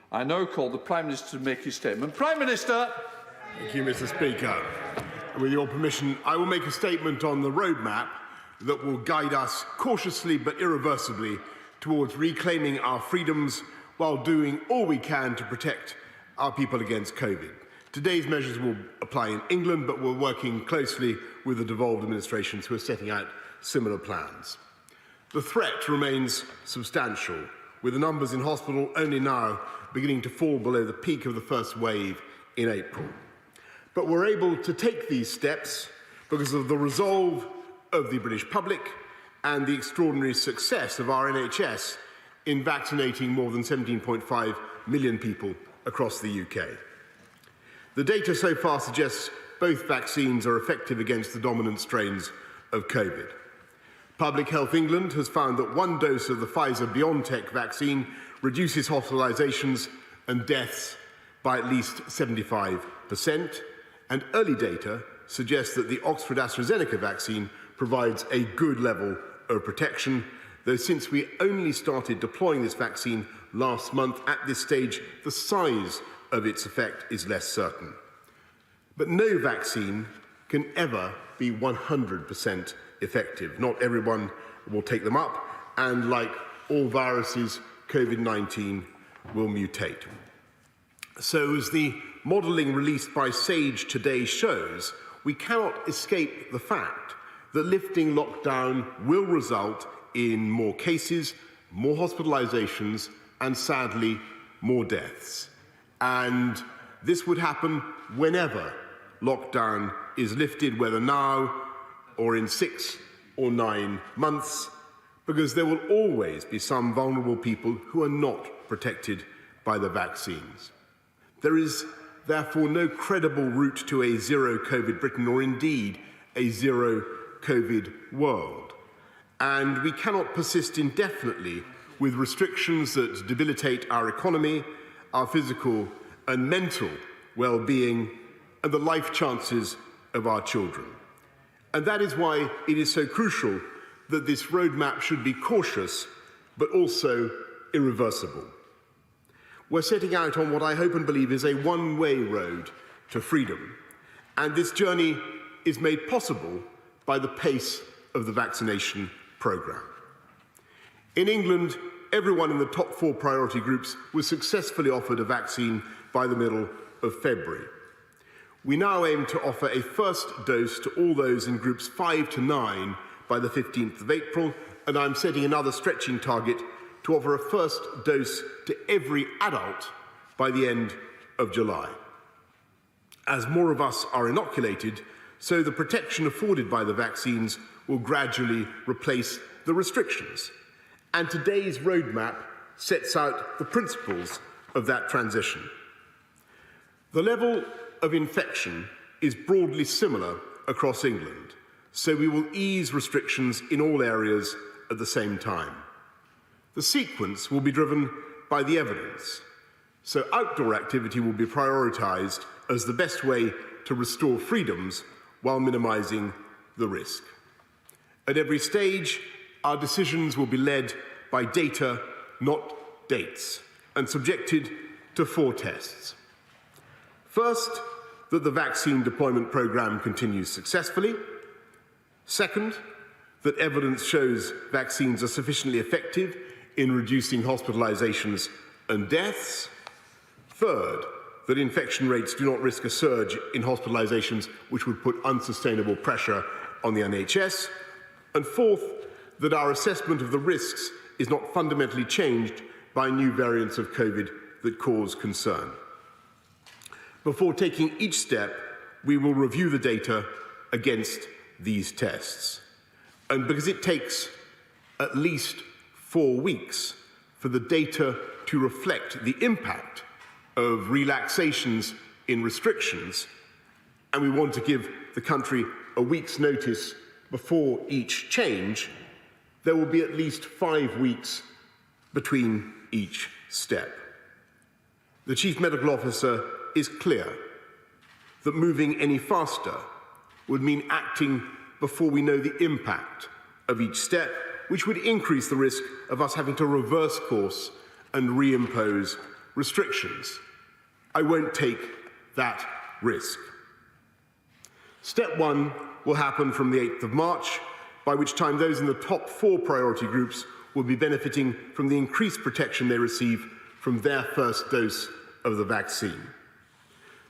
I now call the Prime Minister to make his statement. Prime Minister. Thank you, Mr. Speaker. With your permission, I will make a statement on the roadmap that will guide us cautiously but irreversibly towards reclaiming our freedoms while doing all we can to protect our people against COVID. Today's measures will apply in England, but we're working closely with the devolved administrations who are setting out similar plans. The threat remains substantial, with the numbers in hospital only now beginning to fall below the peak of the first wave in April. But we're able to take these steps because of the resolve of the British public and the extraordinary success of our NHS in vaccinating more than 17.5 million people across the UK. The data so far suggests both vaccines are effective against the dominant strains of COVID. Public Health England has found that one dose of the Pfizer-BioNTech vaccine reduces hospitalisations and deaths by at least 75%, and early data suggests that the Oxford-AstraZeneca vaccine provides a good level of protection, though since we only started deploying this vaccine last month, at this stage, the size of its effect is less certain. But no vaccine can ever be 100% effective. Not everyone will take them up, and like all viruses, COVID-19 will mutate. So as the modelling released by SAGE today shows, we cannot escape the fact that lifting lockdown will result in more cases, more hospitalisations, and sadly, more deaths. And this would happen whenever lockdown is lifted, whether now or in 6 or 9 months, because there will always be some vulnerable people who are not protected by the vaccines. There is therefore no credible route to a zero COVID Britain, or indeed a zero COVID world. And we cannot persist indefinitely with restrictions that debilitate our economy, our physical and mental well-being, and the life chances of our children. And that is why it is so crucial that this roadmap should be cautious, but also irreversible. We're setting out on what I hope and believe is a one-way road to freedom, and this journey is made possible by the pace of the vaccination programme. In England, everyone in the top 4 priority groups was successfully offered a vaccine by the middle of February. We now aim to offer a first dose to all those in groups 5 to 9 by the 15th of April, and I'm setting another stretching target to offer a first dose to every adult by the end of July. As more of us are inoculated, so the protection afforded by the vaccines will gradually replace the restrictions. And today's roadmap sets out the principles of that transition. The level of infection is broadly similar across England, so we will ease restrictions in all areas at the same time. The sequence will be driven by the evidence, so outdoor activity will be prioritised as the best way to restore freedoms while minimising the risk. At every stage, our decisions will be led by data, not dates, and subjected to 4 tests. First, that the vaccine deployment programme continues successfully. Second, that evidence shows vaccines are sufficiently effective in reducing hospitalisations and deaths. Third, that infection rates do not risk a surge in hospitalisations which would put unsustainable pressure on the NHS. And fourth, that our assessment of the risks is not fundamentally changed by new variants of COVID that cause concern. Before taking each step, we will review the data against these tests. And because it takes at least 4 weeks for the data to reflect the impact of relaxations in restrictions, and we want to give the country a week's notice before each change, there will be at least 5 weeks between each step. The Chief Medical Officer is clear that moving any faster would mean acting before we know the impact of each step, which would increase the risk of us having to reverse course and reimpose restrictions. I won't take that risk. Step 1 will happen from the 8th of March, by which time those in the top 4 priority groups will be benefiting from the increased protection they receive from their first dose of the vaccine.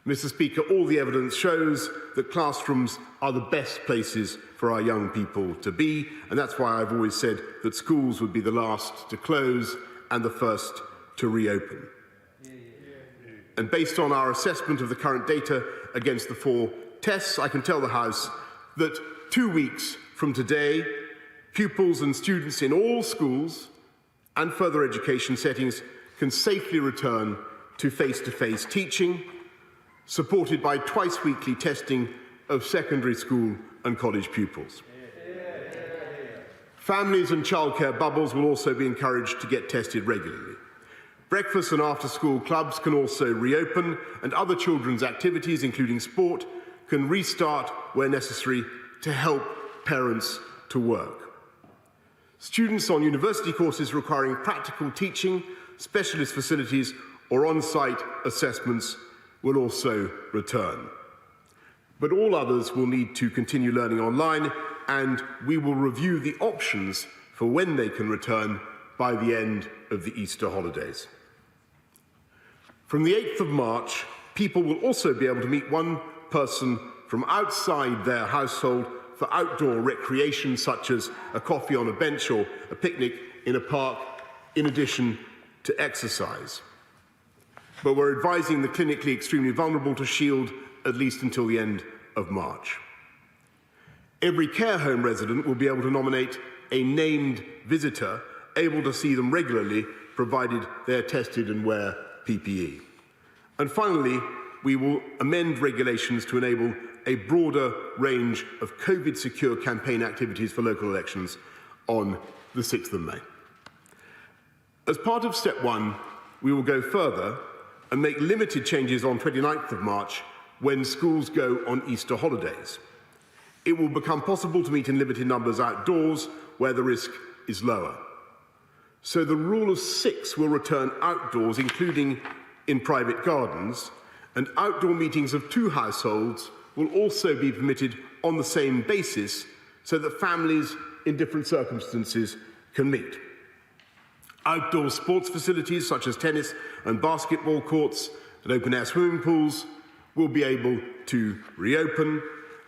Mr. Speaker, all the evidence shows that classrooms are the best places for our young people to be, and that's why I've always said that schools would be the last to close and the first to reopen. And based on our assessment of the current data against the 4 tests, I can tell the House that 2 weeks from today, pupils and students in all schools and further education settings can safely return to face-to-face teaching, supported by twice-weekly testing of secondary school and college pupils. Families and childcare bubbles will also be encouraged to get tested regularly. Breakfast and after-school clubs can also reopen, and other children's activities, including sport, can restart where necessary to help parents to work. Students on university courses requiring practical teaching, specialist facilities, or on-site assessments will also return. But all others will need to continue learning online, and we will review the options for when they can return by the end of the Easter holidays. From the 8th of March, people will also be able to meet one person from outside their household for outdoor recreation, such as a coffee on a bench or a picnic in a park, in addition to exercise. But we're advising the clinically extremely vulnerable to shield at least until the end of March. Every care home resident will be able to nominate a named visitor able to see them regularly, provided they're tested and wear PPE. And finally, we will amend regulations to enable a broader range of COVID-secure campaign activities for local elections on the 6th of May. As part of Step 1, we will go further and make limited changes on 29th of March when schools go on Easter holidays. It will become possible to meet in limited numbers outdoors where the risk is lower. So the rule of 6 will return outdoors, including in private gardens, and outdoor meetings of 2 households will also be permitted on the same basis so that families in different circumstances can meet. Outdoor sports facilities such as tennis and basketball courts and open-air swimming pools will be able to reopen,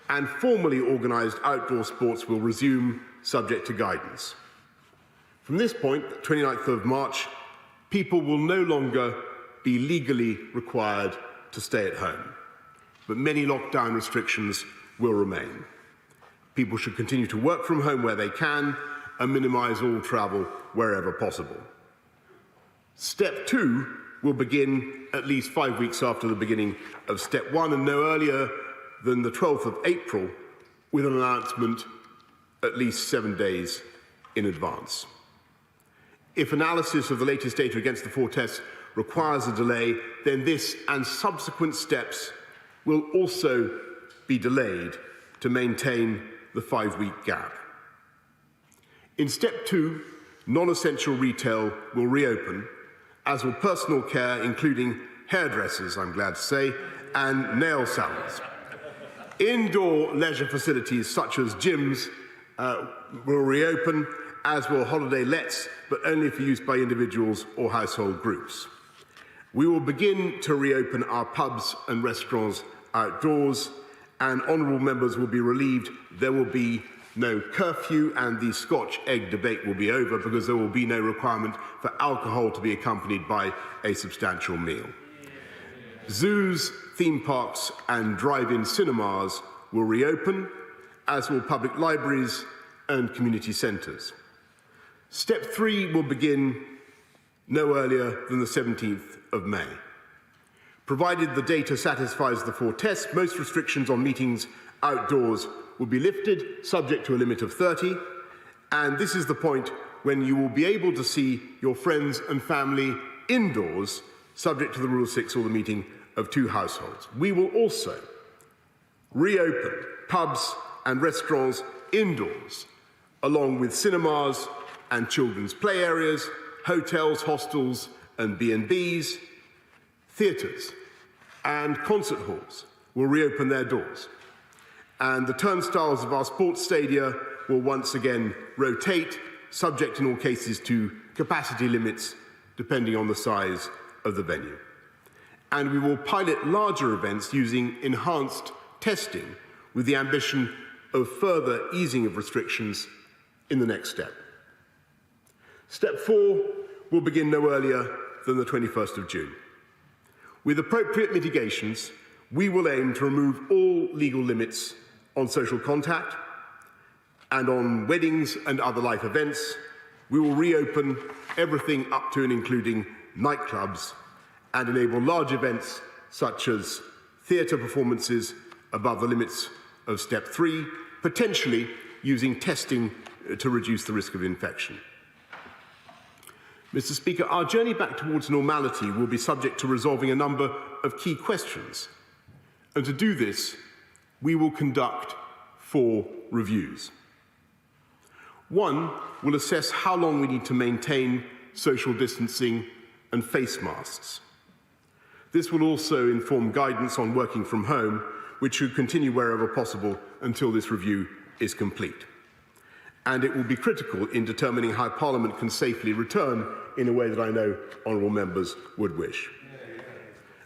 and formally organised outdoor sports will resume subject to guidance. From this point, the 29th of March, people will no longer be legally required to stay at home, but many lockdown restrictions will remain. People should continue to work from home where they can and minimise all travel wherever possible. Step 2 will begin at least 5 weeks after the beginning of Step 1 and no earlier than the 12th of April, with an announcement at least 7 days in advance. If analysis of the latest data against the 4 tests requires a delay, then this and subsequent steps will also be delayed to maintain the 5-week gap. In Step 2, non-essential retail will reopen, as will personal care, including hairdressers, I'm glad to say, and nail salons. Indoor leisure facilities such as gyms will reopen, as will holiday lets, but only for use by individuals or household groups. We will begin to reopen our pubs and restaurants outdoors, and honourable members will be relieved there will be no curfew and the Scotch egg debate will be over, because there will be no requirement for alcohol to be accompanied by a substantial meal. Zoos, theme parks and drive-in cinemas will reopen, as will public libraries and community centres. Step 3 will begin no earlier than the 17th of May. Provided the data satisfies the 4 tests, most restrictions on meetings outdoors will be lifted, subject to a limit of 30, and this is the point when you will be able to see your friends and family indoors, subject to the Rule of 6 or the meeting of 2 households. We will also reopen pubs and restaurants indoors, along with cinemas and children's play areas, hotels, hostels and B&Bs, theatres and concert halls will reopen their doors, and the turnstiles of our sports stadia will once again rotate, subject in all cases to capacity limits depending on the size of the venue. And we will pilot larger events using enhanced testing with the ambition of further easing of restrictions in the next step. Step 4 will begin no earlier than the 21st of June. With appropriate mitigations, we will aim to remove all legal limits on social contact, and on weddings and other life events, we will reopen everything up to and including nightclubs and enable large events such as theatre performances above the limits of Step 3, potentially using testing to reduce the risk of infection. Mr. Speaker, our journey back towards normality will be subject to resolving a number of key questions. And to do this, we will conduct 4 reviews. 1 will assess how long we need to maintain social distancing and face masks. This will also inform guidance on working from home, which should continue wherever possible until this review is complete. And it will be critical in determining how Parliament can safely return in a way that I know honourable members would wish.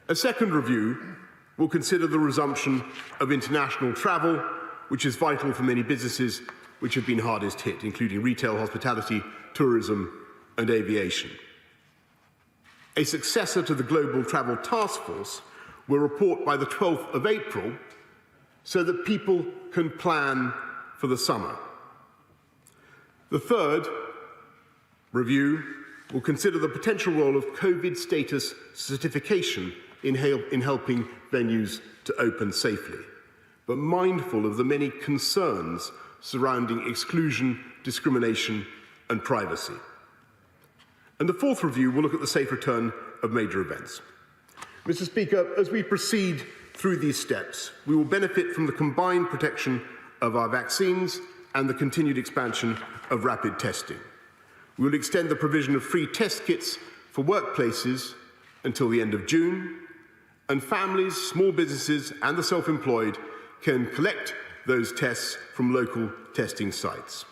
A second review will consider the resumption of international travel, which is vital for many businesses which have been hardest hit, including retail, hospitality, tourism and aviation. A successor to the Global Travel Task Force will report by the 12th of April so that people can plan for the summer. The third review will consider the potential role of COVID status certification in helping venues to open safely, but mindful of the many concerns surrounding exclusion, discrimination and privacy. And the fourth review will look at the safe return of major events. Mr. Speaker, as we proceed through these steps, we will benefit from the combined protection of our vaccines and the continued expansion of rapid testing. We will extend the provision of free test kits for workplaces until the end of June, and families, small businesses and the self-employed can collect those tests from local testing sites.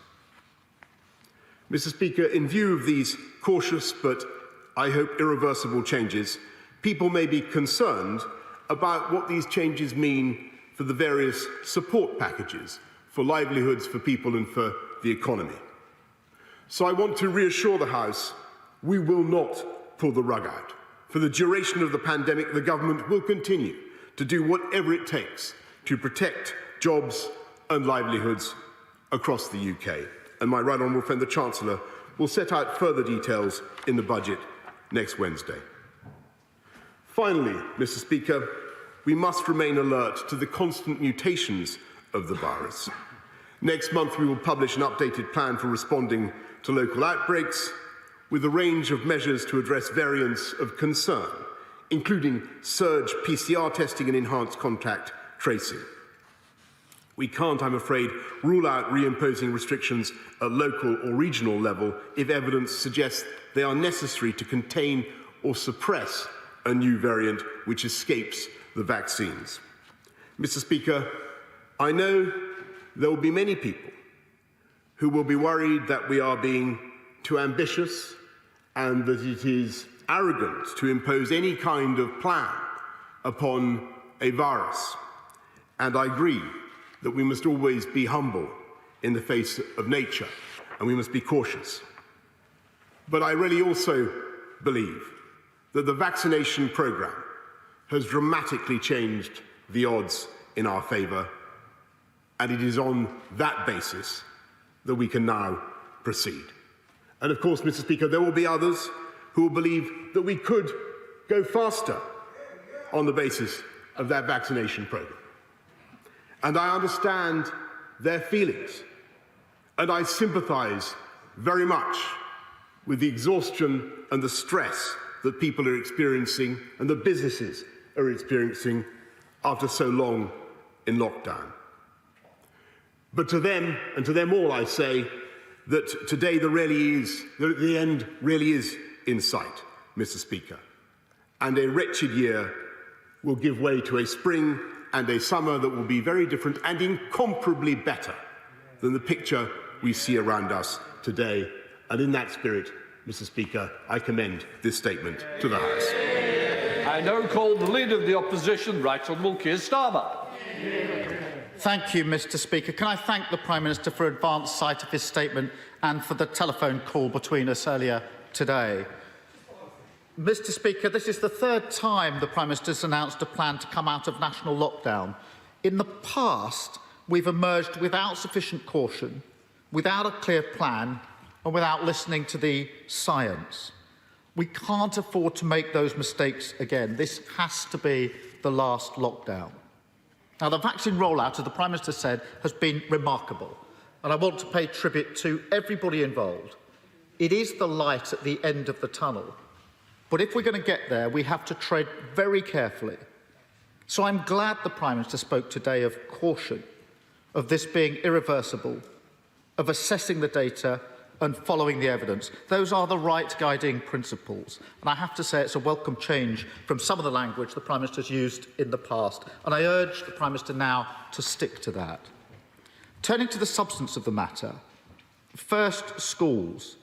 Mr. Speaker, in view of these cautious but I hope irreversible changes, people may be concerned about what these changes mean for the various support packages, for livelihoods for people and for the economy. So I want to reassure the House, we will not pull the rug out. For the duration of the pandemic, the government will continue to do whatever it takes to protect jobs and livelihoods across the UK. And my right honourable friend, the Chancellor, will set out further details in the budget next Wednesday. Finally, Mr. Speaker, we must remain alert to the constant mutations of the virus. Next month, we will publish an updated plan for responding to local outbreaks with a range of measures to address variants of concern, including surge PCR testing and enhanced contact tracing. We can't, I'm afraid, rule out reimposing restrictions at local or regional level if evidence suggests they are necessary to contain or suppress a new variant which escapes the vaccines. Mr. Speaker, I know there will be many people who will be worried that we are being too ambitious and that it is arrogant to impose any kind of plan upon a virus. And I agree that we must always be humble in the face of nature and we must be cautious. But I really also believe that the vaccination programme has dramatically changed the odds in our favour, and it is on that basis that we can now proceed. And of course, Mr. Speaker, there will be others who will believe that we could go faster on the basis of that vaccination programme. And I understand their feelings, and I sympathise very much with the exhaustion and the stress that people are experiencing and that businesses are experiencing after so long in lockdown. But to them, and to them all, I say that today the end really is in sight, Mr. Speaker. and a wretched year will give way to a spring and a summer that will be very different and incomparably better than the picture we see around us today. And in that spirit, Mr. Speaker, I commend this statement to the House. I now call the Leader of the Opposition, Right Honourable Keir Starmer. Thank you, Mr. Speaker. Can I thank the Prime Minister for advance sight of his statement and for the telephone call between us earlier today. Mr. Speaker, this is the third time the Prime Minister has announced a plan to come out of national lockdown. In the past, we've emerged without sufficient caution, without a clear plan, and without listening to the science. We can't afford to make those mistakes again. This has to be the last lockdown. Now, the vaccine rollout, as the Prime Minister said, has been remarkable, and I want to pay tribute to everybody involved. It is the light at the end of the tunnel. But if we're going to get there, we have to tread very carefully. So I'm glad the Prime Minister spoke today of caution, of this being irreversible, of assessing the data and following the evidence. Those are the right guiding principles. And I have to say it's a welcome change from some of the language the Prime Minister has used in the past. And I urge the Prime Minister now to stick to that. Turning to the substance of the matter, first, schools.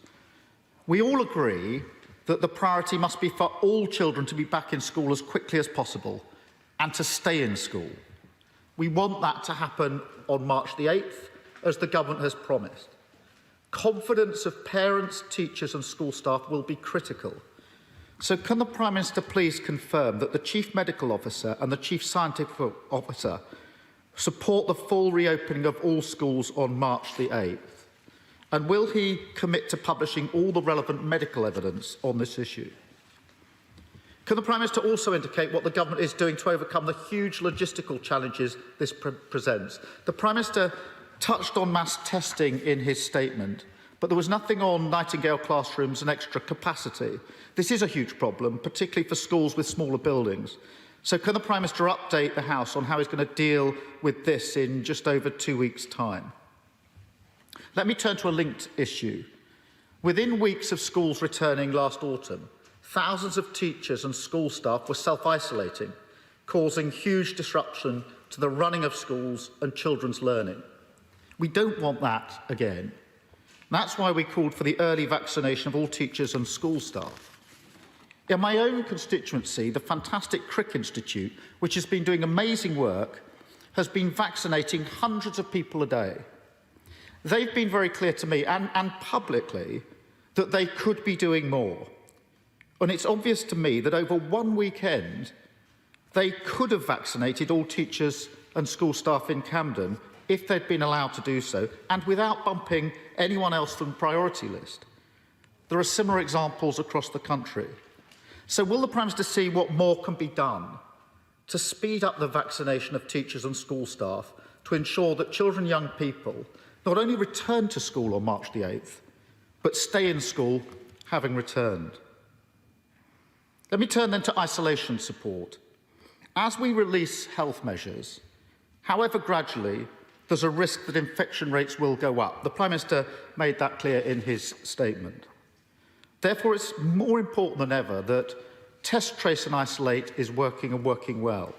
We all agree that the priority must be for all children to be back in school as quickly as possible and to stay in school. We want that to happen on March the 8th, as the government has promised. Confidence of parents, teachers and school staff will be critical. So can the Prime Minister please confirm that the Chief Medical Officer and the Chief Scientific Officer support the full reopening of all schools on March the 8th? And will he commit to publishing all the relevant medical evidence on this issue? Can the Prime Minister also indicate what the government is doing to overcome the huge logistical challenges this presents? The Prime Minister touched on mass testing in his statement, but there was nothing on Nightingale classrooms and extra capacity. This is a huge problem, particularly for schools with smaller buildings. So can the Prime Minister update the House on how he's going to deal with this in just over 2 weeks' time? Let me turn to a linked issue. Within weeks of schools returning last autumn, thousands of teachers and school staff were self-isolating, causing huge disruption to the running of schools and children's learning. We don't want that again. That's why we called for the early vaccination of all teachers and school staff. In my own constituency, the fantastic Crick Institute, which has been doing amazing work, has been vaccinating hundreds of people a day. They've been very clear to me and publicly that they could be doing more. And it's obvious to me that over one weekend, they could have vaccinated all teachers and school staff in Camden if they'd been allowed to do so, and without bumping anyone else from the priority list. There are similar examples across the country. So will the Prime Minister see what more can be done to speed up the vaccination of teachers and school staff to ensure that children and young people not only return to school on March the 8th, but stay in school having returned? Let me turn then to isolation support. As we release health measures, however gradually, there's a risk that infection rates will go up. The Prime Minister made that clear in his statement. Therefore, it's more important than ever that test, trace and isolate is working and working well.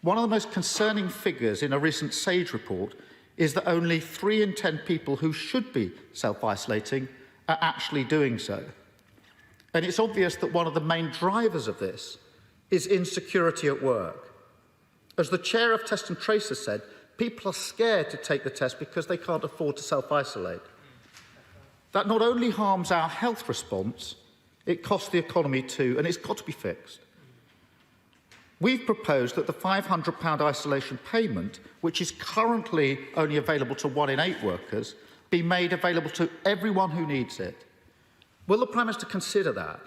One of the most concerning figures in a recent SAGE report is that only 3 in 10 people who should be self-isolating are actually doing so. And it's obvious that one of the main drivers of this is insecurity at work. As the chair of Test and Trace has said, people are scared to take the test because they can't afford to self-isolate. That not only harms our health response, it costs the economy too, and it's got to be fixed. We've proposed that the £500 isolation payment, which is currently only available to 1 in 8 workers, be made available to everyone who needs it. Will the Prime Minister consider that?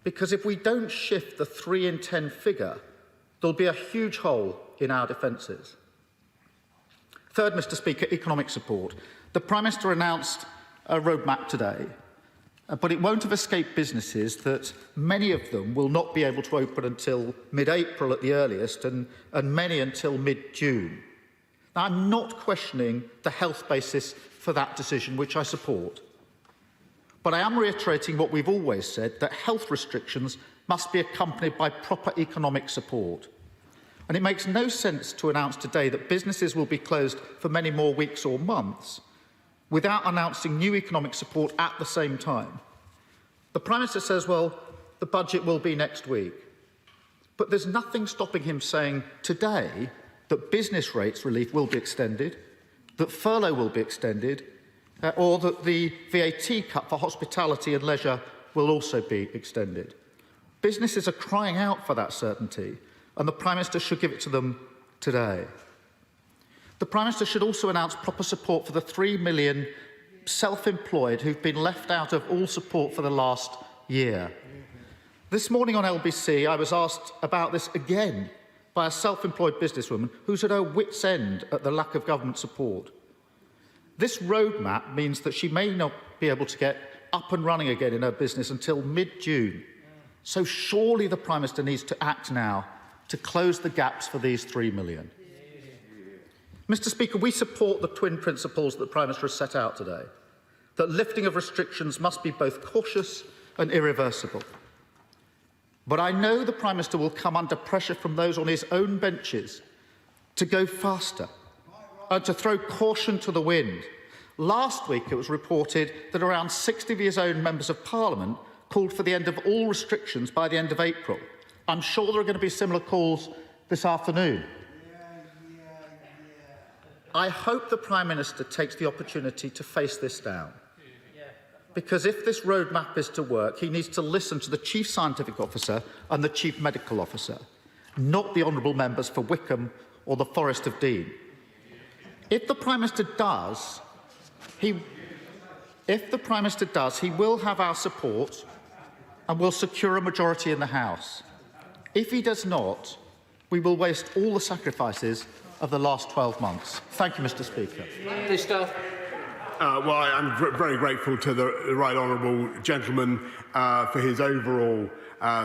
Because if we don't shift the 3 in 10 figure, there'll be a huge hole in our defences. Third, Mr. Speaker, economic support. The Prime Minister announced a roadmap today, but it won't have escaped businesses that many of them will not be able to open until mid-April at the earliest, and many until mid-June. Now, I'm not questioning the health basis for that decision, which I support. But I am reiterating what we've always said, that health restrictions must be accompanied by proper economic support. And it makes no sense to announce today that businesses will be closed for many more weeks or months without announcing new economic support at the same time. The Prime Minister says, well, the budget will be next week. But there's nothing stopping him saying today that business rates relief will be extended, that furlough will be extended, or that the VAT cut for hospitality and leisure will also be extended. Businesses are crying out for that certainty, and the Prime Minister should give it to them today. The Prime Minister should also announce proper support for the 3 million self-employed who've been left out of all support for the last year. This morning on LBC, I was asked about this again by a self-employed businesswoman who's at her wit's end at the lack of government support. This roadmap means that she may not be able to get up and running again in her business until mid-June. So surely the Prime Minister needs to act now to close the gaps for these 3 million. Mr. Speaker, we support the twin principles that the Prime Minister has set out today, that lifting of restrictions must be both cautious and irreversible. But I know the Prime Minister will come under pressure from those on his own benches to go faster and to throw caution to the wind. Last week it was reported that around 60 of his own members of Parliament called for the end of all restrictions by the end of April. I'm sure there are going to be similar calls this afternoon. I hope the Prime Minister takes the opportunity to face this down. Because if this roadmap is to work, he needs to listen to the Chief Scientific Officer and the Chief Medical Officer, not the honourable members for Wickham or the Forest of Dean. If the Prime Minister does, he will have our support and will secure a majority in the House. If he does not, we will waste all the sacrifices of the last 12 months. Thank you, Mr. Speaker. Minister. Well, I'm very grateful to the right honourable gentleman for his overall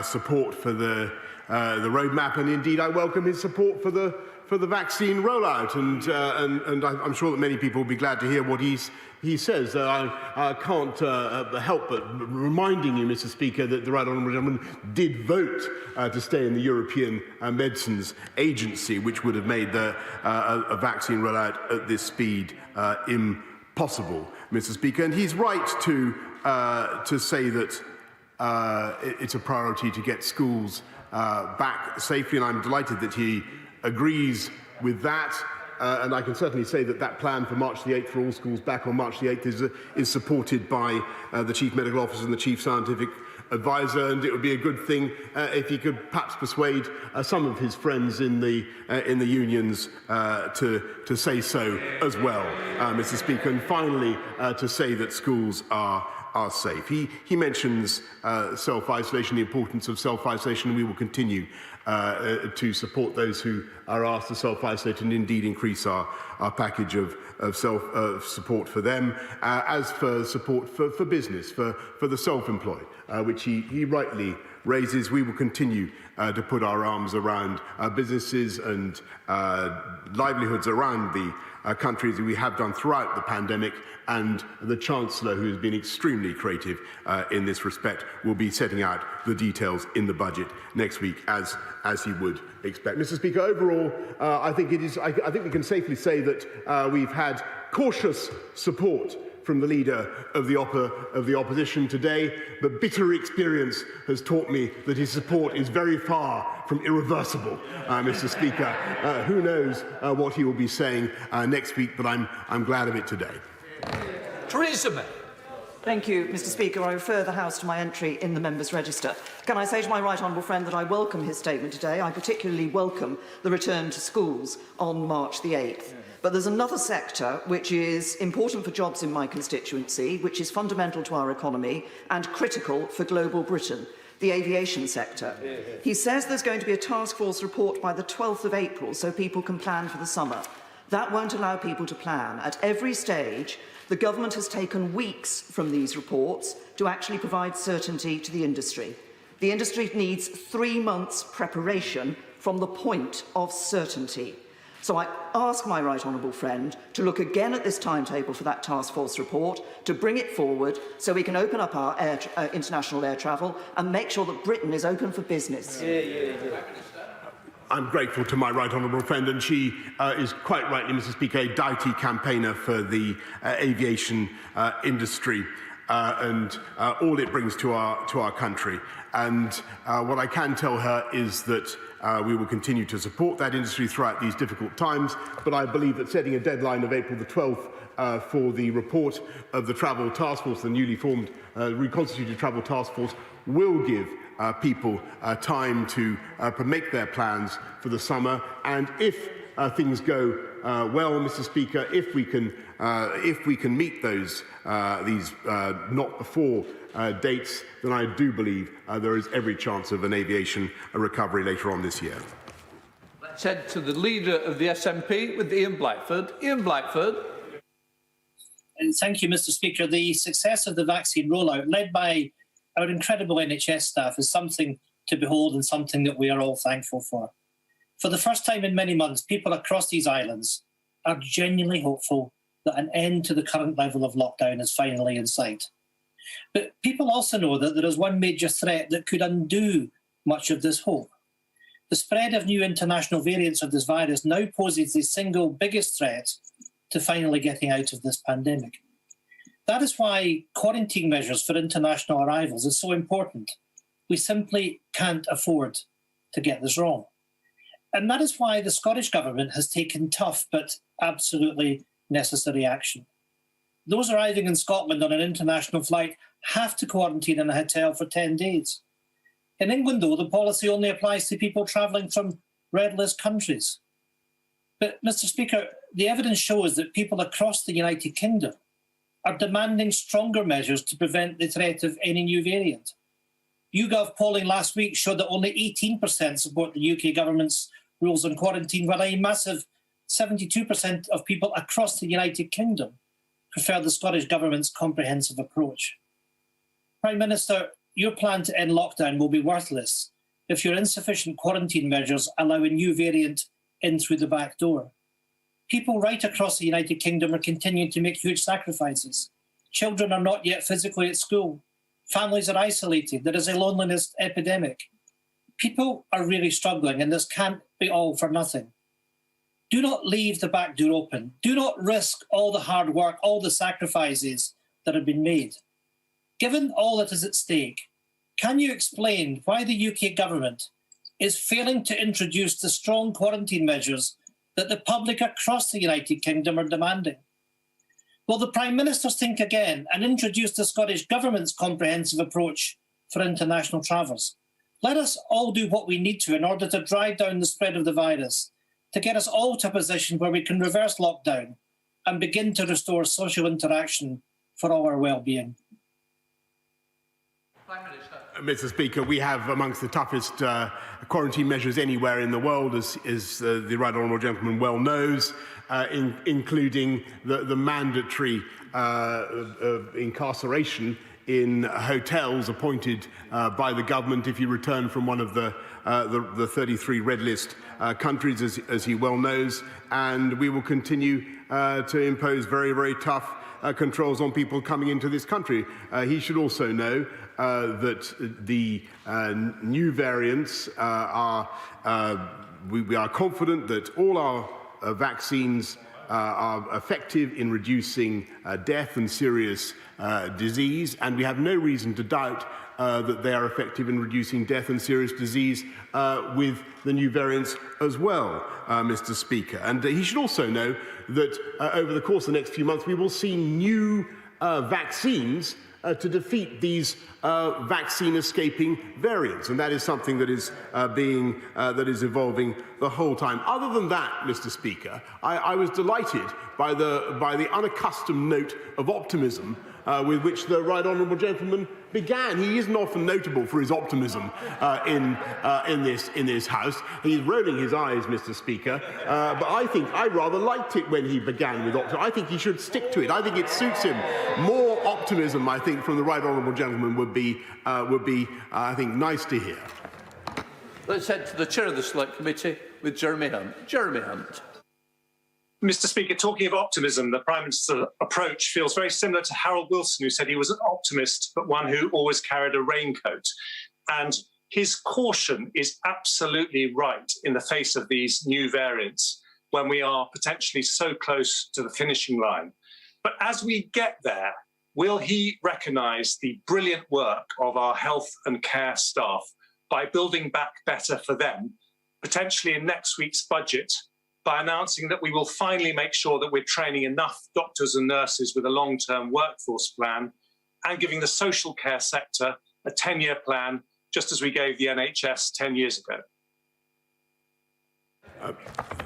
support for the roadmap, and indeed I welcome his support for the vaccine rollout. And I'm sure that many people will be glad to hear what he says. I can't help but reminding you, Mr. Speaker, that the right honourable gentleman did vote to stay in the European Medicines Agency, which would have made a vaccine rollout at this speed impossible, Mr. Speaker. And he's right to say that it's a priority to get schools back safely, and I'm delighted that he agrees with that. And I can certainly say that that plan for March the 8th, for all schools back on March the 8th, is supported by the Chief Medical Officer and the Chief Scientific Advisor, and it would be a good thing if he could perhaps persuade some of his friends in the unions to say so as well, Mr. Speaker. And finally, to say that schools are safe. He mentions self-isolation, the importance of self-isolation, and we will continue to support those who are asked to self-isolate and indeed increase our package of support for them. As for support for business, for the self-employed, which he rightly raises, we will continue to put our arms around businesses and livelihoods around the country, as we have done throughout the pandemic, and the Chancellor, who has been extremely creative in this respect, will be setting out the details in the budget next week, as he would expect. Mr. Speaker, overall, I think we can safely say that we've had cautious support from the Leader of the Opposition today, but bitter experience has taught me that his support is very far from irreversible, Mr. Speaker. Who knows what he will be saying next week, but I'm glad of it today. Theresa May. Thank you, Mr. Speaker. I refer the House to my entry in the Members' Register. Can I say to my right honourable friend that I welcome his statement today. I particularly welcome the return to schools on March the 8th. But there's another sector which is important for jobs in my constituency, which is fundamental to our economy and critical for global Britain, the aviation sector. He says there's going to be a task force report by the 12th of April so people can plan for the summer. That won't allow people to plan. At every stage, the government has taken weeks from these reports to actually provide certainty to the industry. The industry needs 3 months' preparation from the point of certainty. So I ask my right honourable friend to look again at this timetable for that task force report, to bring it forward so we can open up our international air travel and make sure that Britain is open for business. I'm grateful to my right honourable friend, and she is quite rightly, Mr. Speaker, a doughty campaigner for the aviation industry and all it brings to our country. And what I can tell her is that we will continue to support that industry throughout these difficult times, but I believe that setting a deadline of April the 12th for the report of the Travel Task Force, the newly formed, reconstituted Travel Task Force, will give people time to make their plans for the summer. And if things go well, Mr. Speaker, if we can meet those these not before dates, then I do believe there is every chance of an aviation recovery later on this year. Let's head to the leader of the SNP with Ian Blackford. Ian Blackford. And thank you, Mr. Speaker. The success of the vaccine rollout, led by our incredible NHS staff, is something to behold and something that we are all thankful for. For the first time in many months, people across these islands are genuinely hopeful that an end to the current level of lockdown is finally in sight. But people also know that there is one major threat that could undo much of this hope. The spread of new international variants of this virus now poses the single biggest threat to finally getting out of this pandemic. That is why quarantine measures for international arrivals is so important. We simply can't afford to get this wrong. And that is why the Scottish Government has taken tough but absolutely necessary action. Those arriving in Scotland on an international flight have to quarantine in a hotel for 10 days. In England, though, the policy only applies to people travelling from red list countries. But, Mr. Speaker, the evidence shows that people across the United Kingdom are demanding stronger measures to prevent the threat of any new variant. YouGov polling last week showed that only 18% support the UK government's rules on quarantine, while a massive 72% of people across the United Kingdom prefer the Scottish Government's comprehensive approach. Prime Minister, your plan to end lockdown will be worthless if your insufficient quarantine measures allow a new variant in through the back door. People right across the United Kingdom are continuing to make huge sacrifices. Children are not yet physically at school. Families are isolated. There is a loneliness epidemic. People are really struggling, and this can't be all for nothing. Do not leave the back door open. Do not risk all the hard work, all the sacrifices that have been made. Given all that is at stake, can you explain why the UK government is failing to introduce the strong quarantine measures that the public across the United Kingdom are demanding? Will the Prime Minister think again and introduce the Scottish Government's comprehensive approach for international travellers? Let us all do what we need to in order to drive down the spread of the virus, to get us all to a position where we can reverse lockdown and begin to restore social interaction for all our well-being. Mr. Speaker, we have amongst the toughest quarantine measures anywhere in the world, as the Right Honourable Gentleman well knows, including the mandatory incarceration in hotels appointed by the government if you return from one of the 33 red list countries, as he well knows. And we will continue to impose very, very tough controls on people coming into this country. He should also know that the new variants we are confident that all our vaccines are effective in reducing death and serious disease, and we have no reason to doubt that they are effective in reducing death and serious disease with the new variants as well, Mr. Speaker. And he should also know that over the course of the next few months we will see new vaccines to defeat these vaccine-escaping variants, and that is something that is evolving the whole time. Other than that, Mr. Speaker, I was delighted by the unaccustomed note of optimism with which the Right Honourable Gentleman began. He isn't often notable for his optimism in this House. He's rolling his eyes, Mr. Speaker, but I think I rather liked it when he began with optimism. I think he should stick to it. I think it suits him. More optimism, I think, from the Right Honourable Gentleman would be I think, nice to hear. Let's head to the Chair of the Select Committee with Jeremy Hunt. Jeremy Hunt. Mr. Speaker, talking of optimism, the Prime Minister's approach feels very similar to Harold Wilson, who said he was an optimist, but one who always carried a raincoat. And his caution is absolutely right in the face of these new variants, when we are potentially so close to the finishing line. But as we get there, will he recognise the brilliant work of our health and care staff by building back better for them, potentially in next week's budget, by announcing that we will finally make sure that we're training enough doctors and nurses with a long-term workforce plan, and giving the social care sector a 10-year plan, just as we gave the NHS 10 years ago?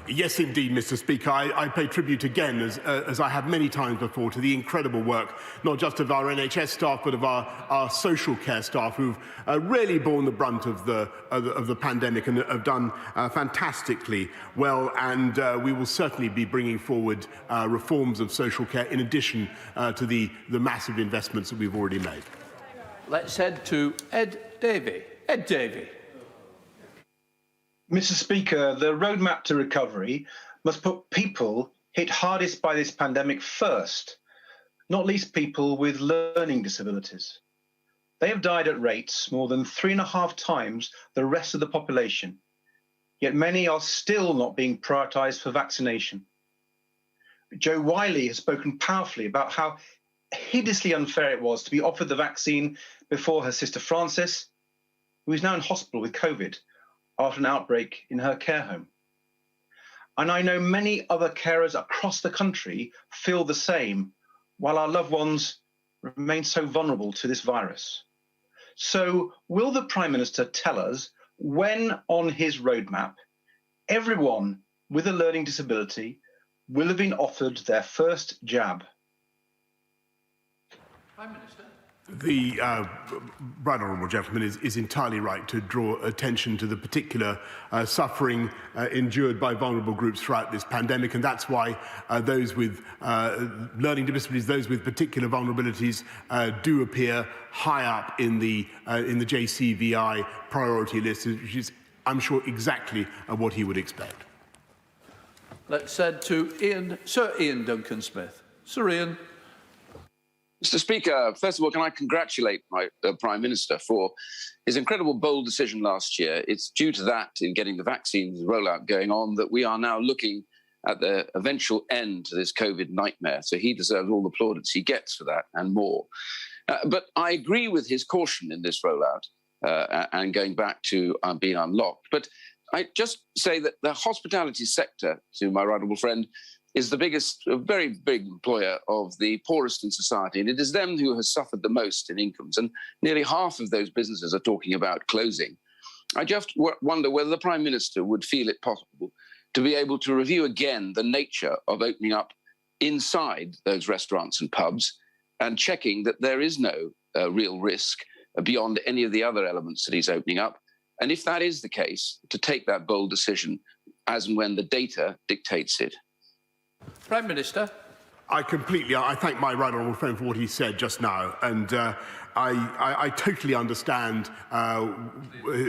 Yes, indeed, Mr. Speaker. I pay tribute again, as I have many times before, to the incredible work, not just of our NHS staff, but of our social care staff, who've really borne the brunt of the pandemic and have done fantastically well. And we will certainly be bringing forward reforms of social care in addition to the massive investments that we've already made. Let's head to Ed Davey. Ed Davey. Mr. Speaker, the roadmap to recovery must put people hit hardest by this pandemic first, not least people with learning disabilities. They have died at rates more than 3.5 times the rest of the population, yet many are still not being prioritised for vaccination. Jo Whiley has spoken powerfully about how hideously unfair it was to be offered the vaccine before her sister Frances, who is now in hospital with COVID, after an outbreak in her care home. And I know many other carers across the country feel the same, while our loved ones remain so vulnerable to this virus. So will the Prime Minister tell us when on his roadmap everyone with a learning disability will have been offered their first jab? Prime Minister. The right honourable gentleman is entirely right to draw attention to the particular suffering endured by vulnerable groups throughout this pandemic, and that's why those with learning disabilities, those with particular vulnerabilities, do appear high up in the JCVI priority list, which is, I'm sure, exactly what he would expect. Let's head to Sir Ian Duncan-Smith. Sir Ian. Mr. Speaker, first of all, can I congratulate my Prime Minister for his incredible bold decision last year. It's due to that, in getting the vaccines rollout going on, that we are now looking at the eventual end to this COVID nightmare. So he deserves all the plaudits he gets for that and more. But I agree with his caution in this rollout and going back to being unlocked. But I just say that the hospitality sector, to my right honourable friend, is the biggest, very big employer of the poorest in society. And it is them who has suffered the most in incomes. And nearly half of those businesses are talking about closing. I just wonder whether the Prime Minister would feel it possible to be able to review again the nature of opening up inside those restaurants and pubs and checking that there is no real risk beyond any of the other elements that he's opening up. And if that is the case, to take that bold decision as and when the data dictates it. Prime Minister. I thank my right honourable friend for what he said just now, and I totally understand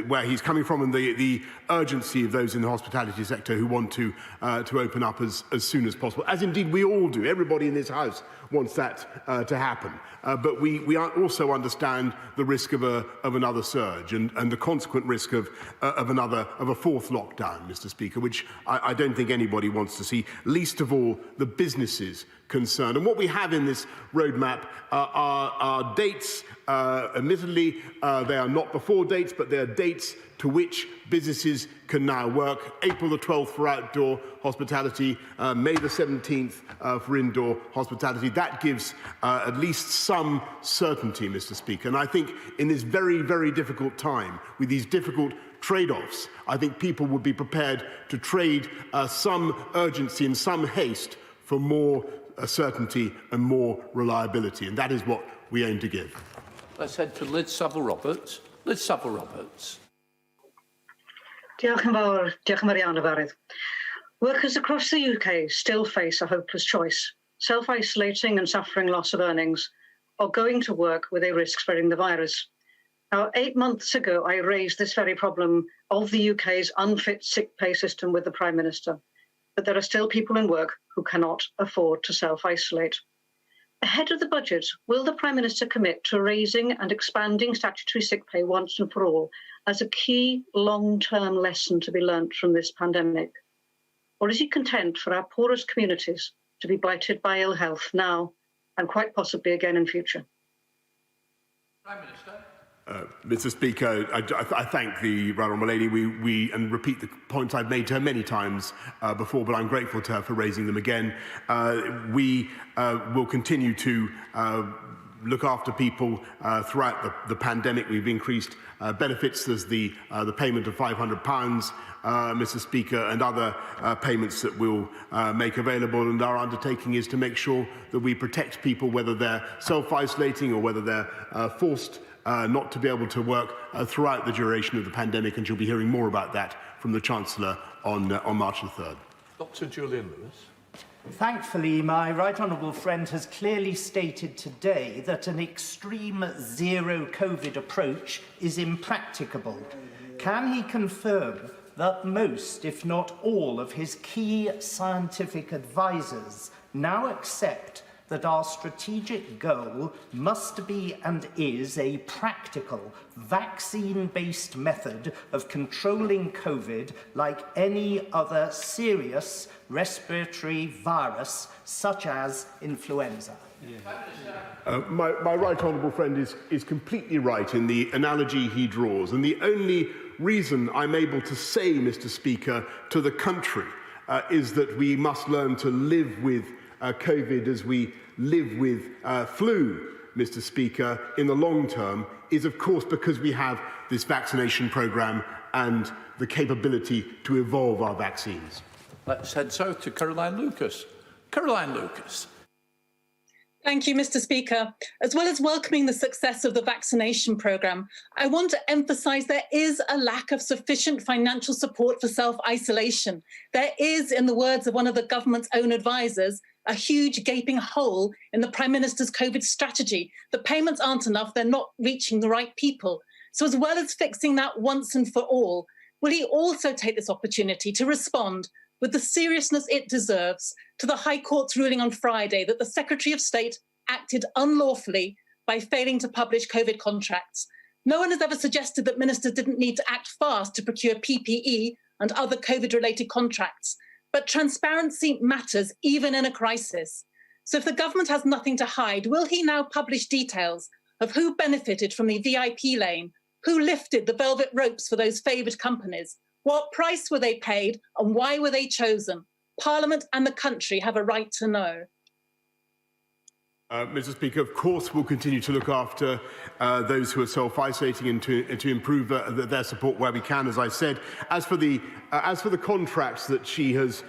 where he's coming from and the urgency of those in the hospitality sector who want to open up as soon as possible, as indeed we all do. Everybody in this House wants that to happen. But we also understand the risk of another surge and the consequent risk of a fourth lockdown, Mr. Speaker, which I don't think anybody wants to see, least of all the businesses concerned. And what we have in this roadmap are dates. Admittedly, they are not before dates, but they are dates to which businesses can now work. April the 12th for outdoor hospitality, May the 17th for indoor hospitality. That gives at least some certainty, Mr. Speaker. And I think in this very, very difficult time, with these difficult trade-offs, I think people would be prepared to trade some urgency and some haste for more certainty and more reliability. And that is what we aim to give. Let's head to Liz Saville-Roberts. Liz Saville-Roberts. Diolch yn fawr. Diolch yn fawr iawn, Yfarydd. Workers across the UK still face a hopeless choice: self-isolating and suffering loss of earnings, or going to work where they risk spreading the virus. Now, 8 months ago, I raised this very problem of the UK's unfit sick pay system with the Prime Minister. but there are still people in work who cannot afford to self-isolate. Ahead of the budget, will the Prime Minister commit to raising and expanding statutory sick pay once and for all as a key long-term lesson to be learnt from this pandemic? Or is he content for our poorest communities to be blighted by ill health now and quite possibly again in future? Prime Minister. Mr. Speaker, I thank the Right Honourable Lady. We and repeat the points I've made to her many times before, but I'm grateful to her for raising them again. We will continue to look after people throughout the pandemic. We've increased benefits. There's the payment of £500, Mr. Speaker, and other payments that we'll make available. And our undertaking is to make sure that we protect people, whether they're self-isolating or whether they're forced not to be able to work throughout the duration of the pandemic, and you'll be hearing more about that from the Chancellor on March the 3rd. Dr. Julian Lewis. Thankfully, my right honourable friend has clearly stated today that an extreme zero COVID approach is impracticable. Can he confirm that most, if not all, of his key scientific advisers now accept that our strategic goal must be and is a practical, vaccine-based method of controlling COVID like any other serious respiratory virus, such as influenza? My right honourable friend is completely right in the analogy he draws, and the only reason I'm able to say, Mr. Speaker, to the country is that we must learn to live with COVID as we live with flu, Mr. Speaker, in the long term, is of course because we have this vaccination programme and the capability to evolve our vaccines. Let's head south to Caroline Lucas. Caroline Lucas. Thank you, Mr. Speaker. As well as welcoming the success of the vaccination programme, I want to emphasise there is a lack of sufficient financial support for self-isolation. There is, in the words of one of the government's own advisers, a huge gaping hole in the Prime Minister's COVID strategy. The payments aren't enough, they're not reaching the right people. So as well as fixing that once and for all, will he also take this opportunity to respond with the seriousness it deserves to the High Court's ruling on Friday that the Secretary of State acted unlawfully by failing to publish COVID contracts? No one has ever suggested that ministers didn't need to act fast to procure PPE and other COVID-related contracts, but transparency matters even in a crisis. So if the government has nothing to hide, will he now publish details of who benefited from the VIP lane, who lifted the velvet ropes for those favoured companies, what price were they paid and why were they chosen? Parliament and the country have a right to know. Mr. Speaker, of course we'll continue to look after those who are self-isolating and to improve their support where we can, as I said. As for the contracts that she has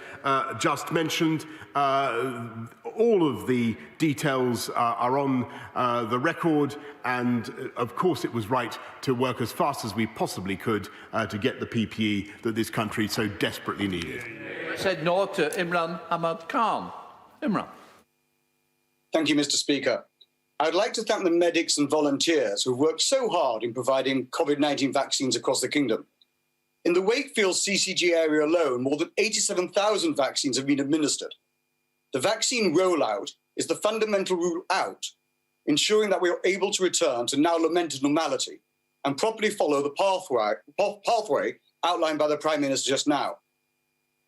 just mentioned, all of the details are on the record, and of course it was right to work as fast as we possibly could to get the PPE that this country so desperately needed. Said no to Imran Ahmad Khan. Imran. Thank you, Mr. Speaker. I'd like to thank the medics and volunteers who've worked so hard in providing COVID-19 vaccines across the kingdom. In the Wakefield CCG area alone, more than 87,000 vaccines have been administered. The vaccine rollout is the fundamental rule out, ensuring that we are able to return to now lamented normality and properly follow the pathway outlined by the Prime Minister just now.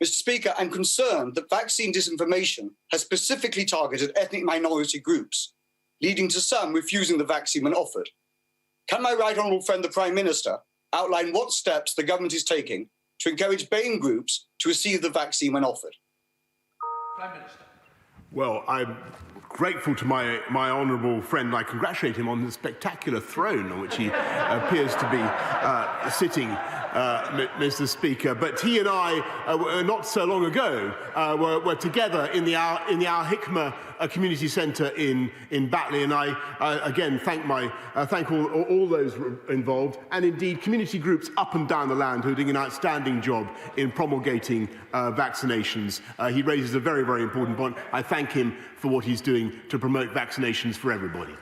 Mr. Speaker, I'm concerned that vaccine disinformation has specifically targeted ethnic minority groups, leading to some refusing the vaccine when offered. Can my right honourable friend, the Prime Minister, outline what steps the government is taking to encourage BAME groups to receive the vaccine when offered? Prime Minister. Well, I'm grateful to my honourable friend. I congratulate him on the spectacular throne on which he appears to be sitting, Mr. Speaker. But he and I, not so long ago, were together in the Al Hikmah Community Centre in Batley, and I again thank all those involved, and indeed community groups up and down the land who are doing an outstanding job in promulgating vaccinations. He raises a very, very important point. I thank him for what he's doing to promote vaccinations for everybody.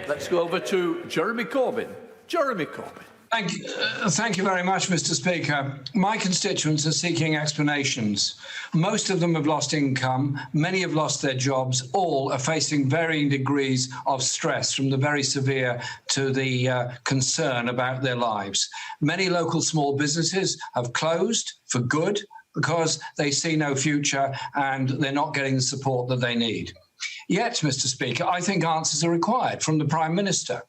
Let's go over to Jeremy Corbyn. Jeremy Corbyn. Thank you very much, Mr. Speaker. My constituents are seeking explanations. Most of them have lost income, many have lost their jobs, all are facing varying degrees of stress, from the very severe to the concern about their lives. Many local small businesses have closed for good because they see no future and they're not getting the support that they need. Yet, Mr. Speaker, I think answers are required from the Prime Minister.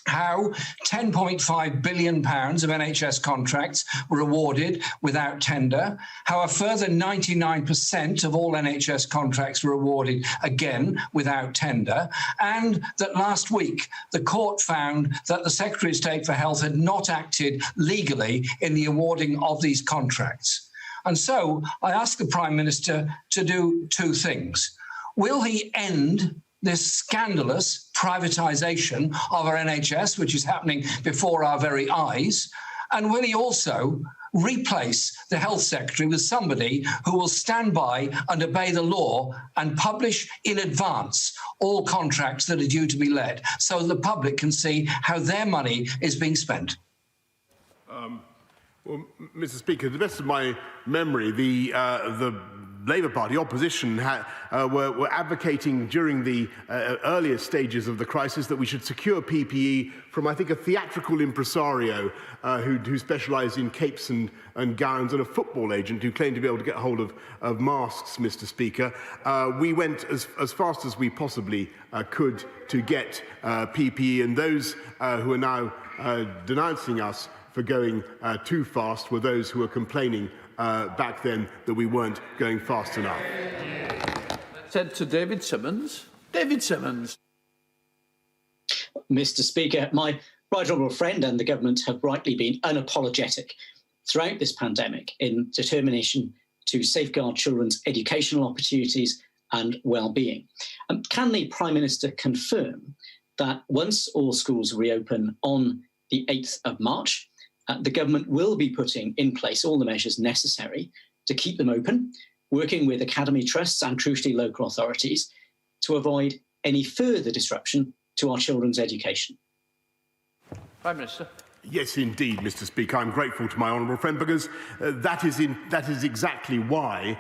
How £10.5 billion of NHS contracts were awarded without tender, how a further 99% of all NHS contracts were awarded again without tender, and that last week the court found that the Secretary of State for Health had not acted legally in the awarding of these contracts. And so I ask the Prime Minister to do two things. Will he end this scandalous privatisation of our NHS, which is happening before our very eyes? And will he also replace the Health Secretary with somebody who will stand by and obey the law and publish in advance all contracts that are due to be let, so the public can see how their money is being spent? Well, Mr. Speaker, to the best of my memory, the Labour Party opposition were advocating during the earlier stages of the crisis that we should secure PPE from, I think, a theatrical impresario who specialised in capes and gowns, and a football agent who claimed to be able to get hold of masks, Mr. Speaker. We went as fast as we possibly could to get PPE, and those who are now denouncing us for going too fast were those who were complaining back then that we weren't going fast enough. Said to David Simmons. David Simmons. Mr. Speaker, my right honourable friend and the government have rightly been unapologetic throughout this pandemic in determination to safeguard children's educational opportunities and well-being. Can the Prime Minister confirm that once all schools reopen on the 8th of March, the government will be putting in place all the measures necessary to keep them open, working with academy trusts and, crucially, local authorities to avoid any further disruption to our children's education? Prime Minister. Yes, indeed, Mr. Speaker. I'm grateful to my honourable friend because that is exactly why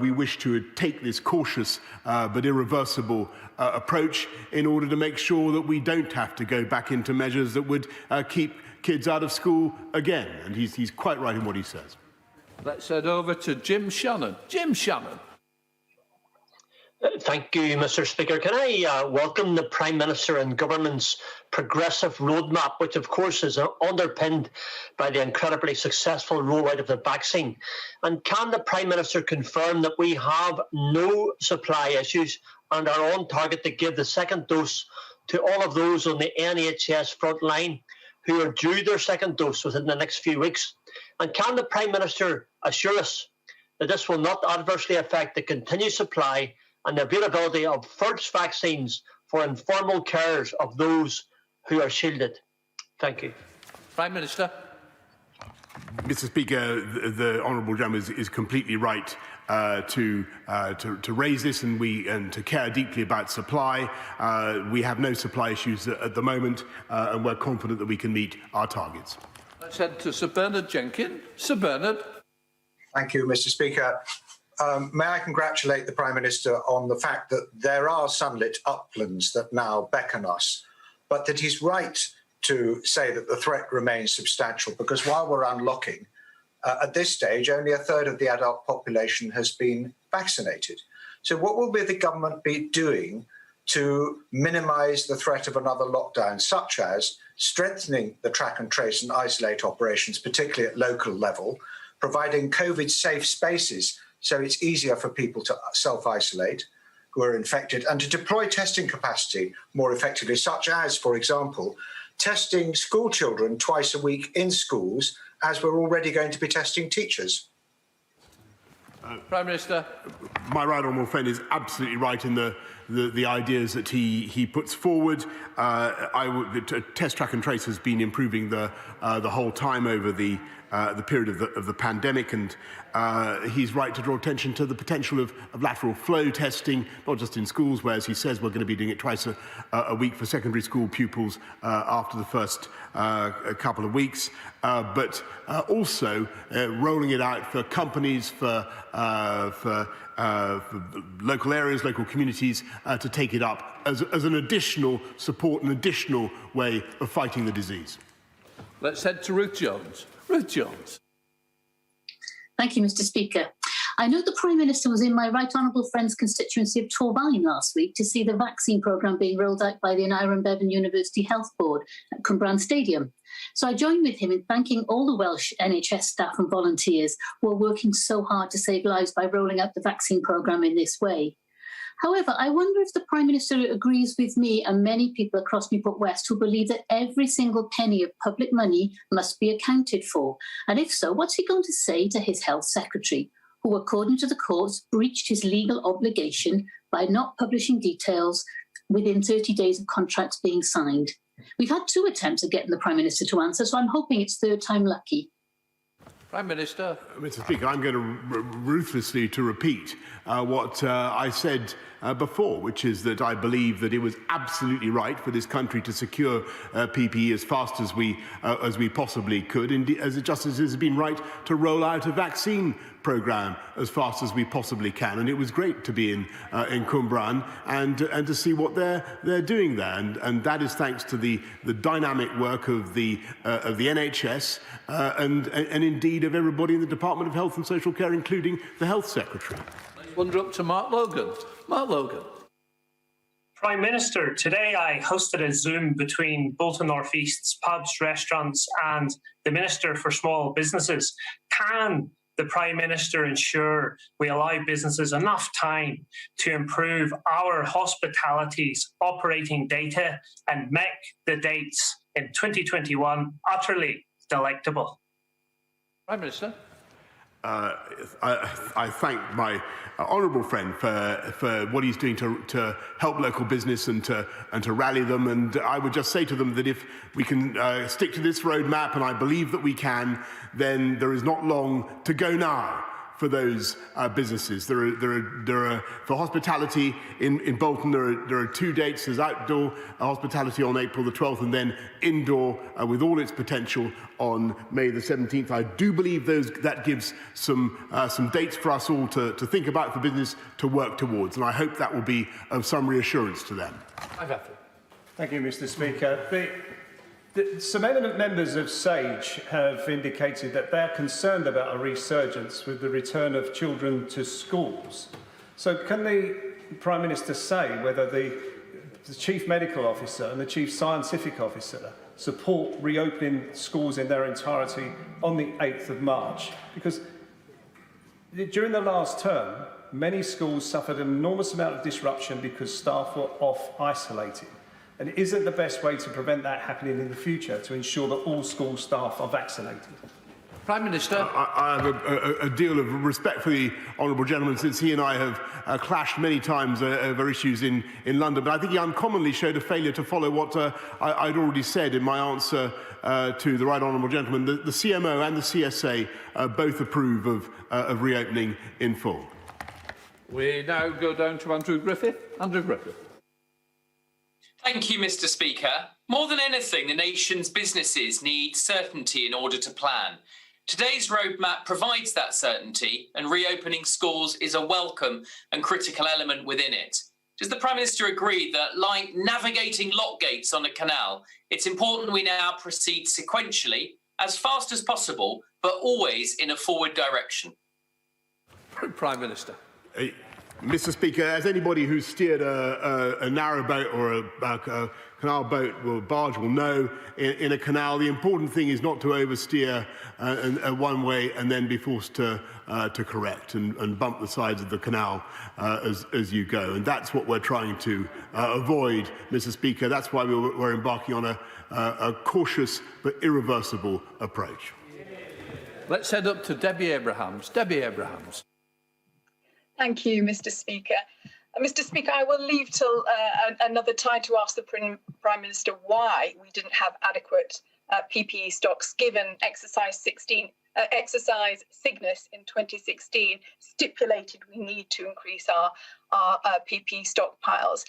we wish to take this cautious but irreversible approach in order to make sure that we don't have to go back into measures that would keep kids out of school again. And he's quite right in what he says. Let's head over to Jim Shannon. Jim Shannon. Thank you, Mr. Speaker. Can I welcome the Prime Minister and Government's progressive roadmap, which of course is underpinned by the incredibly successful rollout of the vaccine? And can the Prime Minister confirm that we have no supply issues and are on target to give the second dose to all of those on the NHS front line who are due their second dose within the next few weeks? And can the Prime Minister assure us that this will not adversely affect the continued supply and the availability of first vaccines for informal carers of those who are shielded? Thank you. Prime Minister. Mr. Speaker, the honourable gentleman is completely right to raise this and to care deeply about supply. We have no supply issues at the moment, and we're confident that we can meet our targets. Let's head to Sir Bernard Jenkins. Sir Bernard. Thank you, Mr. Speaker. May I congratulate the Prime Minister on the fact that there are sunlit uplands that now beckon us, but that he's right to say that the threat remains substantial, because while we're unlocking, at this stage, only a third of the adult population has been vaccinated. So what will the government be doing to minimise the threat of another lockdown, such as strengthening the track and trace and isolate operations, particularly at local level, providing COVID-safe spaces so it's easier for people to self-isolate who are infected, and to deploy testing capacity more effectively, such as, for example, testing school children twice a week in schools, as we're already going to be testing teachers? Prime Minister. My right honourable friend is absolutely right in the ideas that he puts forward. The test track and trace has been improving the whole time over the the period of the pandemic, and he's right to draw attention to the potential of lateral flow testing, not just in schools, where, as he says, we're going to be doing it twice a week for secondary school pupils after the first couple of weeks, but also rolling it out for companies, for local areas, local communities to take it up as an additional support, an additional way of fighting the disease. Let's head to Ruth Jones. Ruth Jones. Thank you, Mr. Speaker. I know the Prime Minister was in my right honourable friend's constituency of Torfaen last week to see the vaccine programme being rolled out by the Aneurin Bevan University Health Board at Cwmbran Stadium. So I join with him in thanking all the Welsh NHS staff and volunteers who are working so hard to save lives by rolling out the vaccine programme in this way. However, I wonder if the Prime Minister agrees with me and many people across Newport West who believe that every single penny of public money must be accounted for. And if so, what's he going to say to his Health Secretary, who, according to the courts, breached his legal obligation by not publishing details within 30 days of contracts being signed? We've had 2 attempts at getting the Prime Minister to answer, so I'm hoping it's third time lucky. Prime Minister. Mr. Speaker, I'm going to ruthlessly to repeat what I said before, which is that I believe that it was absolutely right for this country to secure PPE as fast as we possibly could, indeed, just as it has been right to roll out a vaccine programme as fast as we possibly can. And it was great to be in Cwmbran and to see what they're doing there. And that is thanks to the dynamic work of the NHS and indeed of everybody in the Department of Health and Social Care, including the Health Secretary. Let's wander up to Mark Logan. Mark Logan. Prime Minister, today I hosted a Zoom between Bolton North East's pubs, restaurants and the Minister for Small Businesses. Can the Prime Minister ensure we allow businesses enough time to improve our hospitality's operating data and make the dates in 2021 utterly delectable? Prime Minister. I thank my honourable friend for what he's doing to help local business and to rally them. And I would just say to them that if we can stick to this roadmap, and I believe that we can, then there is not long to go now for those businesses. There are for hospitality in Bolton. There are 2 dates. There's outdoor hospitality on April the 12th, and then indoor with all its potential on May the 17th. I do believe that gives some dates for us all to think about, for business to work towards, and I hope that will be of some reassurance to them. Thank you, Mr. Speaker. Some eminent members of SAGE have indicated that they're concerned about a resurgence with the return of children to schools. So can the Prime Minister say whether the Chief Medical Officer and the Chief Scientific Officer support reopening schools in their entirety on the 8th of March? Because during the last term, many schools suffered an enormous amount of disruption because staff were off isolating. And isn't the best way to prevent that happening in the future to ensure that all school staff are vaccinated? Prime Minister. I have a deal of respect for the honourable gentleman, since he and I have clashed many times over issues in London. But I think he uncommonly showed a failure to follow what I'd already said in my answer to the right honourable gentleman. The CMO and the CSA both approve of reopening in full. We now go down to Andrew Griffith. Andrew Griffith. Thank you, Mr. Speaker. More than anything, the nation's businesses need certainty in order to plan. Today's roadmap provides that certainty, and reopening schools is a welcome and critical element within it. Does the Prime Minister agree that, like navigating lock gates on a canal, it's important we now proceed sequentially, as fast as possible, but always in a forward direction? Prime Minister. Mr. Speaker, as anybody who's steered a narrowboat or a canal boat or barge will know, in a canal, the important thing is not to oversteer one way and then be forced to correct and bump the sides of the canal as you go. And that's what we're trying to avoid, Mr. Speaker. That's why we're embarking on a cautious but irreversible approach. Let's head up to Debbie Abrahams. Debbie Abrahams. Thank you, Mr. Speaker. Mr. Speaker, I will leave till another time to ask the Prime Minister why we didn't have adequate PPE stocks, given exercise Cygnus in 2016 stipulated we need to increase our PPE stockpiles.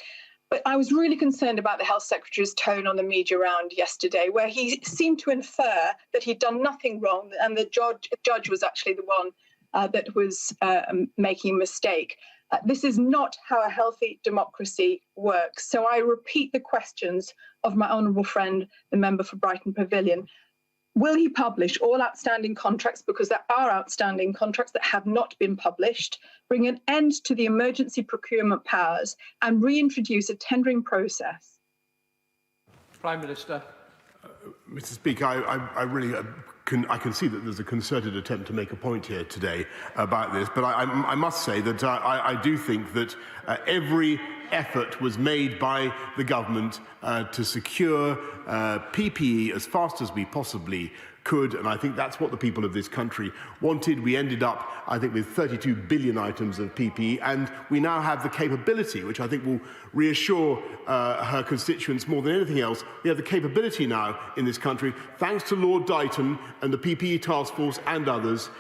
But I was really concerned about the Health Secretary's tone on the media round yesterday, where he seemed to infer that he'd done nothing wrong and the judge was actually the one that was making a mistake. This is not how a healthy democracy works. So I repeat the questions of my honourable friend, the member for Brighton Pavilion. Will he publish all outstanding contracts, because there are outstanding contracts that have not been published, bring an end to the emergency procurement powers and reintroduce a tendering process? Prime Minister. Mr. Speaker, I really I can see that there's a concerted attempt to make a point here today about this, but I must say that I do think that every effort was made by the government to secure PPE as fast as we possibly could, and I think that's what the people of this country wanted. We ended up, I think, with 32 billion items of PPE, and we now have the capability, which I think will reassure her constituents more than anything else. We have the capability now in this country, thanks to Lord Dighton and the PPE Task Force and others,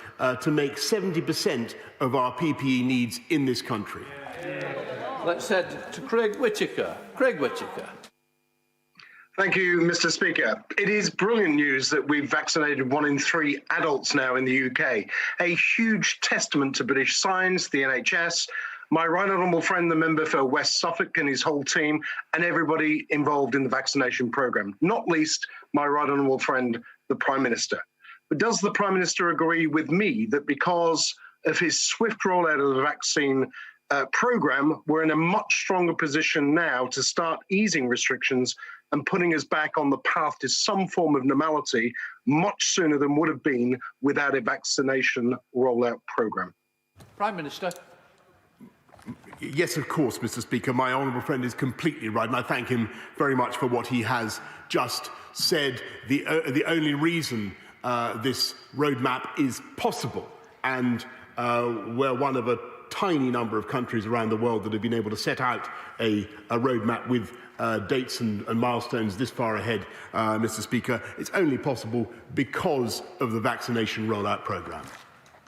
to make 70% of our PPE needs in this country. Let's head to Craig Whittaker. Craig Whittaker. Thank you, Mr. Speaker. It is brilliant news that we've vaccinated 1 in 3 adults now in the UK. A huge testament to British science, the NHS, my right honourable friend, the member for West Suffolk and his whole team, and everybody involved in the vaccination programme, not least my right honourable friend, the Prime Minister. But does the Prime Minister agree with me that because of his swift rollout of the vaccine programme, we're in a much stronger position now to start easing restrictions and putting us back on the path to some form of normality much sooner than would have been without a vaccination rollout programme? Prime Minister. Yes, of course, Mr. Speaker. My honourable friend is completely right, and I thank him very much for what he has just said. The only reason this roadmap is possible, and we're one of a tiny number of countries around the world that have been able to set out a roadmap with dates and milestones this far ahead, Mr. Speaker. It's only possible because of the vaccination rollout programme.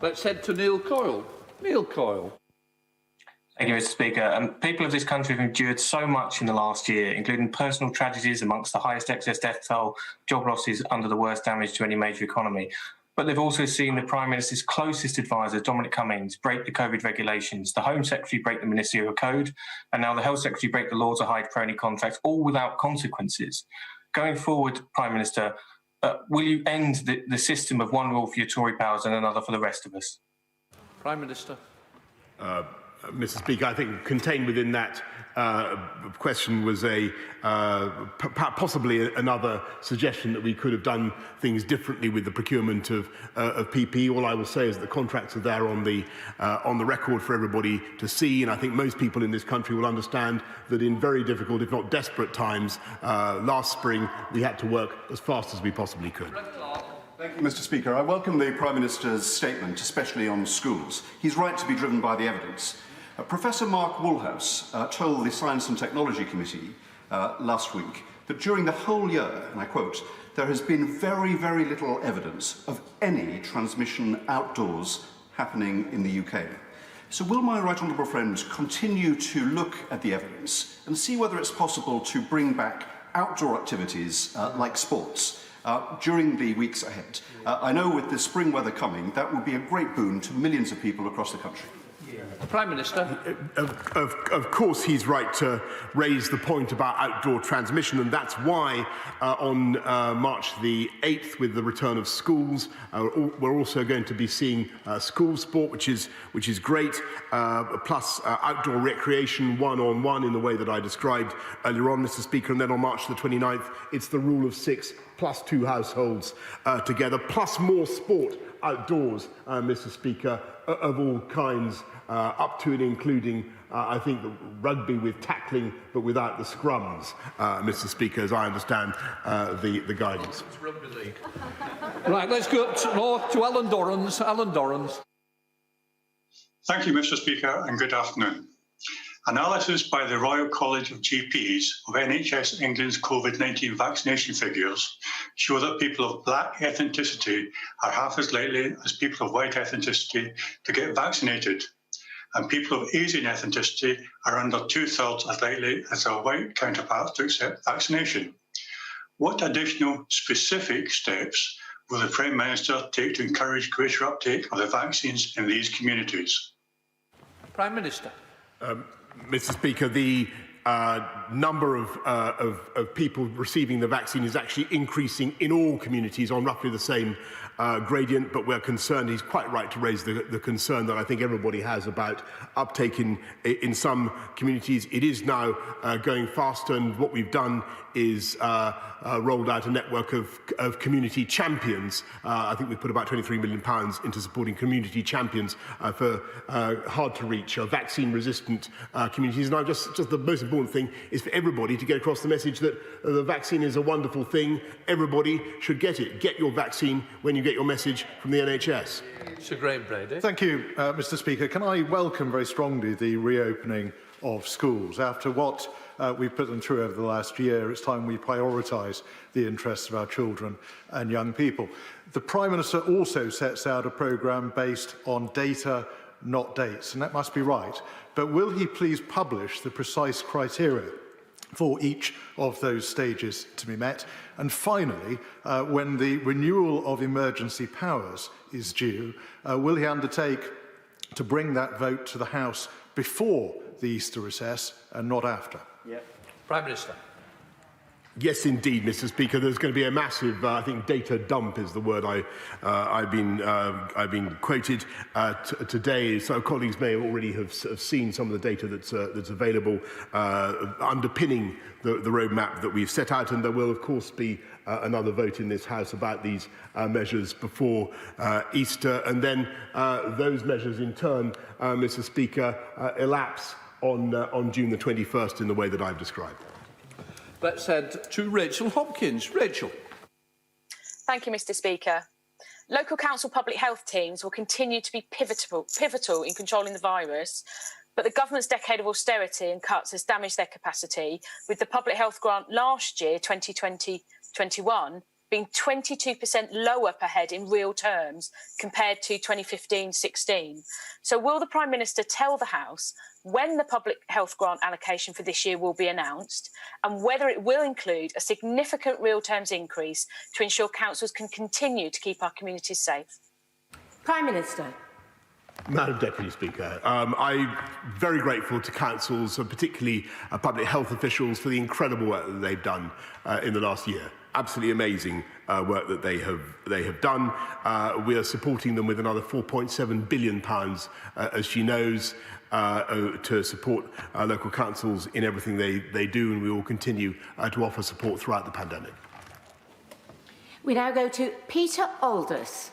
Let's head to Neil Coyle. Neil Coyle. Thank you, Mr. Speaker. People of this country have endured so much in the last year, including personal tragedies amongst the highest excess death toll, job losses under the worst damage to any major economy. But they've also seen the Prime Minister's closest advisor, Dominic Cummings, break the COVID regulations, the Home Secretary break the Ministerial Code, and now the Health Secretary break the law to hide crony contracts, all without consequences. Going forward, Prime Minister, will you end the system of one rule for your Tory powers and another for the rest of us? Prime Minister. Mr. Speaker, I think contained within that question was possibly another suggestion that we could have done things differently with the procurement of PPE. All I will say is that the contracts are there on the record for everybody to see, and I think most people in this country will understand that in very difficult, if not desperate times, last spring we had to work as fast as we possibly could. Thank you, Mr. Speaker. I welcome the Prime Minister's statement, especially on schools. He's right to be driven by the evidence. Professor Mark Woolhouse told the Science and Technology Committee last week that during the whole year, and I quote, there has been very, very little evidence of any transmission outdoors happening in the UK. So will my right honourable friends continue to look at the evidence and see whether it's possible to bring back outdoor activities like sports during the weeks ahead? I know with the spring weather coming, that would be a great boon to millions of people across the country. Prime Minister. Of course he's right to raise the point about outdoor transmission, and that's why on March the 8th, with the return of schools, we're also going to be seeing school sport, which is great, plus outdoor recreation one-on-one in the way that I described earlier on, Mr. Speaker. And then on March the 29th, it's the rule of 6 plus 2 households together, plus more sport outdoors, Mr. Speaker, of all kinds, up to and including, I think, the rugby with tackling, but without the scrums, Mr. Speaker, as I understand the guidance. It's rugby league. Right, let's go north to Alan Dorrans. Alan Dorrans. Thank you, Mr. Speaker, and good afternoon. Analysis by the Royal College of GPs of NHS England's COVID-19 vaccination figures show that people of black ethnicity are half as likely as people of white ethnicity to get vaccinated, and people of Asian ethnicity are under 2/3 as likely as their white counterparts to accept vaccination. What additional specific steps will the Prime Minister take to encourage greater uptake of the vaccines in these communities? Prime Minister. Mr. Speaker, the number of people receiving the vaccine is actually increasing in all communities on roughly the same gradient, but we're concerned, he's quite right to raise the concern that I think everybody has about uptake in some communities. It is now going faster, and what we've done is rolled out a network of community champions. I think we've put about £23 million into supporting community champions for hard-to-reach, vaccine-resistant communities. And just the most important thing is for everybody to get across the message that the vaccine is a wonderful thing. Everybody should get it. Get your vaccine when you get your message from the NHS. Sir Graham Brady. Thank you, Mr. Speaker. Can I welcome very strongly the reopening of schools? After what we've put them through over the last year, it's time we prioritise the interests of our children and young people. The Prime Minister also sets out a programme based on data, not dates, and that must be right. But will he please publish the precise criteria for each of those stages to be met? And finally, when the renewal of emergency powers is due, will he undertake to bring that vote to the House before the Easter recess and not after? Prime Minister. Yes, indeed, Mr. Speaker. There's going to be a massive, I think, data dump is the word I've been quoted today. So colleagues may already have seen some of the data that's available underpinning the roadmap that we've set out, and there will, of course, be another vote in this House about these measures before Easter, and then those measures, in turn, Mr. Speaker, elapse on June the 21st in the way that I've described. Let's head to Rachel Hopkins. Rachel. Thank you, Mr. Speaker. Local council public health teams will continue to be pivotal in controlling the virus, but the government's decade of austerity and cuts has damaged their capacity, with the public health grant last year, 2020-21, being 22% lower per head in real terms compared to 2015-16. So will the Prime Minister tell the House when the public health grant allocation for this year will be announced, and whether it will include a significant real terms increase to ensure councils can continue to keep our communities safe? Prime Minister. Madam Deputy Speaker, I'm very grateful to councils, and particularly public health officials, for the incredible work that they've done in the last year. Absolutely amazing work that they have done. We are supporting them with another £4.7 billion, as she knows, to support local councils in everything they do, and we will continue to offer support throughout the pandemic. We now go to Peter Aldous.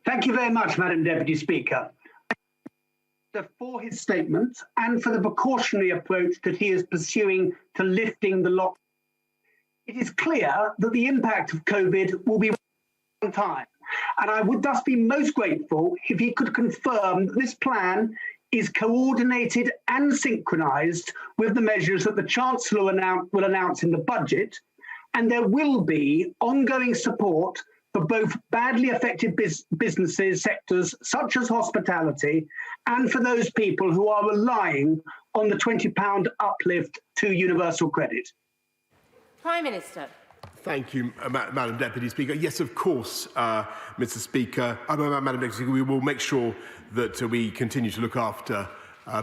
Thank you very much, Madam Deputy Speaker, for his statement and for the precautionary approach that he is pursuing to lifting the lockdown. It is clear that the impact of COVID will be for a long time, and I would thus be most grateful if he could confirm that this plan is coordinated and synchronised with the measures that the Chancellor will announce in the budget, and there will be ongoing support for both badly affected businesses, sectors such as hospitality, and for those people who are relying on the £20 uplift to universal credit. Prime Minister. Thank you, Madam Deputy Speaker. Yes, of course, Mr. Speaker. Madam Deputy Speaker, we will make sure that we continue to look after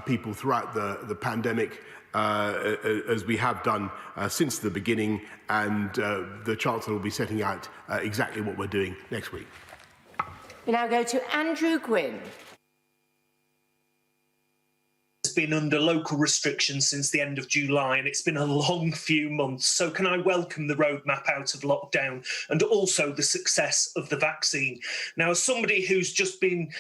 people throughout the pandemic, as we have done since the beginning, and the Chancellor will be setting out exactly what we're doing next week. We now go to Andrew Gwynn. been under local restrictions since the end of July, and it's been a long few months. So can I welcome the roadmap out of lockdown and also the success of the vaccine? Now, as somebody who's just been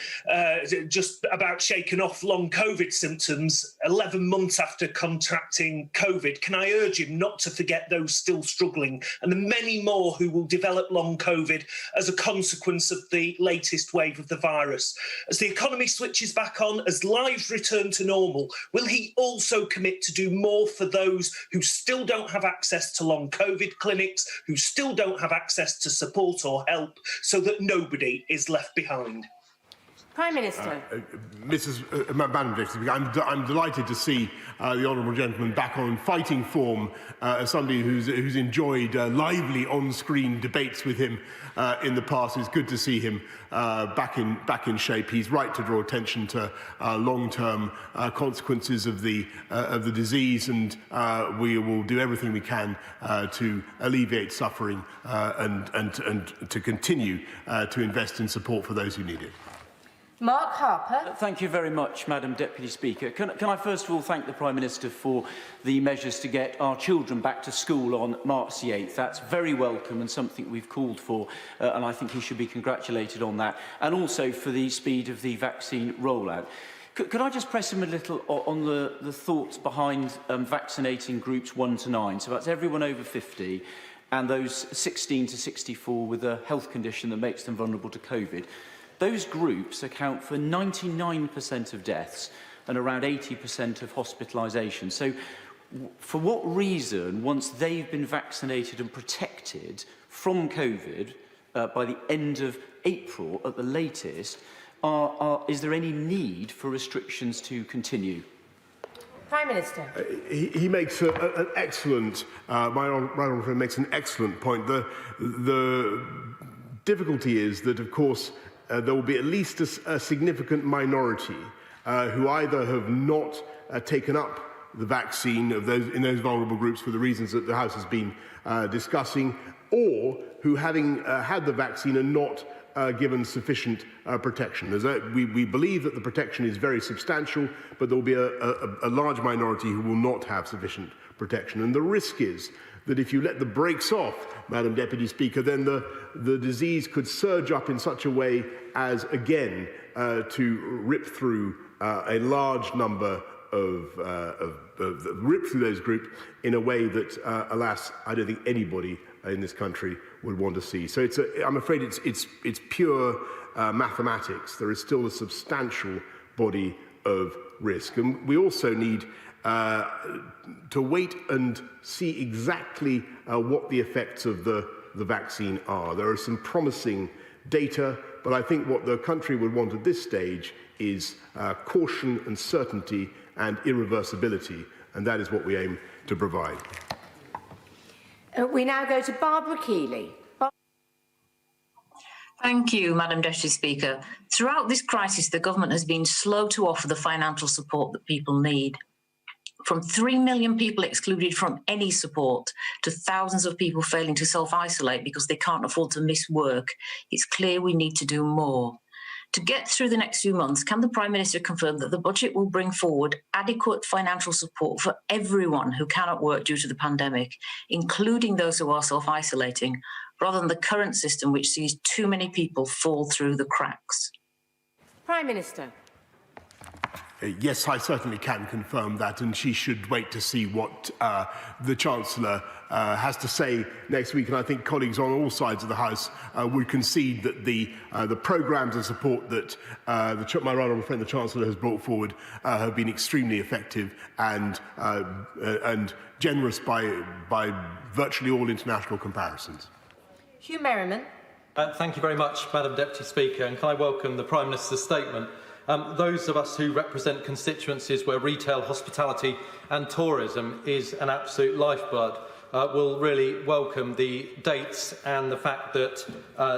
just about shaken off long COVID symptoms 11 months after contracting COVID, can I urge him not to forget those still struggling and the many more who will develop long COVID as a consequence of the latest wave of the virus? As the economy switches back on, as lives return to normal, will he also commit to do more for those who still don't have access to long COVID clinics, who still don't have access to support or help, so that nobody is left behind? Prime Minister. Madam Deputy Speaker, I'm delighted to see the honourable gentleman back on fighting form as somebody who's enjoyed lively on-screen debates with him in the past. It's good to see him back in shape. He's right to draw attention to long-term consequences of the disease, and we will do everything we can to alleviate suffering and to continue to invest in support for those who need it. Mark Harper. Thank you very much, Madam Deputy Speaker. Can I first of all thank the Prime Minister for the measures to get our children back to school on March the 8th. That's very welcome and something we've called for, and I think he should be congratulated on that, and also for the speed of the vaccine rollout. Could I just press him a little on the thoughts behind vaccinating groups 1 to 9? So that's everyone over 50 and those 16 to 64 with a health condition that makes them vulnerable to COVID. Those groups account for 99% of deaths and around 80% of hospitalisation. So for what reason, once they've been vaccinated and protected from COVID by the end of April at the latest, is there any need for restrictions to continue? Prime Minister. He makes an excellent, my honourable friend makes an excellent point. The difficulty is that, of course, there will be at least a significant minority who either have not taken up the vaccine in those vulnerable groups for the reasons that the House has been discussing, or who, having had the vaccine, are not given sufficient protection. We believe that the protection is very substantial, but there will be a large minority who will not have sufficient protection. And the risk is that if you let the brakes off, Madam Deputy Speaker, then the disease could surge up in such a way as, again, to rip through a large number rip through those groups in a way that, alas, I don't think anybody in this country would want to see. So I'm afraid it's pure mathematics. There is still a substantial body of risk. And we also need to wait and see exactly what the effects of the vaccine are. There are some promising data, but I think what the country would want at this stage is caution and certainty and irreversibility, and that is what we aim to provide. We now go to Barbara Keeley. Thank you, Madam Deputy Speaker. Throughout this crisis, the government has been slow to offer the financial support that people need. From 3 million people excluded from any support to thousands of people failing to self-isolate because they can't afford to miss work, it's clear we need to do more. To get through the next few months, can the Prime Minister confirm that the budget will bring forward adequate financial support for everyone who cannot work due to the pandemic, including those who are self-isolating, rather than the current system which sees too many people fall through the cracks? Prime Minister. Yes, I certainly can confirm that, and she should wait to see what the Chancellor has to say next week. And I think colleagues on all sides of the House would concede that the programmes of support that my honourable friend the Chancellor has brought forward have been extremely effective and generous by virtually all international comparisons. Hugh Merriman. Thank you very much, Madam Deputy Speaker, and can I welcome the Prime Minister's statement. Those of us who represent constituencies where retail, hospitality and tourism is an absolute lifeblood will really welcome the dates and the fact that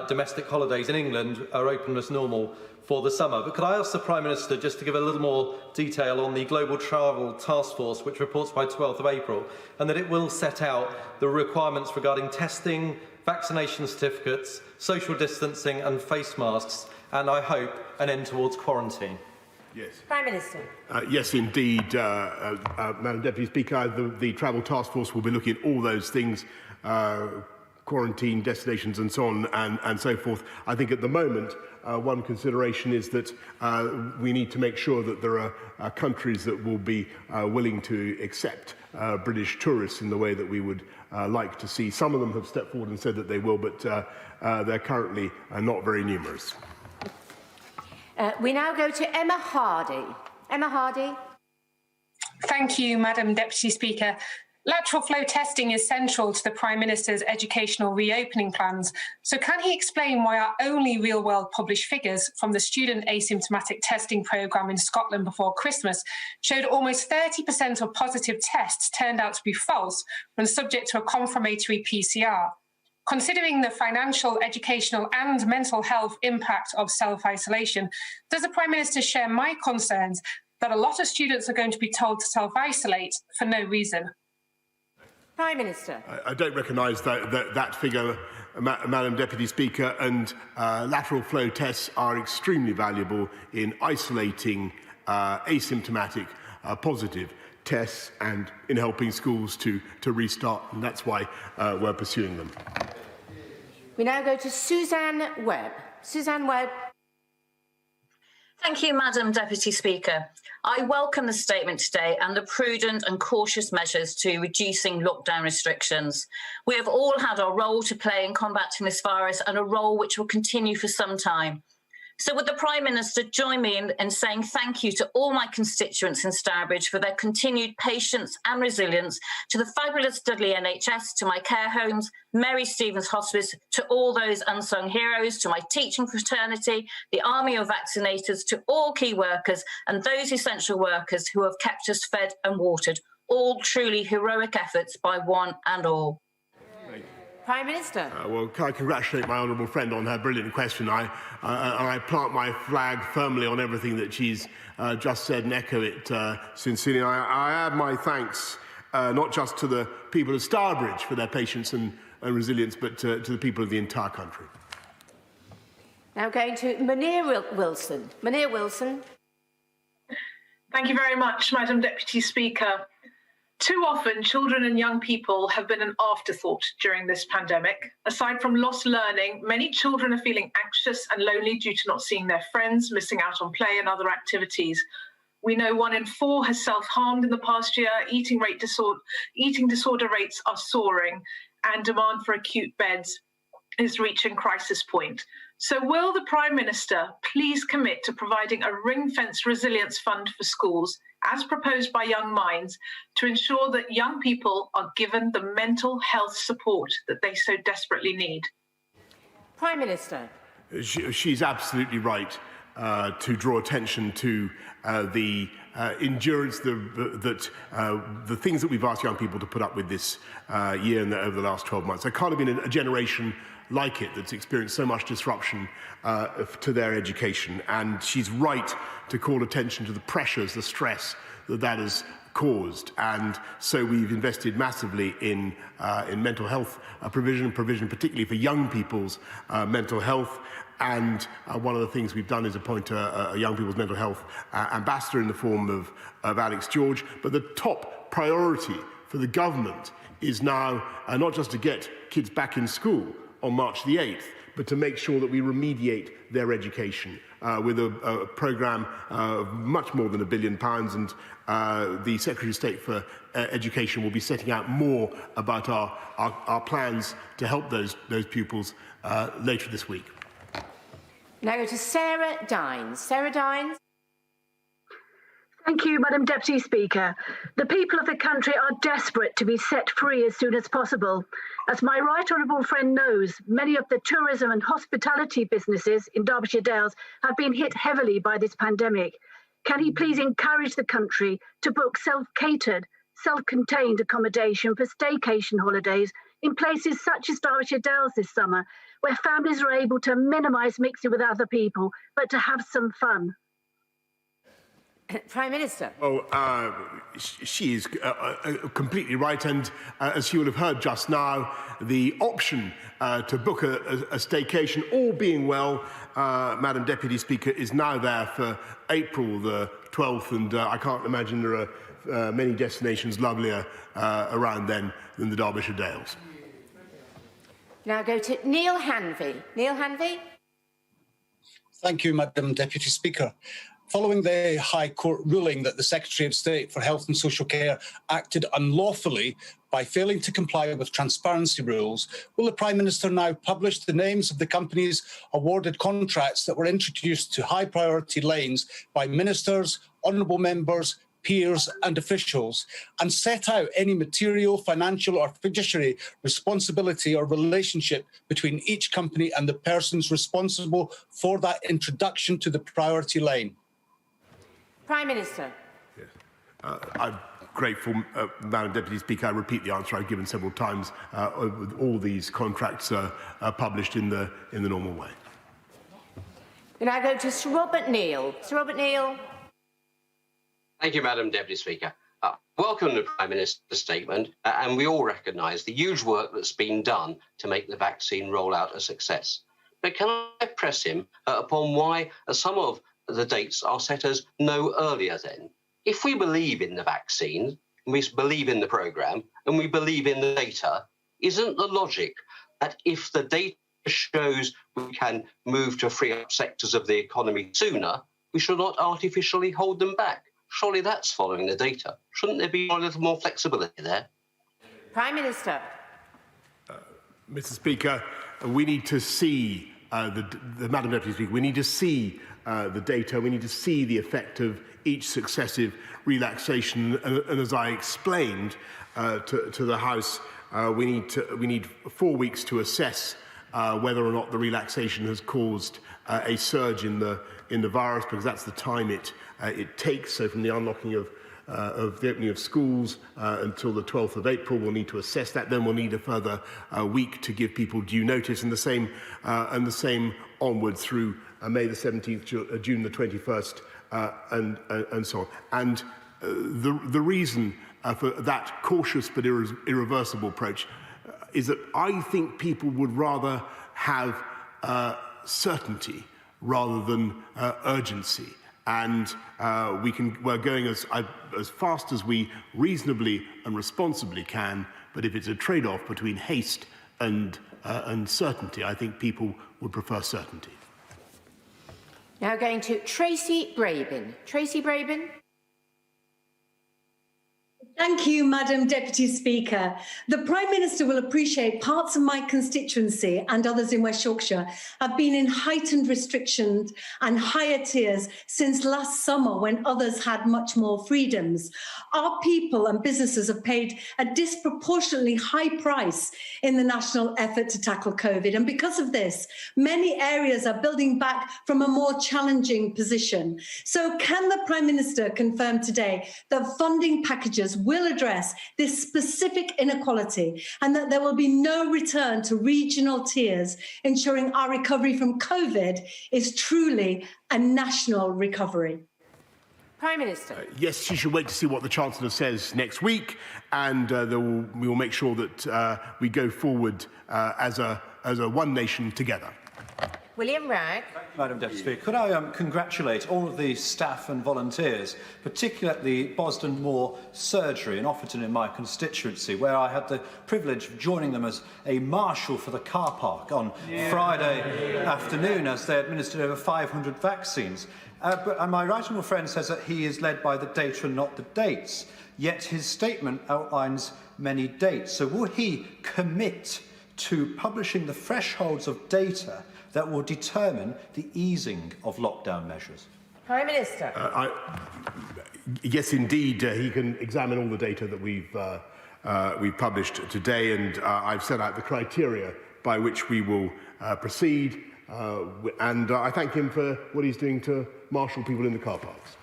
domestic holidays in England are open as normal for the summer. But could I ask the Prime Minister just to give a little more detail on the Global Travel Task Force, which reports by 12th of April, and that it will set out the requirements regarding testing, vaccination certificates, social distancing and face masks, and I hope an end towards quarantine. Yes. Prime Minister. Yes, indeed, Madam Deputy Speaker. The Travel Task Force will be looking at all those things, quarantine destinations and so on and so forth. I think at the moment, one consideration is that we need to make sure that there are countries that will be willing to accept British tourists in the way that we would like to see. Some of them have stepped forward and said that they will, but they're currently not very numerous. We now go to Emma Hardy. Emma Hardy. Thank you, Madam Deputy Speaker. Lateral flow testing is central to the Prime Minister's educational reopening plans. So can he explain why our only real-world published figures from the student asymptomatic testing programme in Scotland before Christmas showed almost 30% of positive tests turned out to be false when subject to a confirmatory PCR? Considering the financial, educational and mental health impact of self-isolation, does the Prime Minister share my concerns that a lot of students are going to be told to self-isolate for no reason? Prime Minister. I don't recognise that figure, Madam Deputy Speaker, and lateral flow tests are extremely valuable in isolating asymptomatic positive tests and in helping schools to restart, and that's why we're pursuing them. We now go to Suzanne Webb. Suzanne Webb. Thank you, Madam Deputy Speaker. I welcome the statement today and the prudent and cautious measures to reducing lockdown restrictions. We have all had our role to play in combating this virus and a role which will continue for some time. So would the Prime Minister join me in saying thank you to all my constituents in Stourbridge for their continued patience and resilience, to the fabulous Dudley NHS, to my care homes, Mary Stevens Hospice, to all those unsung heroes, to my teaching fraternity, the army of vaccinators, to all key workers and those essential workers who have kept us fed and watered, all truly heroic efforts by one and all. Prime Minister. Well, can I congratulate my honourable friend on her brilliant question. I plant my flag firmly on everything that she's just said and echo it sincerely. I add my thanks not just to the people of Stourbridge for their patience and resilience, but to the people of the entire country. Now going to Munir Wilson. Munir Wilson. Thank you very much, Madam Deputy Speaker. Too often, children and young people have been an afterthought during this pandemic. Aside from lost learning, many children are feeling anxious and lonely due to not seeing their friends, missing out on play and other activities. We know 1 in 4 has self-harmed in the past year, eating disorder rates are soaring, and demand for acute beds is reaching crisis point. So will the Prime Minister please commit to providing a ring-fenced resilience fund for schools, as proposed by Young Minds, to ensure that young people are given the mental health support that they so desperately need? Prime Minister. She's absolutely right to draw attention to the endurance, the things that we've asked young people to put up with this year and over the last 12 months. There can't have been a generation like it that's experienced so much disruption to their education. And she's right to call attention to the pressures, the stress that has caused. And so we've invested massively in mental health provision particularly for young people's mental health. And one of the things we've done is appoint a young people's mental health ambassador in the form of Alex George. But the top priority for the government is now not just to get kids back in school on March the 8th, but to make sure that we remediate their education with a programme of much more than £1 billion. And the Secretary of State for Education will be setting out more about our plans to help those pupils later this week. Now go to Sarah Dines. Sarah Dines. Thank you, Madam Deputy Speaker. The people of the country are desperate to be set free as soon as possible. As my right honourable friend knows, many of the tourism and hospitality businesses in Derbyshire Dales have been hit heavily by this pandemic. Can he please encourage the country to book self-catered, self-contained accommodation for staycation holidays in places such as Derbyshire Dales this summer, where families are able to minimise mixing with other people, but to have some fun? Prime Minister. Well, she is completely right, and as you will have heard just now, the option to book a staycation, all being well, Madam Deputy Speaker, is now there for April the 12th, and I can't imagine there are many destinations lovelier around then than the Derbyshire Dales. Now go to Neil Hanvey. Neil Hanvey. Thank you, Madam Deputy Speaker. Following the High Court ruling that the Secretary of State for Health and Social Care acted unlawfully by failing to comply with transparency rules, will the Prime Minister now publish the names of the companies awarded contracts that were introduced to high priority lanes by ministers, honourable members, peers and officials, and set out any material, financial or fiduciary responsibility or relationship between each company and the persons responsible for that introduction to the priority lane? Prime Minister. Yes. I'm grateful, Madam Deputy Speaker. I repeat the answer I've given several times. All these contracts are published in the normal way. Then I go to Sir Robert Neal. Sir Robert Neal. Thank you, Madam Deputy Speaker. Welcome the Prime Minister's statement, and we all recognise the huge work that's been done to make the vaccine rollout a success. But can I press him upon why some of the dates are set as no earlier then? If we believe in the vaccine, we believe in the programme, and we believe in the data, isn't the logic that if the data shows we can move to free up sectors of the economy sooner, we should not artificially hold them back? Surely that's following the data. Shouldn't there be a little more flexibility there? Prime Minister. Mr. Speaker, we need to see Madam Deputy Speaker. We need to see the data. We need to see the effect of each successive relaxation. And as I explained to the House, we need 4 weeks to assess whether or not the relaxation has caused a surge in the virus, because that's the time it takes. So from the unlocking of the opening of schools until the 12th of April, we'll need to assess that. Then we'll need a further week to give people due notice, and the same onward through May the 17th, June the 21st, and so on. And the reason for that cautious but irreversible approach is that I think people would rather have certainty rather than urgency. And we're going as fast as we reasonably and responsibly can, but if it's a trade-off between haste and certainty, I think people would prefer certainty. Now going to Tracy Brabin. Tracy Brabin. Thank you, Madam Deputy Speaker. The Prime Minister will appreciate parts of my constituency and others in West Yorkshire have been in heightened restrictions and higher tiers since last summer when others had much more freedoms. Our people and businesses have paid a disproportionately high price in the national effort to tackle COVID. And because of this, many areas are building back from a more challenging position. So can the Prime Minister confirm today that funding packages will address this specific inequality and that there will be no return to regional tiers, ensuring our recovery from COVID is truly a national recovery? Prime Minister. Yes, she should wait to see what the Chancellor says next week, and we will make sure that we go forward as a one nation together. William Ragg. Madam Deputy Speaker, could I congratulate all of the staff and volunteers, particularly at the Boston Moor Surgery in Offerton in my constituency, where I had the privilege of joining them as a marshal for the car park on Friday afternoon as they administered over 500 vaccines. And my right honourable friend says that he is led by the data and not the dates, yet his statement outlines many dates. So will he commit to publishing the thresholds of data that will determine the easing of lockdown measures? Prime Minister. Yes, indeed, he can examine all the data that we've published today, and I've set out the criteria by which we will proceed, and I thank him for what he's doing to marshal people in the car parks.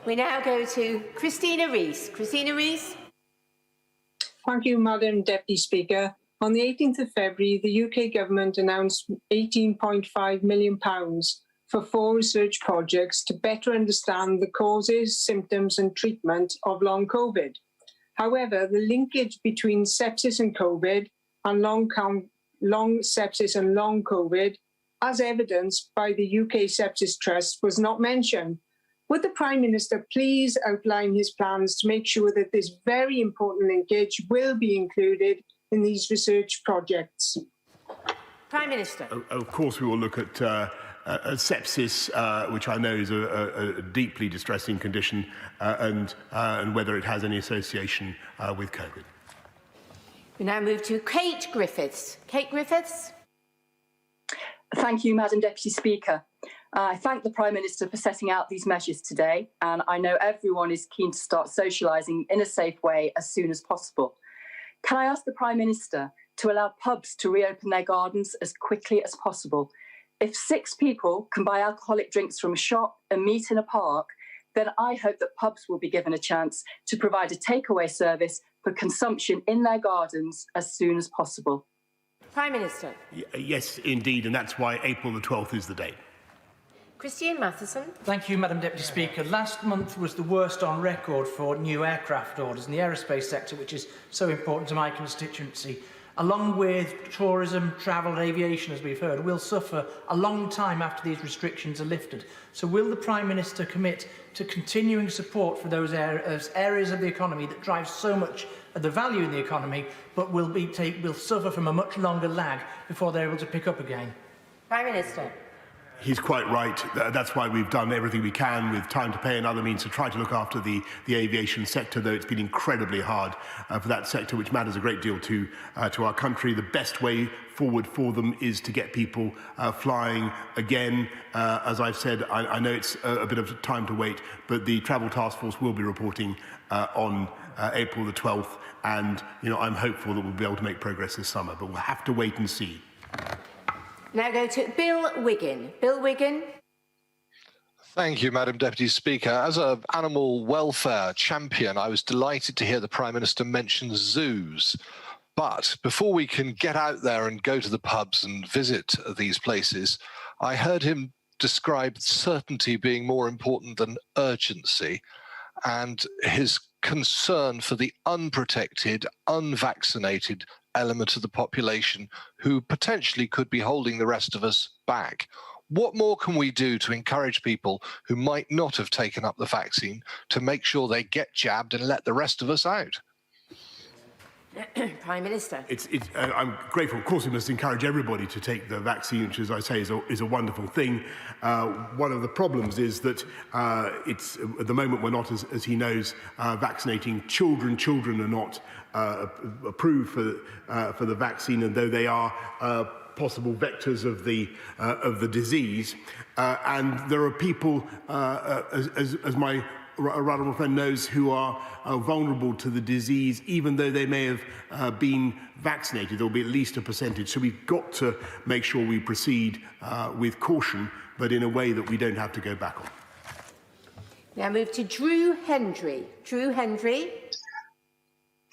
We now go to Christina Rees. Christina Rees. Thank you, Madam Deputy Speaker. On the 18th of February, the UK government announced £18.5 million for 4 research projects to better understand the causes, symptoms and treatment of long COVID. However, the linkage between sepsis and COVID and long sepsis and long COVID, as evidenced by the UK Sepsis Trust, was not mentioned. Would the Prime Minister please outline his plans to make sure that this very important linkage will be included in these research projects? Prime Minister. Of course, we will look at sepsis, which I know is a deeply distressing condition, and whether it has any association with COVID. We now move to Kate Griffiths. Kate Griffiths. Thank you, Madam Deputy Speaker. I thank the Prime Minister for setting out these measures today, and I know everyone is keen to start socialising in a safe way as soon as possible. Can I ask the Prime Minister to allow pubs to reopen their gardens as quickly as possible? If 6 people can buy alcoholic drinks from a shop and meet in a park, then I hope that pubs will be given a chance to provide a takeaway service for consumption in their gardens as soon as possible. Prime Minister. Yes, indeed, and that's why April the 12th is the date. Christian Matheson. Thank you, Madam Deputy Speaker. Last month was the worst on record for new aircraft orders in the aerospace sector, which is so important to my constituency. Along with tourism, travel and aviation, as we've heard, will suffer a long time after these restrictions are lifted. So will the Prime Minister commit to continuing support for those areas of the economy that drive so much of the value in the economy, but will suffer from a much longer lag before they're able to pick up again? Prime Minister. He's quite right. That's why we've done everything we can with time to pay and other means to try to look after the aviation sector, though it's been incredibly hard for that sector, which matters a great deal to our country. The best way forward for them is to get people flying again. As I've said, I know it's a bit of time to wait, but the Travel Task Force will be reporting on April the 12th, and I'm hopeful that we'll be able to make progress this summer, but we'll have to wait and see. Now go to Bill Wiggin. Bill Wiggin. Thank you, Madam Deputy Speaker. As an animal welfare champion, I was delighted to hear the Prime Minister mention zoos. But before we can get out there and go to the pubs and visit these places, I heard him describe certainty being more important than urgency, and his concern for the unprotected, unvaccinated element of the population who potentially could be holding the rest of us back. What more can we do to encourage people who might not have taken up the vaccine to make sure they get jabbed and let the rest of us out? Prime Minister. I'm grateful. Of course, we must encourage everybody to take the vaccine, which, as I say, is a wonderful thing. One of the problems is that at the moment we're not, as he knows, vaccinating children. Children are not approved for the vaccine, and though they are possible vectors of the disease, and there are people, as my honourable friend knows, who are vulnerable to the disease, even though they may have been vaccinated. There will be at least a percentage. So we've got to make sure we proceed with caution, but in a way that we don't have to go back on. Now move to Drew Hendry. Drew Hendry.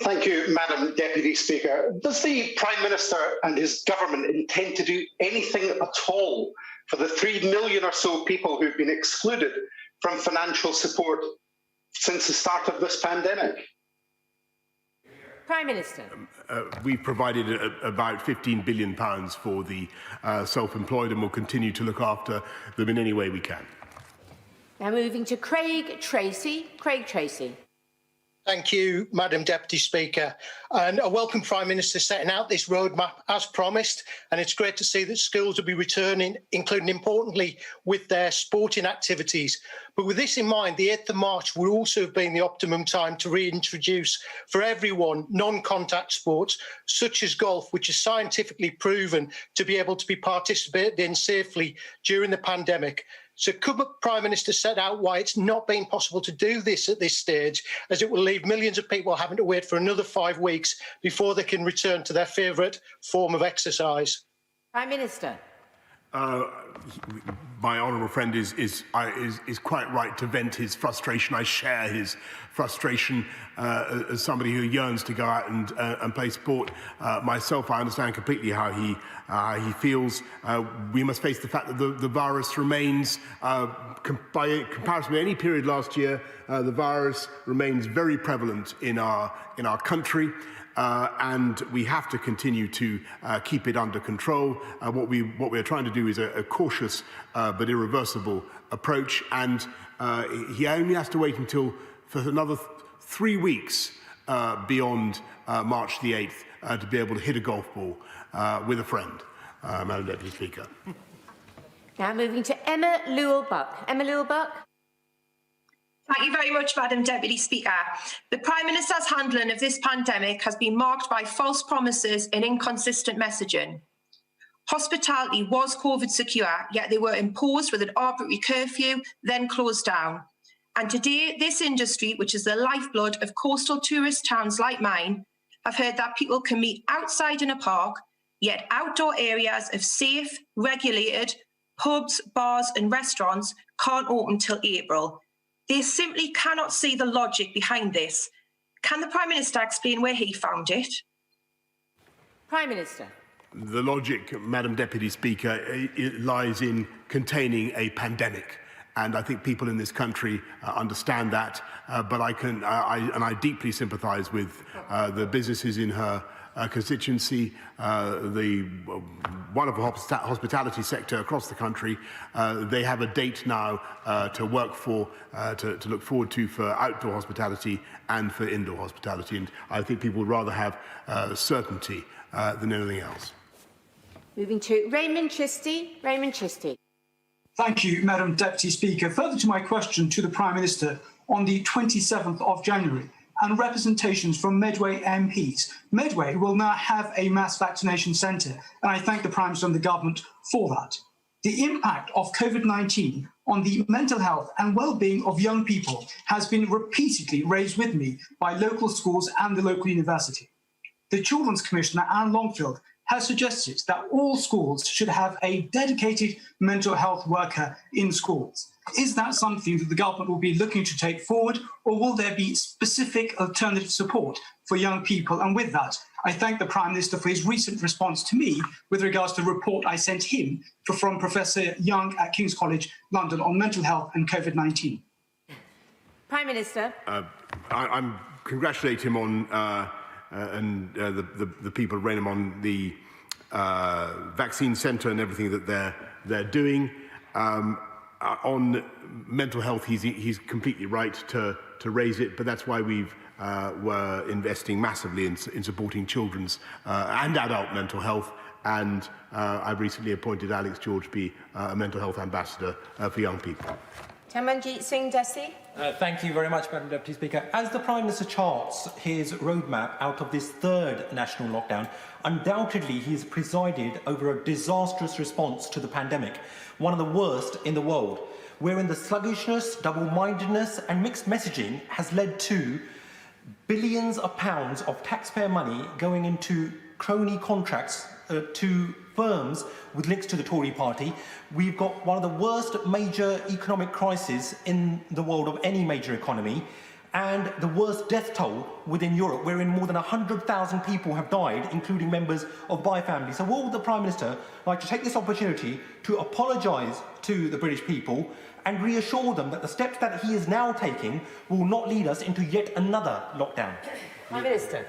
Thank you, Madam Deputy Speaker. Does the Prime Minister and his government intend to do anything at all for the 3 million or so people who've been excluded from financial support since the start of this pandemic? Prime Minister. We've provided about £15 billion for the self-employed, and will continue to look after them in any way we can. Now moving to Craig Tracy. Craig Tracy. Thank you, Madam Deputy Speaker. And I welcome Prime Minister setting out this roadmap as promised. And it's great to see that schools will be returning, including importantly with their sporting activities. But with this in mind, the 8th of March will also have been the optimum time to reintroduce for everyone non-contact sports, such as golf, which is scientifically proven to be able to be participated in safely during the pandemic. So could the Prime Minister set out why it's not been possible to do this at this stage, as it will leave millions of people having to wait for another 5 weeks before they can return to their favourite form of exercise? Prime Minister. my honourable friend is quite right to vent his frustration. I share his frustration as somebody who yearns to go out and play sport. Myself, I understand completely how he feels. We must face the fact that the virus remains, by comparison with any period last year, the virus remains very prevalent in our country. And we have to continue to keep it under control. What we're trying to do is a cautious but irreversible approach, and he only has to wait for another 3 weeks beyond March the 8th to be able to hit a golf ball with a friend, Madam Deputy Speaker. Now moving to Emma Lewell-Buck. Emma Lewell-Buck. Thank you very much, Madam Deputy Speaker. The Prime Minister's handling of this pandemic has been marked by false promises and inconsistent messaging. Hospitality was COVID secure, yet they were imposed with an arbitrary curfew, then closed down. And today, this industry, which is the lifeblood of coastal tourist towns like mine, have heard that people can meet outside in a park, yet outdoor areas of safe, regulated pubs, bars and restaurants can't open till April. They simply cannot see the logic behind this. Can the Prime Minister explain where he found it? Prime Minister. The logic, Madam Deputy Speaker, it lies in containing a pandemic. And I think people in this country understand that. But I deeply sympathise with the businesses in her constituency, the wonderful hospitality sector across the country. They have a date now to work for, to look forward to for outdoor hospitality and for indoor hospitality. And I think people would rather have certainty than anything else. Moving to Raymond Chisty. Raymond Chisty. Thank you, Madam Deputy Speaker. Further to my question to the Prime Minister, on the 27th of January, and representations from Medway MPs. Medway will now have a mass vaccination centre, and I thank the Prime Minister and the government for that. The impact of COVID-19 on the mental health and well-being of young people has been repeatedly raised with me by local schools and the local university. The Children's Commissioner, Anne Longfield, has suggested that all schools should have a dedicated mental health worker in schools. Is that something that the government will be looking to take forward, or will there be specific alternative support for young people? And with that, I thank the Prime Minister for his recent response to me with regards to the report I sent him from Professor Young at King's College London on mental health and COVID-19. Prime Minister. I'm congratulate him on the people of Raynham on the vaccine centre and everything that they're doing. On mental health, he's completely right to raise it, but that's why we've were investing massively in supporting children's and adult mental health. And I've recently appointed Alex George to be a mental health ambassador for young people. Tamanjeet Singh Desi. Thank you very much, Madam Deputy Speaker. As the Prime Minister charts his roadmap out of this third national lockdown, undoubtedly he's presided over a disastrous response to the pandemic, one of the worst in the world, wherein the sluggishness, double-mindedness and mixed messaging has led to billions of pounds of taxpayer money going into crony contracts to firms with links to the Tory party. We've got one of the worst major economic crises in the world of any major economy, and the worst death toll within Europe, wherein more than 100,000 people have died, including members of my family. So would the Prime Minister like to take this opportunity to apologise to the British people and reassure them that the steps that he is now taking will not lead us into yet another lockdown? Prime Minister.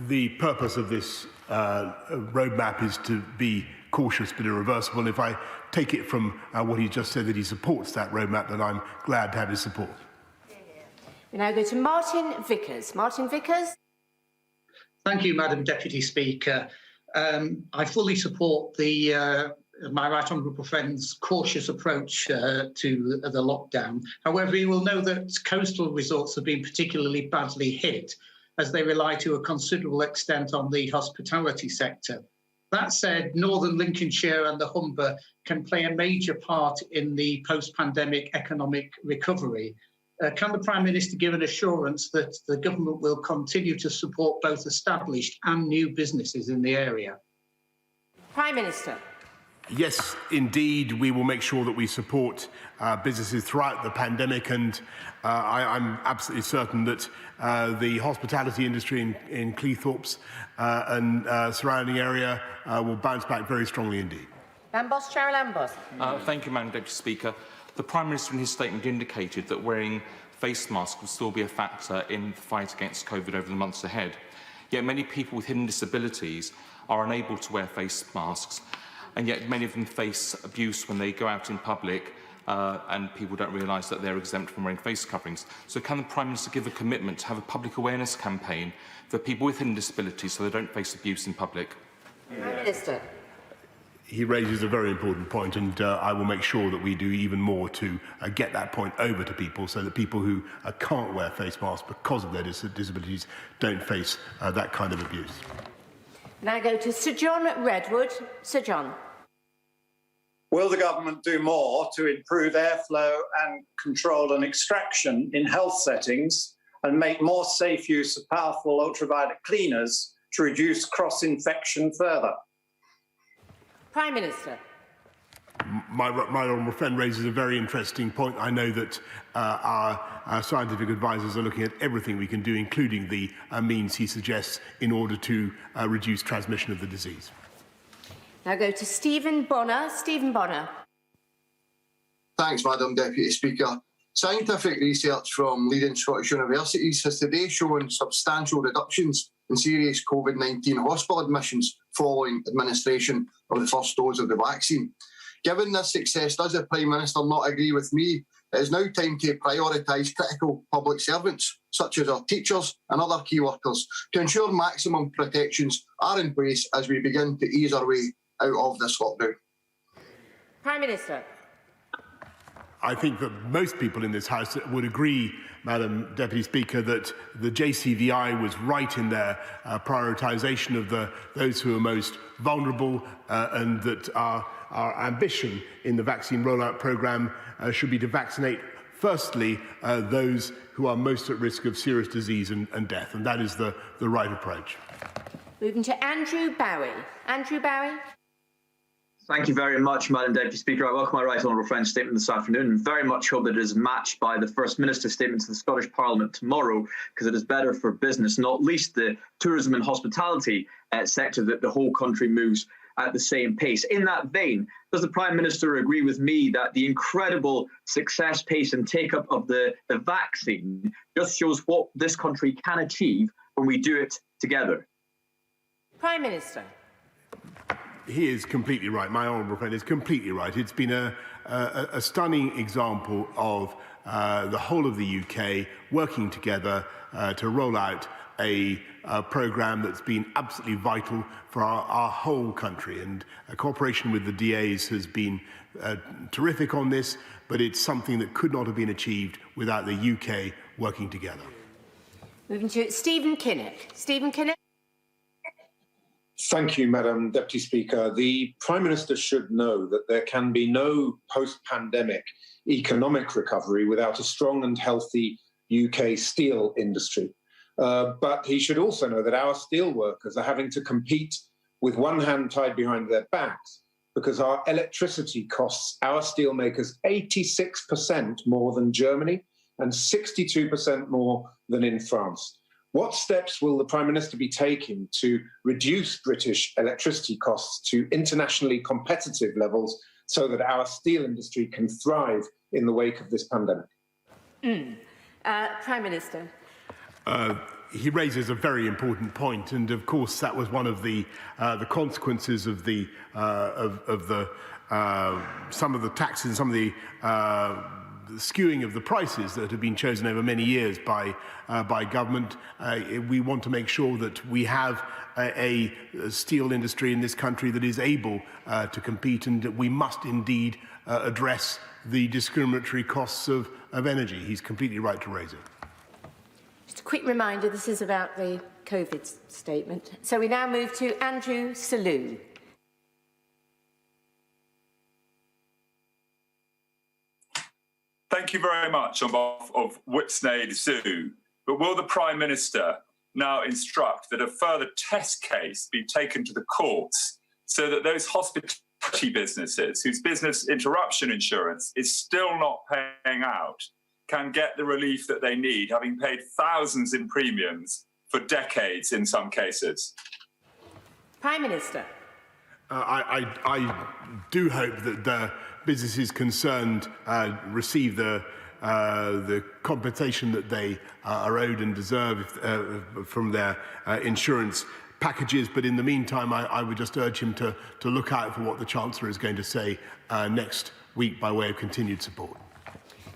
The purpose of this roadmap is to be cautious but irreversible. And if I take it from what he just said, that he supports that roadmap, then I'm glad to have his support. We now go to Martin Vickers. Martin Vickers. Thank you, Madam Deputy Speaker. I fully support the my right honourable friend's cautious approach to the lockdown. However, you will know that coastal resorts have been particularly badly hit, as they rely to a considerable extent on the hospitality sector. That said, Northern Lincolnshire and the Humber can play a major part in the post-pandemic economic recovery. Can the Prime Minister give an assurance that the government will continue to support both established and new businesses in the area? Prime Minister. Yes, indeed, we will make sure that we support businesses throughout the pandemic, and I'm absolutely certain that the hospitality industry in Cleethorpes and surrounding area will bounce back very strongly indeed. Lambos, Cheryl Lambos. Thank you, Madam Deputy Speaker. The Prime Minister in his statement indicated that wearing face masks will still be a factor in the fight against COVID over the months ahead. Yet many people with hidden disabilities are unable to wear face masks, and yet many of them face abuse when they go out in public and people don't realise that they're exempt from wearing face coverings. So can the Prime Minister give a commitment to have a public awareness campaign for people with hidden disabilities so they don't face abuse in public? Prime Minister. He raises a very important point, and I will make sure that we do even more to get that point over to people so that people who can't wear face masks because of their disabilities don't face that kind of abuse. Now go to Sir John Redwood. Sir John. Will the government do more to improve airflow and control and extraction in health settings and make more safe use of powerful ultraviolet cleaners to reduce cross-infection further? Prime Minister. My honourable friend raises a very interesting point. I know that our scientific advisors are looking at everything we can do, including the means he suggests, in order to reduce transmission of the disease. Now go to Stephen Bonner. Stephen Bonner. Thanks, Madam Deputy Speaker. Scientific research from leading Scottish universities has today shown substantial reductions in serious COVID-19 hospital admissions following administration of the first dose of the vaccine. Given this success, does the Prime Minister not agree with me? It is now time to prioritise critical public servants, such as our teachers and other key workers, to ensure maximum protections are in place as we begin to ease our way out of this lockdown. Prime Minister. I think that most people in this House would agree, Madam Deputy Speaker, that the JCVI was right in their prioritisation of those who are most vulnerable, and that our ambition in the vaccine rollout programme should be to vaccinate, firstly, those who are most at risk of serious disease and death, and that is the right approach. Moving to Andrew Bowie. Andrew Bowie. Thank you very much, Madam Deputy Speaker. I welcome my right honourable friend's statement this afternoon and very much hope that it is matched by the First Minister's statement to the Scottish Parliament tomorrow, because it is better for business, not least the tourism and hospitality sector, that the whole country moves at the same pace. In that vein, does the Prime Minister agree with me that the incredible success, pace and take-up of the vaccine just shows what this country can achieve when we do it together? Prime Minister. He is completely right. My honourable friend is completely right. It's been a stunning example of the whole of the UK working together to roll out a programme that's been absolutely vital for our whole country. And cooperation with the DAs has been terrific on this, but it's something that could not have been achieved without the UK working together. Moving to Stephen Kinnock. Stephen Kinnock. Thank you, Madam Deputy Speaker. The Prime Minister should know that there can be no post-pandemic economic recovery without a strong and healthy UK steel industry. But he should also know that our steel workers are having to compete with one hand tied behind their backs because our electricity costs our steelmakers 86% more than Germany and 62% more than in France. What steps will the Prime Minister be taking to reduce British electricity costs to internationally competitive levels so that our steel industry can thrive in the wake of this pandemic? Prime Minister. He raises a very important point, and of course that was one of the consequences of some of the taxes and some of the skewing of the prices that have been chosen over many years by government. We want to make sure that we have a steel industry in this country that is able to compete, and that we must indeed address the discriminatory costs of energy. He's completely right to raise it. Just a quick reminder, this is about the COVID statement. So we now move to Andrew Selous. Thank you very much on behalf of Whipsnade Zoo. But will the Prime Minister now instruct that a further test case be taken to the courts so that those hospitals businesses whose business interruption insurance is still not paying out can get the relief that they need, having paid thousands in premiums for decades in some cases? Prime Minister. I do hope that the businesses concerned receive the compensation that they are owed and deserve from their insurance packages. But in the meantime, I would just urge him to look out for what the Chancellor is going to say next week by way of continued support.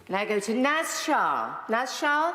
Now go to Naz Shah. Naz Shah.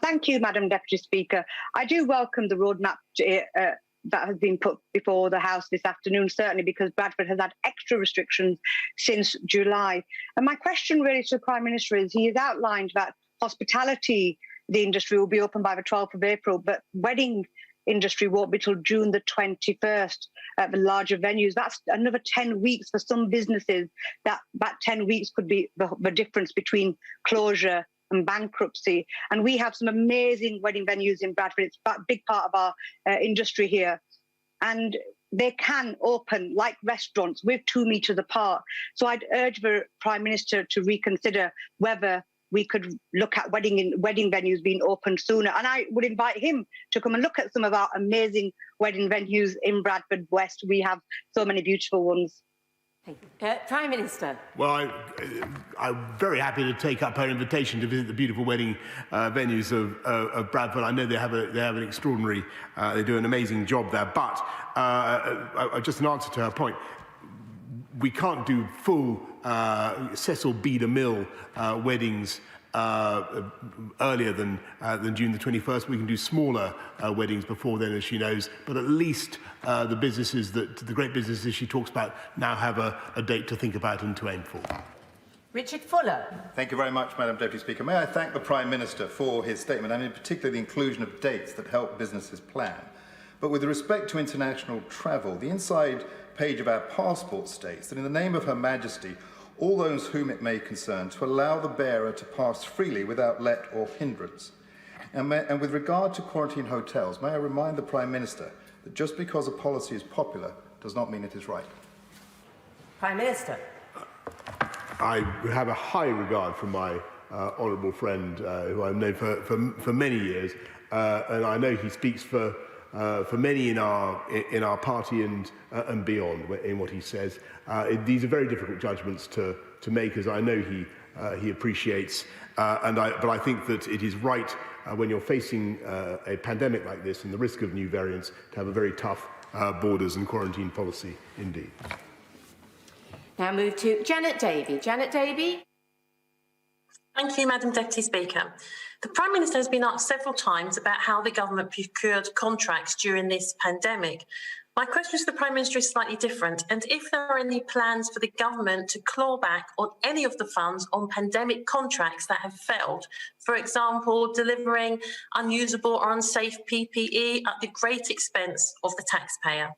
Thank you, Madam Deputy Speaker. I do welcome the roadmap that has been put before the House this afternoon, certainly because Bradford has had extra restrictions since July. And my question really to the Prime Minister is, he has outlined that hospitality, the industry, will be open by the 12th of April, but wedding industry won't be till June the 21st at the larger venues. That's another 10 weeks for some businesses. That 10 weeks could be the difference between closure and bankruptcy. And we have some amazing wedding venues in Bradford. It's a big part of our industry here. And they can open like restaurants with 2 meters apart. So I'd urge the Prime Minister to reconsider whether we could look at wedding venues being opened sooner. And I would invite him to come and look at some of our amazing wedding venues in Bradford West. We have so many beautiful ones. Prime Minister. Well, I'm very happy to take up her invitation to visit the beautiful wedding venues of Bradford. I know they have an extraordinary, they do an amazing job there. But just an answer to her point, we can't do full Cecil B. DeMille weddings earlier than June the 21st. We can do smaller weddings before then, as she knows. But at least the great businesses she talks about now have a date to think about and to aim for. Richard Fuller. Thank you very much, Madam Deputy Speaker. May I thank the Prime Minister for his statement, and in particular the inclusion of dates that help businesses plan. But with respect to international travel, the inside page of our passport states that in the name of Her Majesty, all those whom it may concern, to allow the bearer to pass freely without let or hindrance. And with regard to quarantine hotels, may I remind the Prime Minister that just because a policy is popular does not mean it is right. Prime Minister. I have a high regard for my honourable friend, who I've known for many years, and I know he speaks for many in our party and beyond in what he says. These are very difficult judgments to make, as I know he appreciates. But I think that it is right when you're facing a pandemic like this and the risk of new variants to have a very tough borders and quarantine policy indeed. Now move to Janet Davey. Janet Davey. Thank you, Madam Deputy Speaker. The Prime Minister has been asked several times about how the government procured contracts during this pandemic. My question to the Prime Minister is slightly different, and if there are any plans for the government to claw back on any of the funds on pandemic contracts that have failed, for example, delivering unusable or unsafe PPE at the great expense of the taxpayer.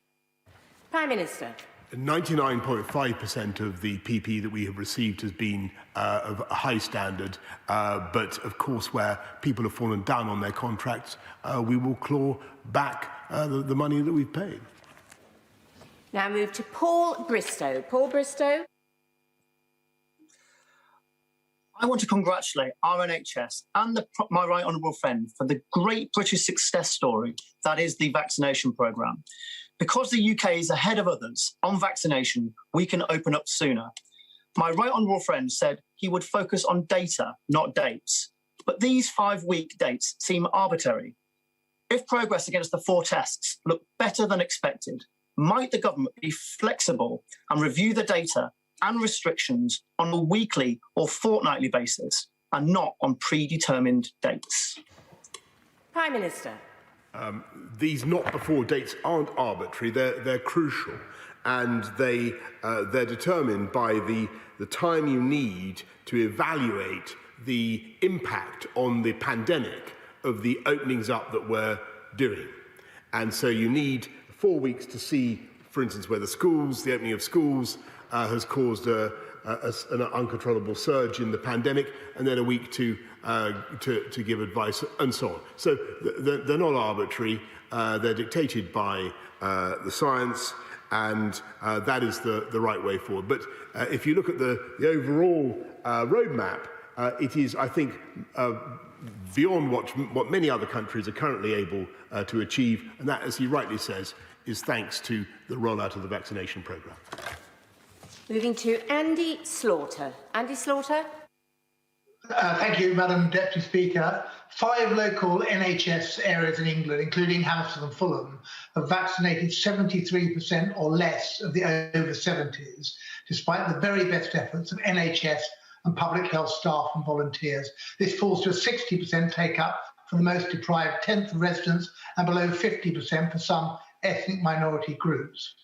Prime Minister. 99.5% of the PPE that we have received has been of a high standard, but of course where people have fallen down on their contracts, we will claw back the money that we've paid. Now move to Paul Bristow. Paul Bristow. I want to congratulate our NHS and my right honourable friend for the great British success story that is the vaccination programme. Because the UK is ahead of others on vaccination, we can open up sooner. My right honourable friend said he would focus on data, not dates. But these 5-week dates seem arbitrary. If progress against the 4 tests look better than expected, might the government be flexible and review the data and restrictions on a weekly or fortnightly basis and not on predetermined dates? Prime Minister. These not before dates aren't arbitrary, they're crucial, and they're determined by the time you need to evaluate the impact on the pandemic of the openings up that we're doing. And so you need 4 weeks to see, for instance, whether the opening of schools has caused an uncontrollable surge in the pandemic, and then a week to give advice and so on. So they're not arbitrary. They're dictated by the science, and that is the right way forward. But if you look at the overall roadmap, it is, I think, beyond what many other countries are currently able to achieve, and that, as he rightly says, is thanks to the rollout of the vaccination programme. Moving to Andy Slaughter. Andy Slaughter. Thank you, Madam Deputy Speaker. 5 local NHS areas in England, including Hampstead and Fulham, have vaccinated 73% or less of the over 70s, despite the very best efforts of NHS and public health staff and volunteers. This falls to a 60% take-up for the most deprived 10th of residents and below 50% for some ethnic minority groups.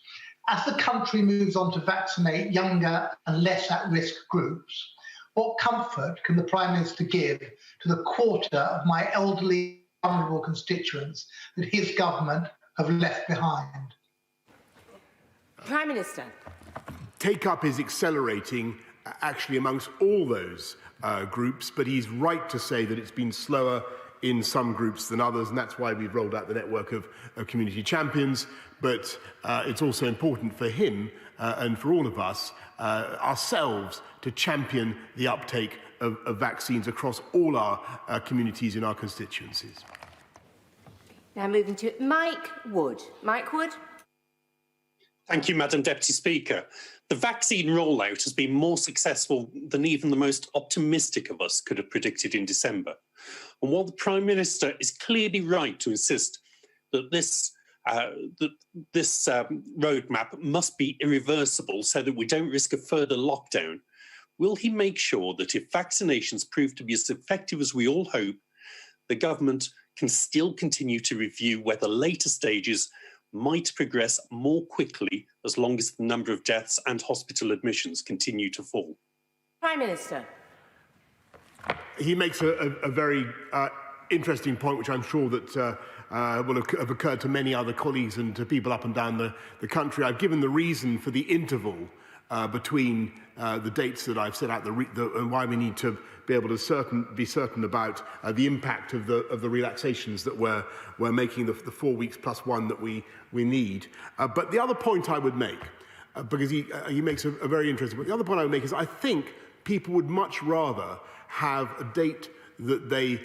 As the country moves on to vaccinate younger and less at-risk groups, what comfort can the Prime Minister give to the quarter of my elderly, vulnerable constituents that his government have left behind? Prime Minister. Take-up is accelerating actually amongst all those groups, but he's right to say that it's been slower in some groups than others, and that's why we've rolled out the network of community champions. But it's also important for him and for all of us, ourselves, to champion the uptake of vaccines across all our communities in our constituencies. Now moving to Mike Wood. Mike Wood. Thank you, Madam Deputy Speaker. The vaccine rollout has been more successful than even the most optimistic of us could have predicted in December. And while the Prime Minister is clearly right to insist that this roadmap must be irreversible so that we don't risk a further lockdown, will he make sure that if vaccinations prove to be as effective as we all hope, the government can still continue to review whether later stages might progress more quickly as long as the number of deaths and hospital admissions continue to fall? Prime Minister. He makes a very interesting point, which I'm sure that will have occurred to many other colleagues and to people up and down the country. I've given the reason for the interval between the dates that I've set out and why we need to be able to be certain about the impact of the relaxations that we're making, the 4 weeks plus 1 that we need. But the other point I would make, because he makes a very interesting point, the other point I would make is I think people would much rather have a date that they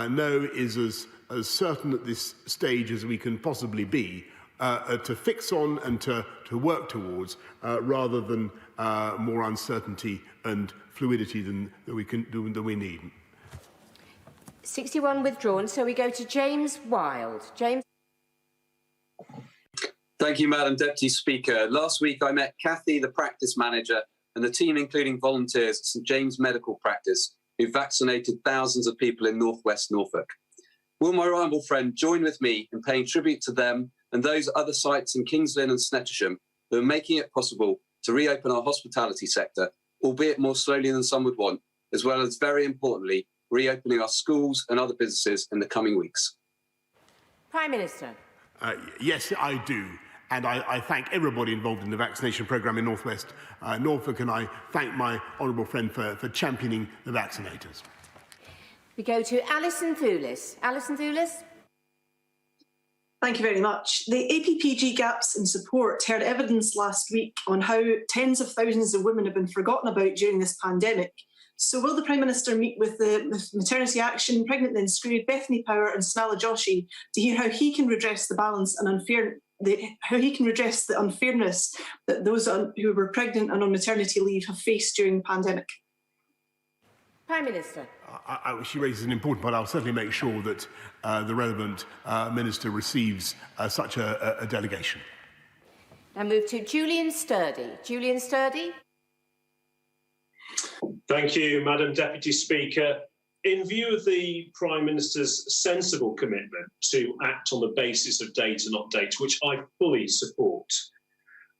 know is as certain at this stage as we can possibly be, to fix on and to work towards, rather than more uncertainty and fluidity than we need. 61 withdrawn, so we go to James Wilde. James. Thank you, Madam Deputy Speaker. Last week I met Kathy, the practice manager, and the team including volunteers at St James Medical Practice, who vaccinated thousands of people in northwest Norfolk. Will my honourable friend join with me in paying tribute to them and those other sites in Kings Lynn and Snettisham who are making it possible to reopen our hospitality sector, albeit more slowly than some would want, as well as, very importantly, reopening our schools and other businesses in the coming weeks? Prime Minister. Yes, I do. And I thank everybody involved in the vaccination programme in northwest Norfolk, and I thank my honourable friend for championing the vaccinators. We go to Alison Thewlis. Alison Thewlis. Thank you very much. The APPG gaps in support heard evidence last week on how tens of thousands of women have been forgotten about during this pandemic. So will the Prime Minister meet with the Maternity Action, Pregnant Then Screwed, Bethany Power and Snala Joshi to hear how he can redress the balance and how he can redress the unfairness that those who were pregnant and on maternity leave have faced during the pandemic? Prime Minister. She raises an important point. I'll certainly make sure that the relevant minister receives such a delegation. Now move to Julian Sturdy. Julian Sturdy. Thank you, Madam Deputy Speaker. In view of the Prime Minister's sensible commitment to act on the basis of data, not data, which I fully support,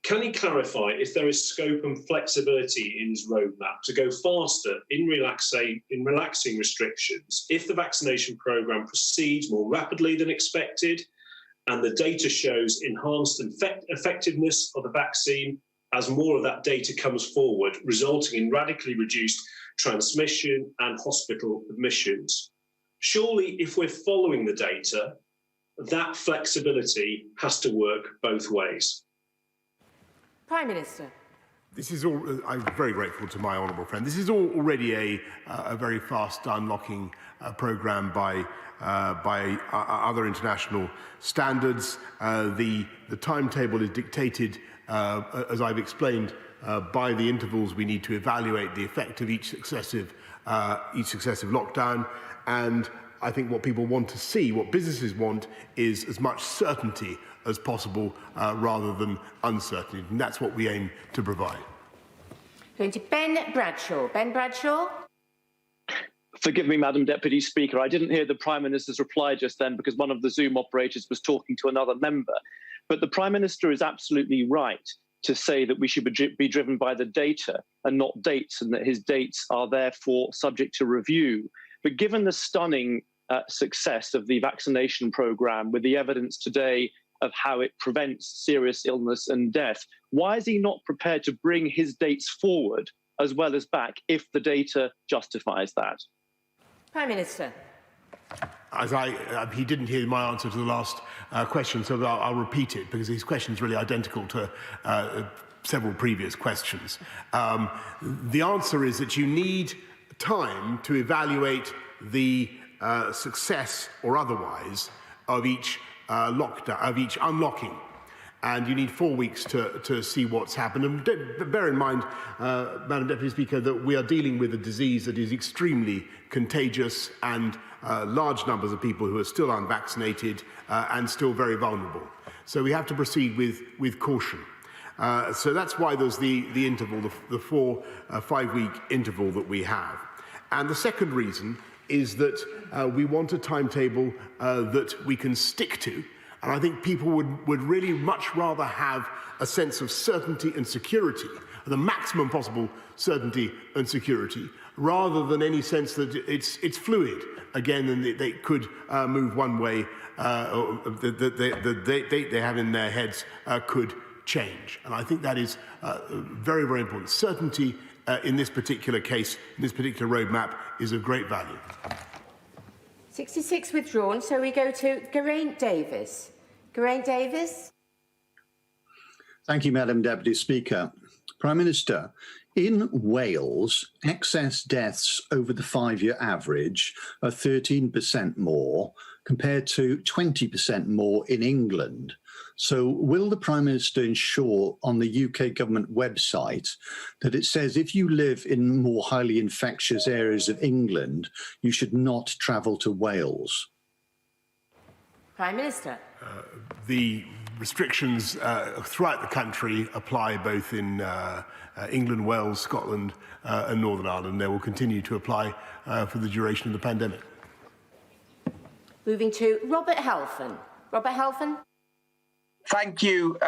can he clarify if there is scope and flexibility in his roadmap to go faster in relaxing restrictions if the vaccination programme proceeds more rapidly than expected and the data shows enhanced effectiveness of the vaccine as more of that data comes forward, resulting in radically reduced transmission and hospital admissions? Surely, if we're following the data, that flexibility has to work both ways. Prime Minister. This is all. I'm very grateful to my honourable friend. This is already a very fast unlocking programme by other international standards. The timetable is dictated, as I've explained, by the intervals we need to evaluate the effect of each successive lockdown. And I think what people want to see, what businesses want, is as much certainty as possible rather than uncertainty. And that's what we aim to provide. Going to Ben Bradshaw. Ben Bradshaw. Forgive me, Madam Deputy Speaker. I didn't hear the Prime Minister's reply just then because one of the Zoom operators was talking to another member. But the Prime Minister is absolutely right to say that we should be driven by the data and not dates, and that his dates are therefore subject to review. But given the stunning success of the vaccination programme, with the evidence today of how it prevents serious illness and death, why is he not prepared to bring his dates forward as well as back if the data justifies that? Prime Minister. He didn't hear my answer to the last question, so I'll repeat it because his question is really identical to several previous questions. The answer is that you need time to evaluate the success or otherwise of each lockdown, of each unlocking. And you need 4 weeks to see what's happened. And bear in mind, Madam Deputy Speaker, that we are dealing with a disease that is extremely contagious and large numbers of people who are still unvaccinated and still very vulnerable. So we have to proceed with caution. So that's why there's the interval, the 4 5-week interval that we have. And the second reason is that we want a timetable that we can stick to. And I think people would really much rather have a sense of certainty and security, the maximum possible certainty and security, rather than any sense that it's fluid again and they could move one way, or the date they have in their heads could change. And I think that is very, very important. Certainty in this particular case, in this particular roadmap, is of great value. 66 withdrawn, so we go to Geraint Davis. Geraint Davis. Thank you, Madam Deputy Speaker. Prime Minister, in Wales, excess deaths over the 5-year average are 13% more compared to 20% more in England. So will the Prime Minister ensure on the UK government website that it says if you live in more highly infectious areas of England, you should not travel to Wales? Prime Minister. The restrictions throughout the country apply both in England, Wales, Scotland and Northern Ireland. They will continue to apply for the duration of the pandemic. Moving to Robert Halfon. Robert Halfon. Thank you,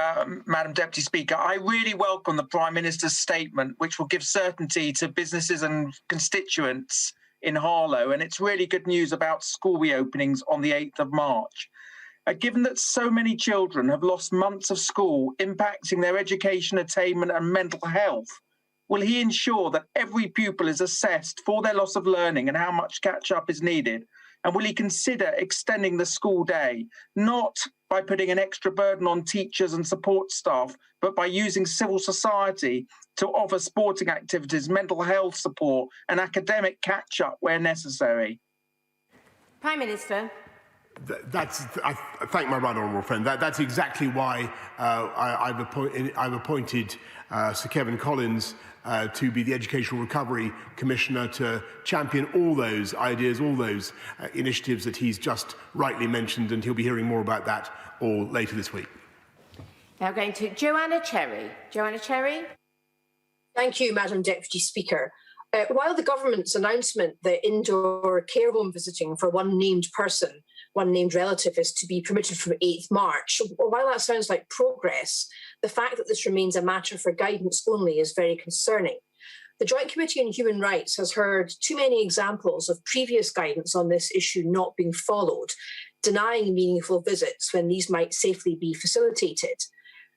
Madam Deputy Speaker. I really welcome the Prime Minister's statement, which will give certainty to businesses and constituents in Harlow. And it's really good news about school reopenings on the 8th of March. Given that so many children have lost months of school, impacting their education, attainment and mental health, will he ensure that every pupil is assessed for their loss of learning and how much catch-up is needed? And will he consider extending the school day, not by putting an extra burden on teachers and support staff, but by using civil society to offer sporting activities, mental health support and academic catch-up where necessary? Prime Minister. I thank my right honourable friend. That's exactly why I've appointed Sir Kevin Collins to be the Educational Recovery Commissioner to champion all those ideas, all those initiatives that he's just rightly mentioned, and he'll be hearing more about that all later this week. Now going to Joanna Cherry. Joanna Cherry. Thank you, Madam Deputy Speaker. While the government's announcement that indoor care home visiting for one named person, one named relative, is to be permitted from 8th March, while that sounds like progress, the fact that this remains a matter for guidance only is very concerning. The Joint Committee on Human Rights has heard too many examples of previous guidance on this issue not being followed, denying meaningful visits when these might safely be facilitated.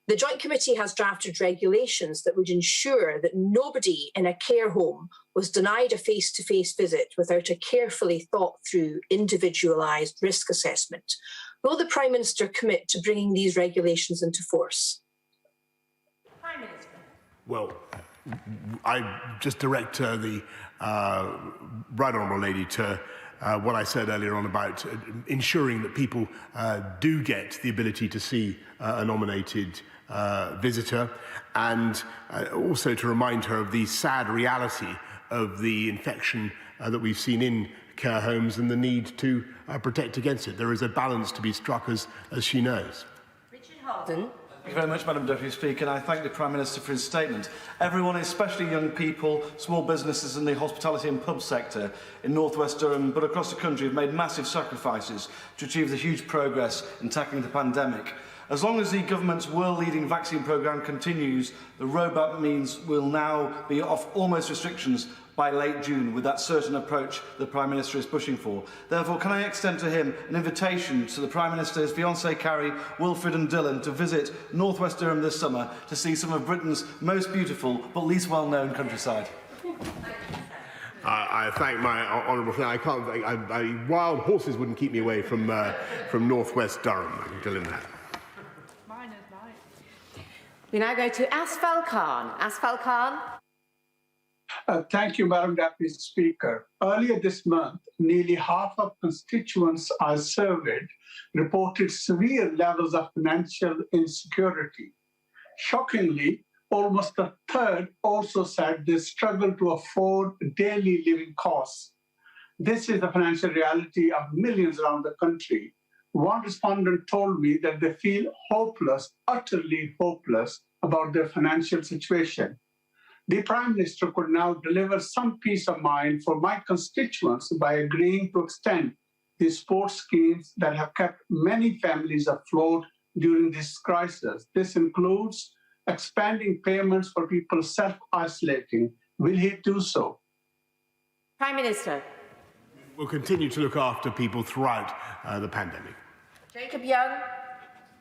The Joint Committee has drafted regulations that would ensure that nobody in a care home was denied a face-to-face visit without a carefully thought-through, individualised risk assessment. Will the Prime Minister commit to bringing these regulations into force? Prime Minister. Well, I just direct the right honourable lady to what I said earlier on about ensuring that people do get the ability to see a nominated visitor, and also to remind her of the sad reality of the infection that we've seen in care homes and the need to protect against it. There is a balance to be struck, as she knows. Richard Harden. Thank you very much, Madam Deputy Speaker, and I thank the Prime Minister for his statement. Everyone, especially young people, small businesses in the hospitality and pub sector in North West Durham, but across the country, have made massive sacrifices to achieve the huge progress in tackling the pandemic. As long as the government's world-leading vaccine programme continues, the roadmap means we'll now be off almost restrictions by late June, with that certain approach the Prime Minister is pushing for. Therefore, can I extend to him an invitation to the Prime Minister, his fiancée Carrie, Wilfred and Dylan to visit North West Durham this summer to see some of Britain's most beautiful but least well-known countryside? I thank my honourable friend. I can't. Wild horses wouldn't keep me away from North West Durham. I can tell him that. We now go to Asfal Khan. Asfal Khan. Thank you, Madam Deputy Speaker. Earlier this month, nearly half of constituents I surveyed reported severe levels of financial insecurity. Shockingly, almost a third also said they struggle to afford daily living costs. This is the financial reality of millions around the country. One respondent told me that they feel hopeless, utterly hopeless about their financial situation. The Prime Minister could now deliver some peace of mind for my constituents by agreeing to extend the support schemes that have kept many families afloat during this crisis. This includes expanding payments for people self-isolating. Will he do so? Prime Minister. We'll continue to look after people throughout the pandemic. Jacob Young.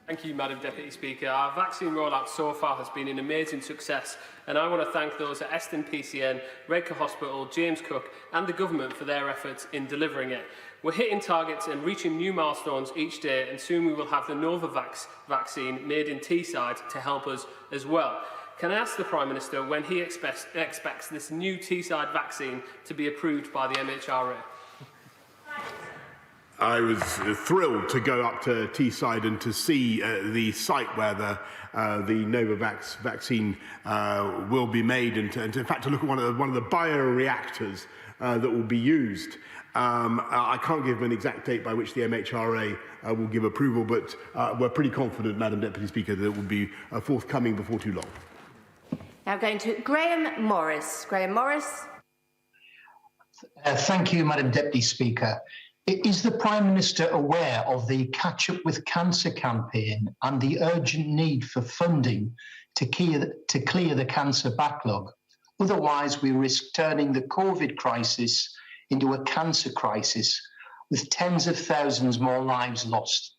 Thank you, Madam Deputy Speaker. Our vaccine rollout so far has been an amazing success, and I want to thank those at Eston PCN, Redcar Hospital, James Cook and the Government for their efforts in delivering it. We're hitting targets and reaching new milestones each day, and soon we will have the Novavax vaccine made in Teesside to help us as well. Can I ask the Prime Minister when he expects this new Teesside vaccine to be approved by the MHRA? I was thrilled to go up to Teesside and to see the site where the Novavax vaccine will be made, and in fact to look at one of the bioreactors that will be used. I can't give an exact date by which the MHRA will give approval, but we're pretty confident, Madam Deputy Speaker, that it will be forthcoming before too long. Now going to Graham Morris. Graham Morris. Thank you, Madam Deputy Speaker. Is the Prime Minister aware of the Catch Up with Cancer campaign and the urgent need for funding to clear the cancer backlog? Otherwise, we risk turning the COVID crisis into a cancer crisis with tens of thousands more lives lost.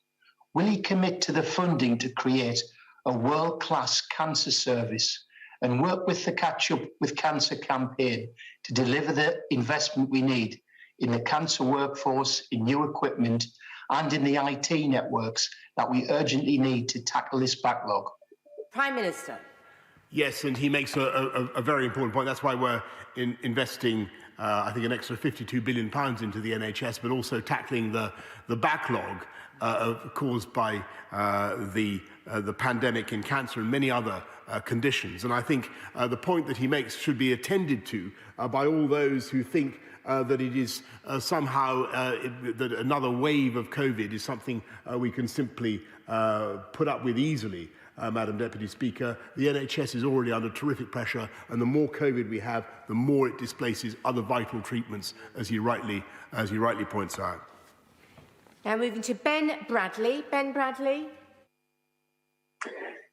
Will he commit to the funding to create a world-class cancer service and work with the Catch Up with Cancer campaign to deliver the investment we need in the cancer workforce, in new equipment, and in the IT networks that we urgently need to tackle this backlog? Prime Minister. Yes, and he makes a very important point. That's why we're investing, I think, an extra £52 billion into the NHS, but also tackling the backlog caused by the pandemic in cancer and many other conditions. And I think the point that he makes should be attended to by all those who think that it is somehow that another wave of COVID is something we can simply put up with easily. Madam Deputy Speaker, the NHS is already under terrific pressure, and the more COVID we have, the more it displaces other vital treatments, as he rightly points out. Now moving to Ben Bradley. Ben Bradley.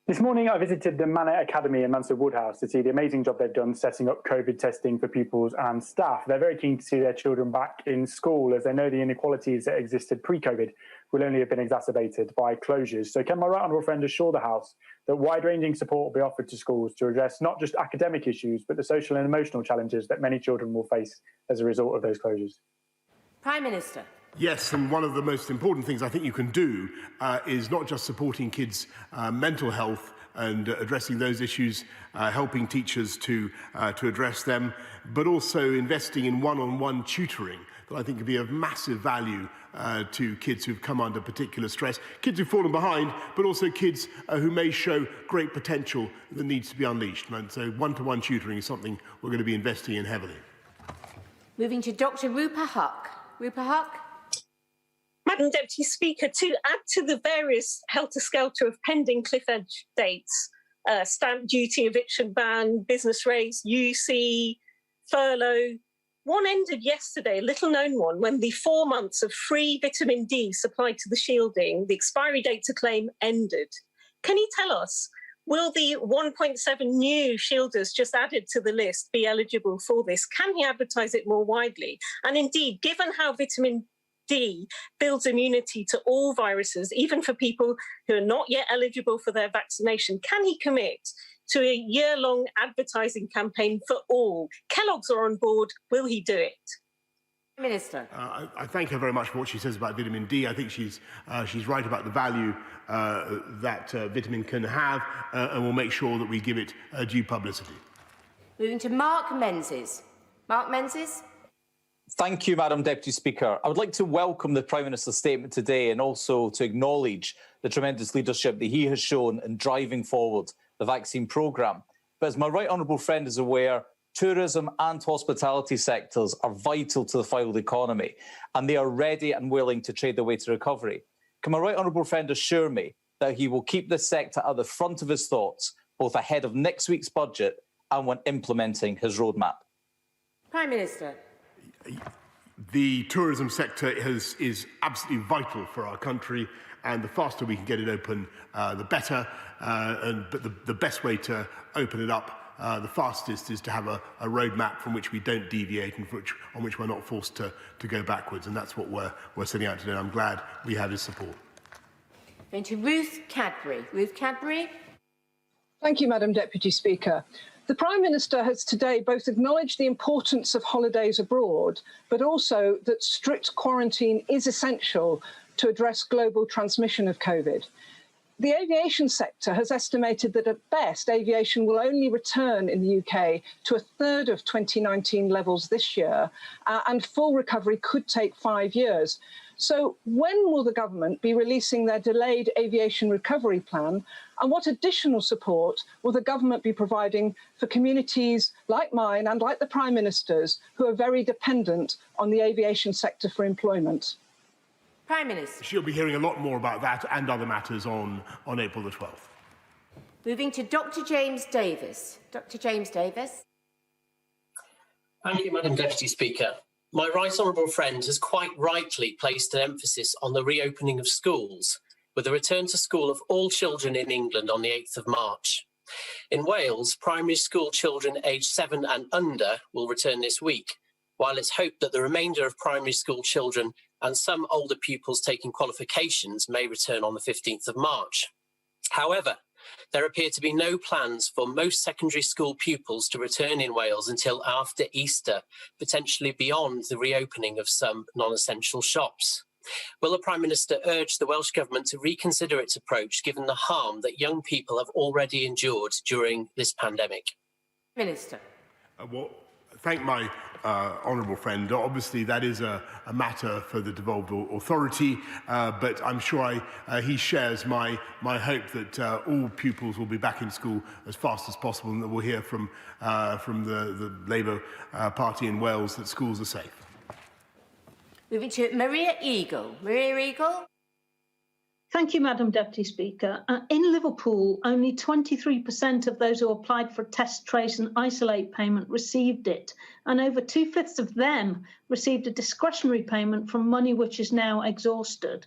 This morning, I visited the Manor Academy in Mansfield Woodhouse to see the amazing job they've done setting up COVID testing for pupils and staff. They're very keen to see their children back in school, as they know the inequalities that existed pre-COVID will only have been exacerbated by closures. So can my right honourable friend assure the House that wide-ranging support will be offered to schools to address not just academic issues, but the social and emotional challenges that many children will face as a result of those closures? Prime Minister. Yes, and one of the most important things I think you can do is not just supporting kids' mental health and addressing those issues, helping teachers to address them, but also investing in one-on-one tutoring that I think could be of massive value to kids who've come under particular stress, kids who've fallen behind, but also kids who may show great potential that needs to be unleashed. And so one-to-one tutoring is something we're going to be investing in heavily. Moving to Dr. Rupa Huq. Rupa Huq. Madam Deputy Speaker, to add to the various helter-skelter of pending cliff edge dates, stamp duty, eviction ban, business rates, UC, furlough, one ended yesterday, a little-known one, when the 4 months of free vitamin D supplied to the shielding, the expiry date to claim, ended. Can you tell us, will the 1.7 new shielders just added to the list be eligible for this? Can he advertise it more widely? And indeed, given how vitamin D builds immunity to all viruses, even for people who are not yet eligible for their vaccination, can he commit to a year-long advertising campaign for all? Kellogg's are on board. Will he do it? Minister. I thank her very much for what she says about vitamin D. I think she's right about the value that vitamin can have, and we'll make sure that we give it due publicity. Moving to Mark Menzies. Mark Menzies. Thank you, Madam Deputy Speaker. I would like to welcome the Prime Minister's statement today and also to acknowledge the tremendous leadership that he has shown in driving forward the vaccine programme. But as my right honourable friend is aware, tourism and hospitality sectors are vital to the foiled economy, and they are ready and willing to trade their way to recovery. Can my right honourable friend assure me that he will keep this sector at the front of his thoughts, both ahead of next week's budget and when implementing his roadmap? Prime Minister. The tourism sector is absolutely vital for our country, and the faster we can get it open, the better. But the best way to open it up the fastest is to have a roadmap from which we don't deviate and on which we're not forced to go backwards. And that's what we're setting out today. And I'm glad we have his support. Going to Ruth Cadbury. Ruth Cadbury. Thank you, Madam Deputy Speaker. The Prime Minister has today both acknowledged the importance of holidays abroad, but also that strict quarantine is essential to address global transmission of COVID. The aviation sector has estimated that at best aviation will only return in the UK to a third of 2019 levels this year, and full recovery could take 5 years. So when will the government be releasing their delayed aviation recovery plan, and what additional support will the government be providing for communities like mine and like the Prime Minister's who are very dependent on the aviation sector for employment? Prime Minister. She'll be hearing a lot more about that and other matters on April the 12th. Moving to Dr. James Davis. Dr. James Davis. Thank you, Madam Deputy Speaker. My right honourable friend has quite rightly placed an emphasis on the reopening of schools, with a return to school of all children in England on the 8th of March. In Wales, primary school children aged 7 and under will return this week, while it's hoped that the remainder of primary school children and some older pupils taking qualifications may return on the 15th of March. However, there appear to be no plans for most secondary school pupils to return in Wales until after Easter, potentially beyond the reopening of some non-essential shops. Will the Prime Minister urge the Welsh Government to reconsider its approach, given the harm that young people have already endured during this pandemic? Minister. Well, thank my honourable friend. Obviously, that is a matter for the devolved authority, but I'm sure he shares my hope that all pupils will be back in school as fast as possible, and that we'll hear from the Labour Party in Wales that schools are safe. Moving to Maria Eagle. Maria Eagle. Thank you, Madam Deputy Speaker. In Liverpool, only 23% of those who applied for test, trace and isolate payment received it, and over 2/5 of them received a discretionary payment from money which is now exhausted.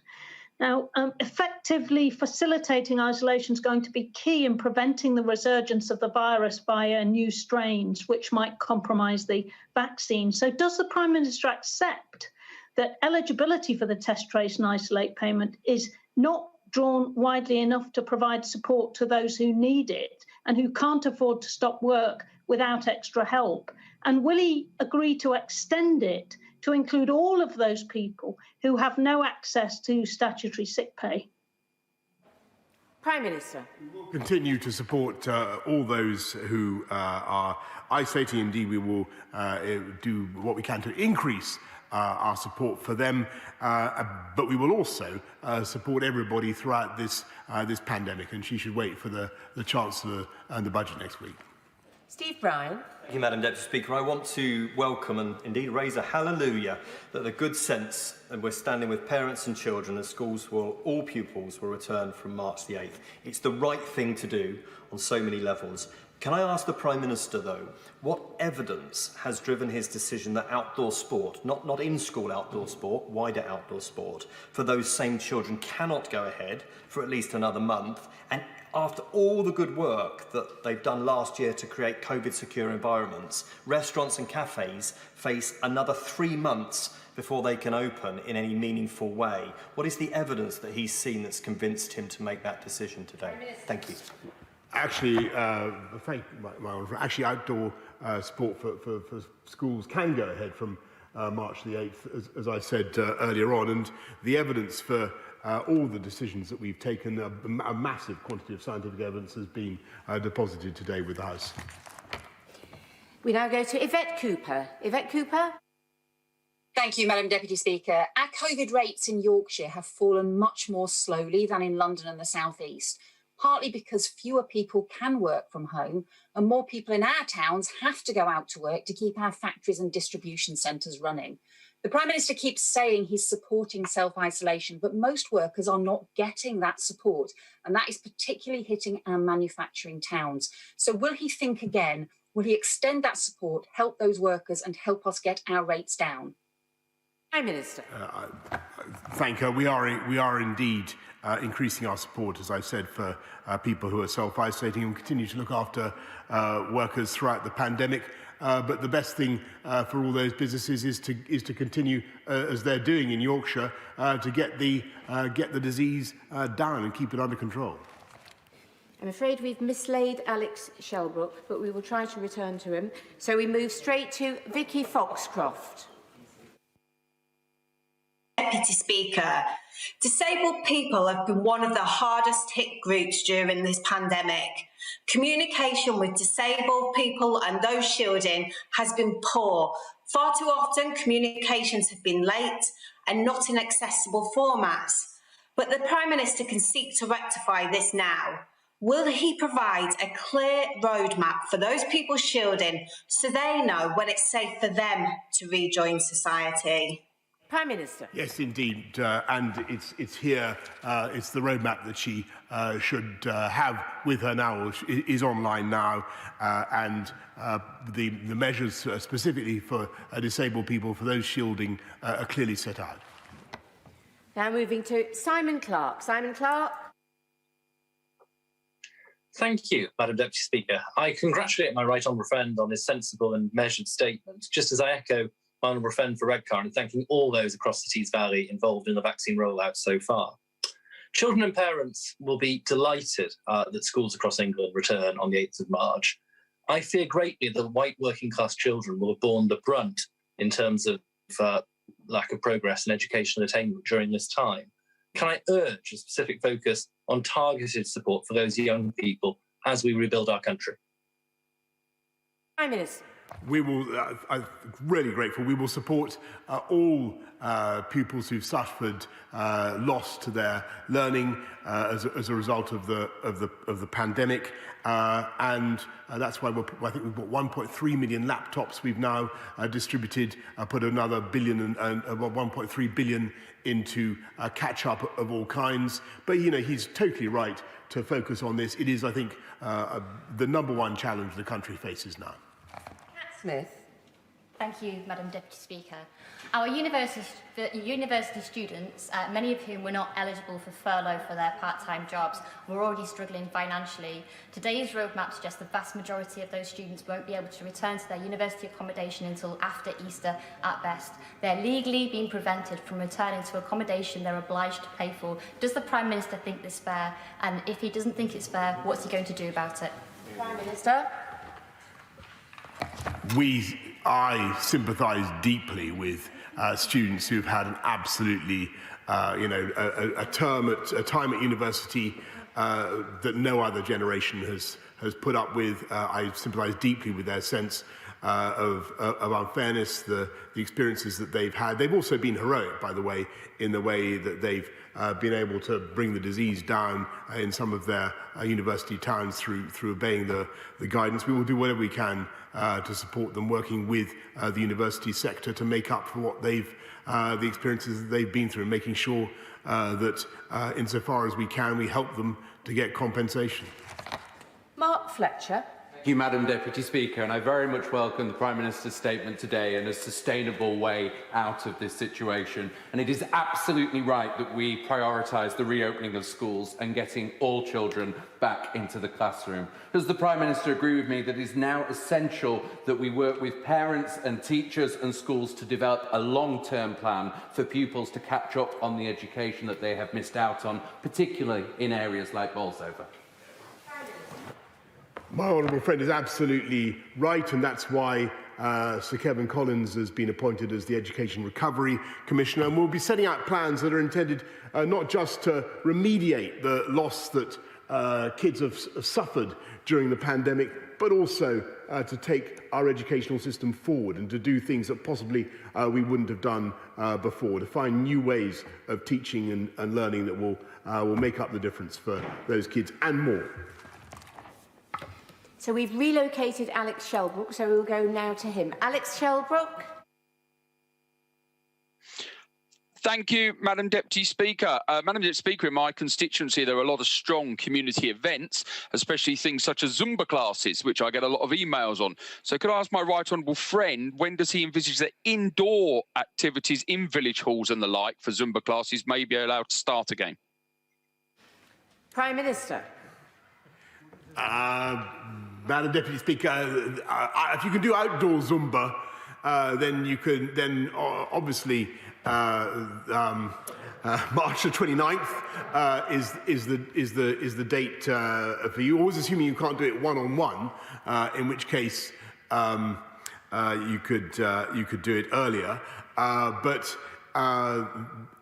Now, effectively facilitating isolation is going to be key in preventing the resurgence of the virus via new strains, which might compromise the vaccine. So does the Prime Minister accept that eligibility for the test, trace and isolate payment is not drawn widely enough to provide support to those who need it and who can't afford to stop work without extra help? And will he agree to extend it to include all of those people who have no access to statutory sick pay? Prime Minister. Continue to support all those who are isolating. Indeed, we will do what we can to increase our support for them, but we will also support everybody throughout this pandemic, and she should wait for the Chancellor and the budget next week. Steve Bryan. Thank you, Madam Deputy Speaker. I want to welcome and indeed raise a hallelujah that the good sense, and we're standing with parents and children as all pupils will return from March the 8th. It's the right thing to do on so many levels. Can I ask the Prime Minister, though, what evidence has driven his decision that outdoor sport, not in-school outdoor sport, wider outdoor sport, for those same children cannot go ahead for at least another month, and after all the good work that they've done last year to create COVID-secure environments, restaurants and cafes face another 3 months before they can open in any meaningful way? What is the evidence that he's seen that's convinced him to make that decision today? Thank you. Actually, actually, outdoor sport for schools can go ahead from March the 8th, as I said earlier on, and the evidence for all the decisions that we've taken, a massive quantity of scientific evidence has been deposited today with the House. We now go to Yvette Cooper. Yvette Cooper. Thank you, Madam Deputy Speaker. Our COVID rates in Yorkshire have fallen much more slowly than in London and the South East, partly because fewer people can work from home and more people in our towns have to go out to work to keep our factories and distribution centres running. The Prime Minister keeps saying he's supporting self-isolation, but most workers are not getting that support, and that is particularly hitting our manufacturing towns. So will he think again? Will he extend that support, help those workers and help us get our rates down? Prime Minister. Thank her. We are indeed increasing our support, as I said, for people who are self-isolating, and continue to look after workers throughout the pandemic. But the best thing for all those businesses is to continue, as they're doing in Yorkshire, to get the disease down and keep it under control. I'm afraid we've mislaid Alex Shelbrooke, but we will try to return to him. So we move straight to Vicky Foxcroft. Deputy Speaker, disabled people have been one of the hardest hit groups during this pandemic. Communication with disabled people and those shielding has been poor. Far too often, communications have been late and not in accessible formats. But the Prime Minister can seek to rectify this now. Will he provide a clear roadmap for those people shielding so they know when it's safe for them to rejoin society? Prime Minister. Yes, indeed, and it's here. It's the roadmap that she should have with her now, is online now, and the measures specifically for disabled people, for those shielding, are clearly set out. Now moving to Simon Clarke. Simon Clarke. Thank you, Madam Deputy Speaker. I congratulate my right honourable friend on his sensible and measured statement, just as I echo my honourable friend for Redcar and thanking all those across the Tees Valley involved in the vaccine rollout so far. Children and parents will be delighted that schools across England return on the 8th of March. I fear greatly that white working class children will have borne the brunt in terms of lack of progress in educational attainment during this time. Can I urge a specific focus on targeted support for those young people as we rebuild our country? Prime Minister. We will, I'm really grateful, we will support all pupils who've suffered loss to their learning as a result of the pandemic, and that's why I think we've got 1.3 million laptops we've now distributed, put another billion and 1.3 billion into catch-up of all kinds. But, you know, he's totally right to focus on this. It is, I think, the #1 challenge the country faces now. Smith. Thank you, Madam Deputy Speaker. Our university students, many of whom were not eligible for furlough for their part-time jobs, were already struggling financially. Today's roadmap suggests the vast majority of those students won't be able to return to their university accommodation until after Easter at best. They're legally being prevented from returning to accommodation they're obliged to pay for. Does the Prime Minister think this fair? And if he doesn't think it's fair, what's he going to do about it? Prime Minister. I sympathise deeply with students who've had an absolutely, a time at university that no other generation has put up with. I sympathise deeply with their sense of unfairness, the experiences that they've had. They've also been heroic, by the way, in the way that they've been able to bring the disease down in some of their university towns through obeying the guidance. We will do whatever we can to support them, working with the university sector to make up for what the experiences that they've been through, making sure that insofar as we can, we help them to get compensation. Mark Fletcher. Thank you, Madam Deputy Speaker, and I very much welcome the Prime Minister's statement today and a sustainable way out of this situation. And it is absolutely right that we prioritise the reopening of schools and getting all children back into the classroom. Does the Prime Minister agree with me that it is now essential that we work with parents and teachers and schools to develop a long-term plan for pupils to catch up on the education that they have missed out on, particularly in areas like Bolsover? My honourable friend is absolutely right, and that's why Sir Kevin Collins has been appointed as the Education Recovery Commissioner, and we'll be setting out plans that are intended not just to remediate the loss that kids have suffered during the pandemic, but also to take our educational system forward and to do things that possibly we wouldn't have done before, to find new ways of teaching and learning that will make up the difference for those kids and more. So we've relocated Alex Shelbrook, so we'll go now to him. Alex Shelbrook. Thank you, Madam Deputy Speaker. Madam Deputy Speaker, in my constituency, there are a lot of strong community events, especially things such as Zumba classes, which I get a lot of emails on. So could I ask my right honourable friend, when does he envisage that indoor activities in village halls and the like for Zumba classes may be allowed to start again? Prime Minister. Madam Deputy Speaker, if you can do outdoor Zumba, then you can. Then obviously March the 29th is the date for you. Always assuming you can't do it one-on-one, in which case you could do it earlier. But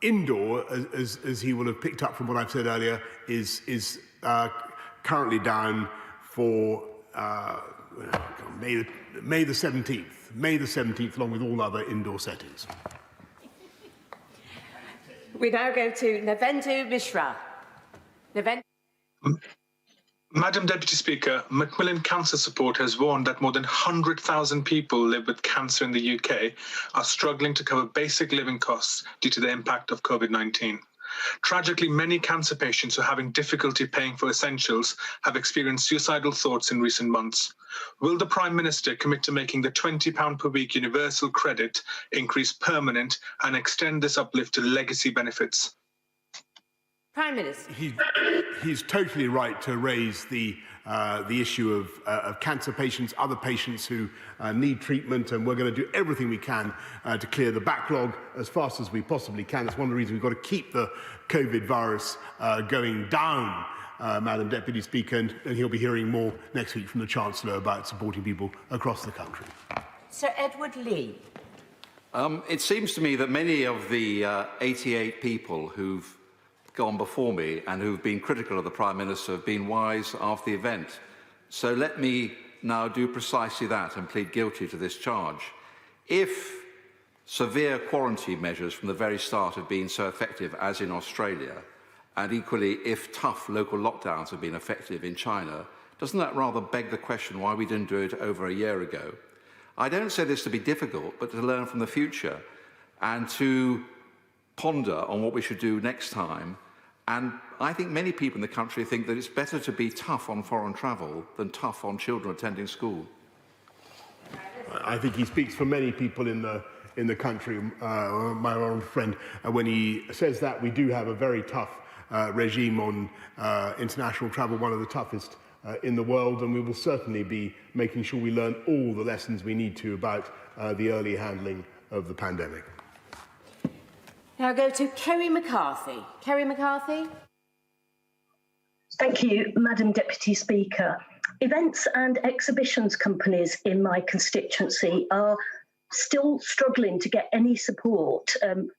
indoor, as he will have picked up from what I've said earlier, is currently down for May the 17th, along with all other indoor settings. We now go to Navendu Mishra. Madam Deputy Speaker, Macmillan Cancer Support has warned that more than 100,000 people live with cancer in the UK are struggling to cover basic living costs due to the impact of COVID-19. Tragically, many cancer patients who are having difficulty paying for essentials have experienced suicidal thoughts in recent months. Will the Prime Minister commit to making the £20 per week universal credit increase permanent and extend this uplift to legacy benefits? Prime Minister. He's totally right to raise the issue of cancer patients, other patients who need treatment, and we're going to do everything we can to clear the backlog as fast as we possibly can. It's one of the reasons we've got to keep the COVID virus going down, Madam Deputy Speaker, and he'll be hearing more next week from the Chancellor about supporting people across the country. Sir Edward Lee. It seems to me that many of the 88 people who've gone before me and who've been critical of the Prime Minister have been wise after the event. So let me now do precisely that and plead guilty to this charge. If severe quarantine measures from the very start have been so effective as in Australia, and equally if tough local lockdowns have been effective in China, doesn't that rather beg the question why we didn't do it over a year ago? I don't say this to be difficult, but to learn from the future and to ponder on what we should do next time. And I think many people in the country think that it's better to be tough on foreign travel than tough on children attending school. I think he speaks for many people in the country, my own friend, when he says that we do have a very tough regime on international travel, one of the toughest in the world, and we will certainly be making sure we learn all the lessons we need to about the early handling of the pandemic. Now go to Kerry McCarthy. Kerry McCarthy. Thank you, Madam Deputy Speaker. Events and exhibitions companies in my constituency are still struggling to get any support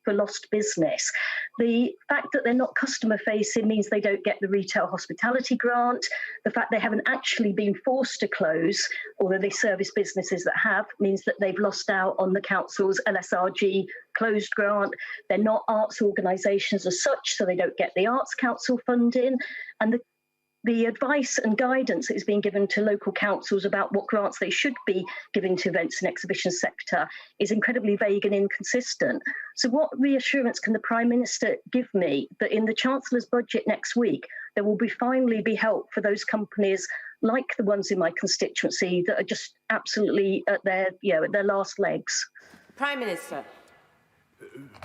for lost business. The fact that they're not customer facing means they don't get the retail hospitality grant. The fact they haven't actually been forced to close, although they service businesses that have, means that they've lost out on the council's LSRG closed grant. They're not arts organisations as such, so they don't get the Arts Council funding. And the advice and guidance that is being given to local councils about what grants they should be giving to events and exhibition sector is incredibly vague and inconsistent. So what reassurance can the Prime Minister give me that in the Chancellor's budget next week, there will finally be help for those companies like the ones in my constituency that are just absolutely at their last legs? Prime Minister.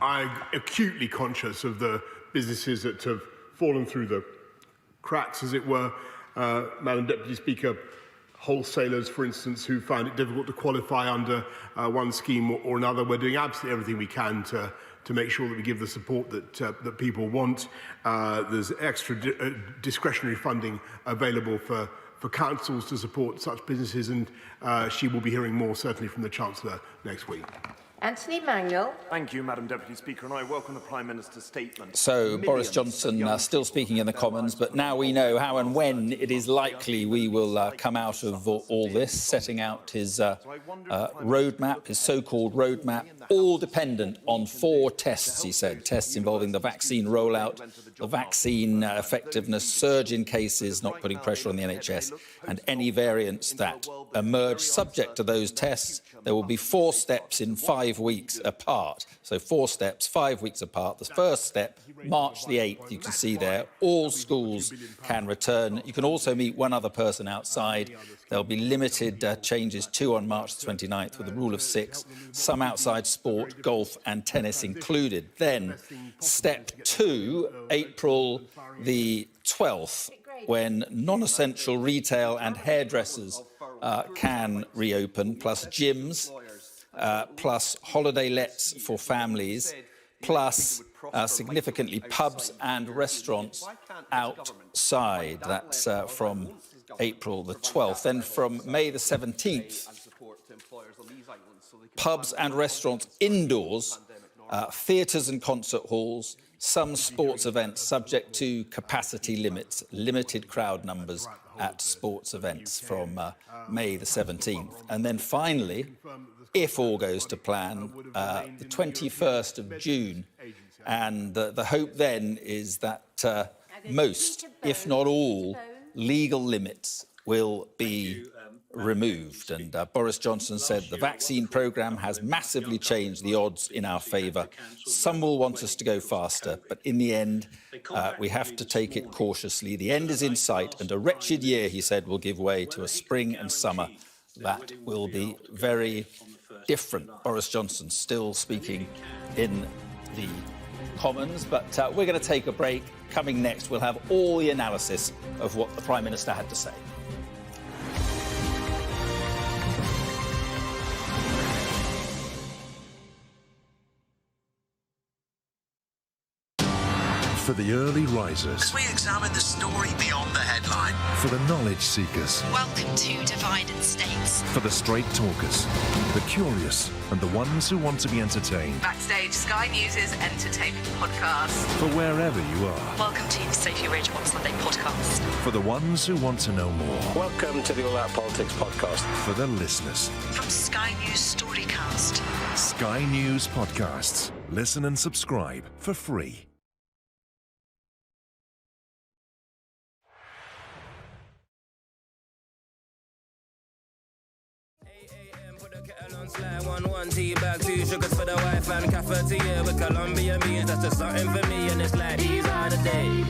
I'm acutely conscious of the businesses that have fallen through the cracks, as it were. Madam Deputy Speaker, wholesalers, for instance, who found it difficult to qualify under one scheme or another. We're doing absolutely everything we can to make sure that we give the support that people want. There's extra discretionary funding available for councils to support such businesses, and she will be hearing more, certainly, from the Chancellor next week. Anthony Manuel. Thank you, Madam Deputy Speaker, and I welcome the Prime Minister's statement. So, Boris Johnson still speaking in the Commons, but now we know how and when it is likely we will come out of all this, setting out his roadmap, his so-called roadmap, all dependent on 4 tests, he said, tests involving the vaccine rollout, the vaccine effectiveness, surge in cases, not putting pressure on the NHS, and any variants that emerge subject to those tests. There will be 4 steps in 5 weeks apart. So 4 steps, 5 weeks apart. The first step, March the 8th, you can see there, all schools can return. You can also meet one other person outside. There'll be limited changes, 2 on March the 29th with a rule of 6, some outside sport, golf and tennis included. Then step 2, April the 12th, when non-essential retail and hairdressers can reopen, plus gyms, plus holiday lets for families, plus significantly pubs and restaurants outside. That's from April the 12th. Then from May the 17th, pubs and restaurants indoors, theatres and concert halls, some sports events subject to capacity limits, limited crowd numbers at sports events from May the 17th. And then finally, if all goes to plan, the 21st of June. And the hope then is that most, if not all, legal limits will be removed. And Boris Johnson said the vaccine programme has massively changed the odds in our favour. Some will want us to go faster, but in the end, we have to take it cautiously. The end is in sight, and a wretched year, he said, will give way to a spring and summer that will be very different. Boris Johnson still speaking in the Commons, but we're going to take a break. Coming next, we'll have all the analysis of what the Prime Minister had to say. For the early risers. We examine the story beyond the headline. For the knowledge seekers. Welcome to Divided States. For the straight talkers, the curious, and the ones who want to be entertained. Backstage, Sky News' entertainment podcast. For wherever you are. Welcome to Sophie Ridge on Sunday podcast. For the ones who want to know more. Welcome to the All Out Politics podcast. For the listeners. From Sky News Storycast. Sky News Podcasts. Listen and subscribe for free. One tea bag, 2 sugars for the wife and cafeteria with Colombia means that's just something for me, and it's like these are the days.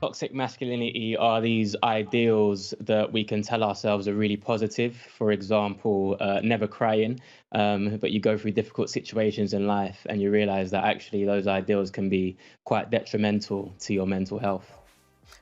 Toxic masculinity are these ideals that we can tell ourselves are really positive. For example, never crying, but you go through difficult situations in life and you realize that actually those ideals can be quite detrimental to your mental health.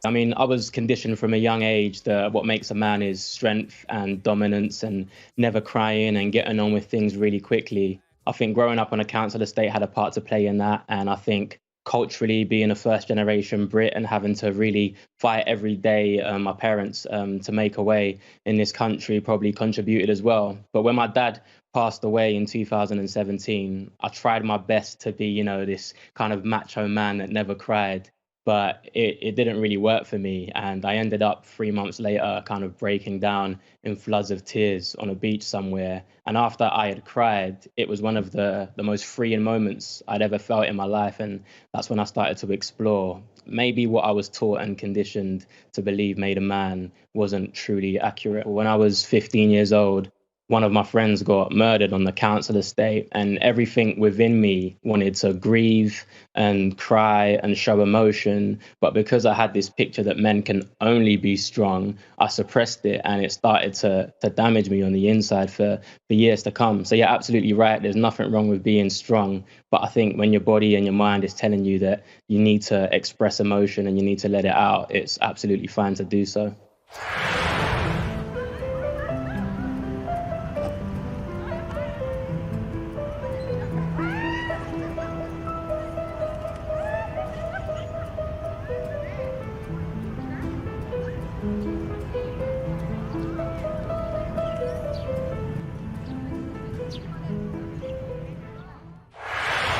I mean, I was conditioned from a young age that what makes a man is strength and dominance and never crying and getting on with things really quickly. I think growing up on a council estate had a part to play in that. And I think culturally being a first generation Brit and having to really fight every day, my parents, to make a way in this country probably contributed as well. But when my dad passed away in 2017, I tried my best to be, this kind of macho man that never cried. But it didn't really work for me. And I ended up 3 months later kind of breaking down in floods of tears on a beach somewhere. And after I had cried, it was one of the most freeing moments I'd ever felt in my life. And that's when I started to explore. Maybe what I was taught and conditioned to believe made a man wasn't truly accurate. When I was 15 years old, one of my friends got murdered on the council estate, and everything within me wanted to grieve and cry and show emotion. But because I had this picture that men can only be strong, I suppressed it, and it started to damage me on the inside for years to come. So you're absolutely right. There's nothing wrong with being strong. But I think when your body and your mind is telling you that you need to express emotion and you need to let it out, it's absolutely fine to do so.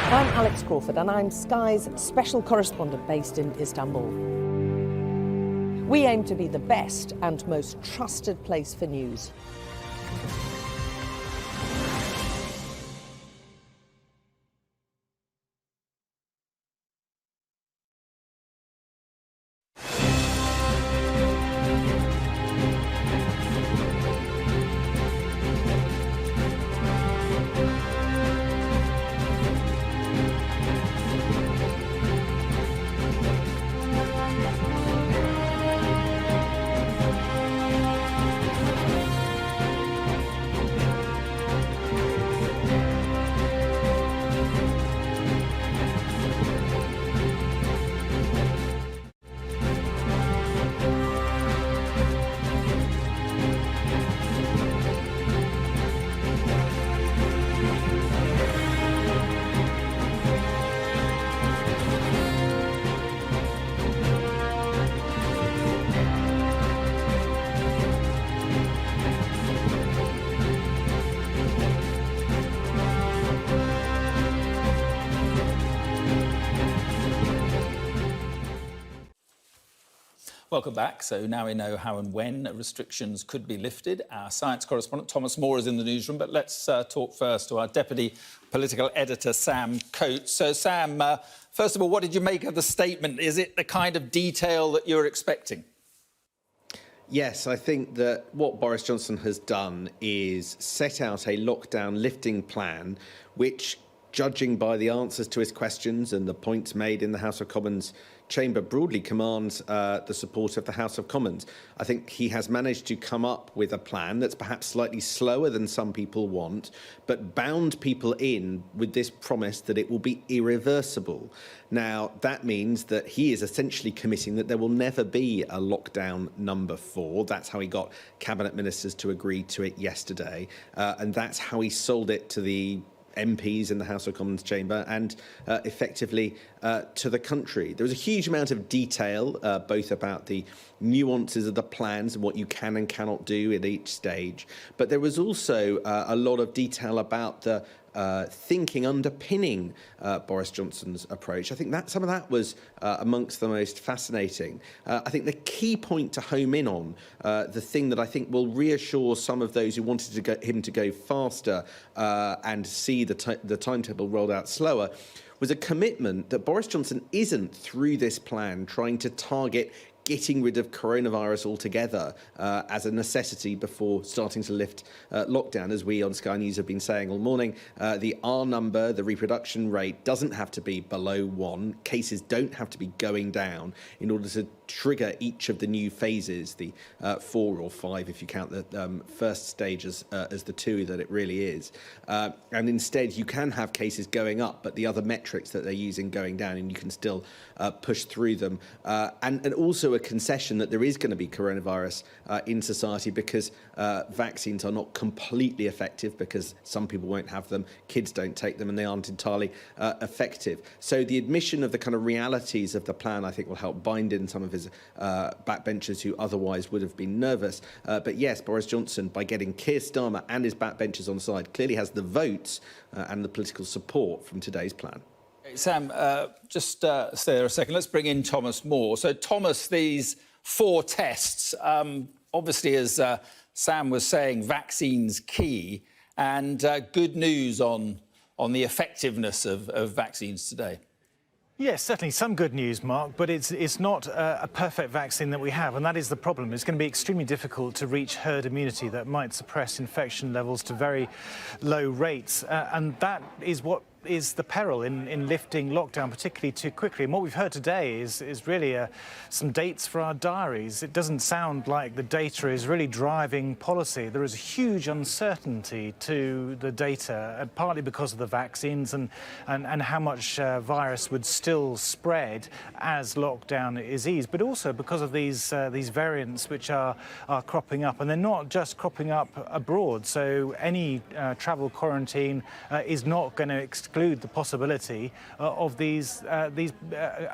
I'm Alex Crawford and I'm Sky's special correspondent based in Istanbul. We aim to be the best and most trusted place for news. Welcome back. So now we know how and when restrictions could be lifted. Our science correspondent Thomas Moore is in the newsroom, but let's talk first to our deputy political editor, Sam Coates. So, Sam, first of all, what did you make of the statement? Is it the kind of detail that you were expecting? Yes, I think that what Boris Johnson has done is set out a lockdown lifting plan, which, judging by the answers to his questions and the points made in the House of Commons chamber, broadly commands the support of the House of Commons. I think he has managed to come up with a plan that's perhaps slightly slower than some people want, but bound people in with this promise that it will be irreversible. Now, that means that he is essentially committing that there will never be a lockdown number 4. That's how he got cabinet ministers to agree to it yesterday. And that's how he sold it to the MPs in the House of Commons chamber and effectively to the country. There was a huge amount of detail, both about the nuances of the plans and what you can and cannot do at each stage. But there was also a lot of detail about the thinking underpinning Boris Johnson's approach. I think that some of that was amongst the most fascinating. I think the key point to home in on, the thing that I think will reassure some of those who wanted him to go faster and see the timetable rolled out slower, was a commitment that Boris Johnson isn't, through this plan, trying to target getting rid of coronavirus altogether as a necessity before starting to lift lockdown. As we on Sky News have been saying all morning, the R number, the reproduction rate, doesn't have to be below 1. Cases don't have to be going down in order to trigger each of the new phases, the 4 or 5 if you count the first stage as the 2 that it really is. And instead you can have cases going up, but the other metrics that they're using going down, and you can still push through them. And also also a concession that there is going to be coronavirus in society because vaccines are not completely effective because some people won't have them, kids don't take them, and they aren't entirely effective. So the admission of the kind of realities of the plan, I think, will help bind in some of his backbenchers who otherwise would have been nervous. But yes, Boris Johnson, by getting Keir Starmer and his backbenchers on side, clearly has the votes and the political support from today's plan. Sam, just stay there a second. Let's bring in Thomas Moore. So, Thomas, these 4 tests, obviously, as Sam was saying, vaccines key, and good news on the effectiveness of vaccines today. Yes, certainly some good news, Mark, but it's not a perfect vaccine that we have, and that is the problem. It's going to be extremely difficult to reach herd immunity that might suppress infection levels to very low rates, and that is what is the peril in lifting lockdown particularly too quickly. And what we've heard today is really some dates for our diaries. It doesn't sound like the data is really driving policy. There is a huge uncertainty to the data, and partly because of the vaccines and how much virus would still spread as lockdown is eased, but also because of these variants which are cropping up, and they're not just cropping up abroad. So any travel quarantine is not going to exclude the possibility of these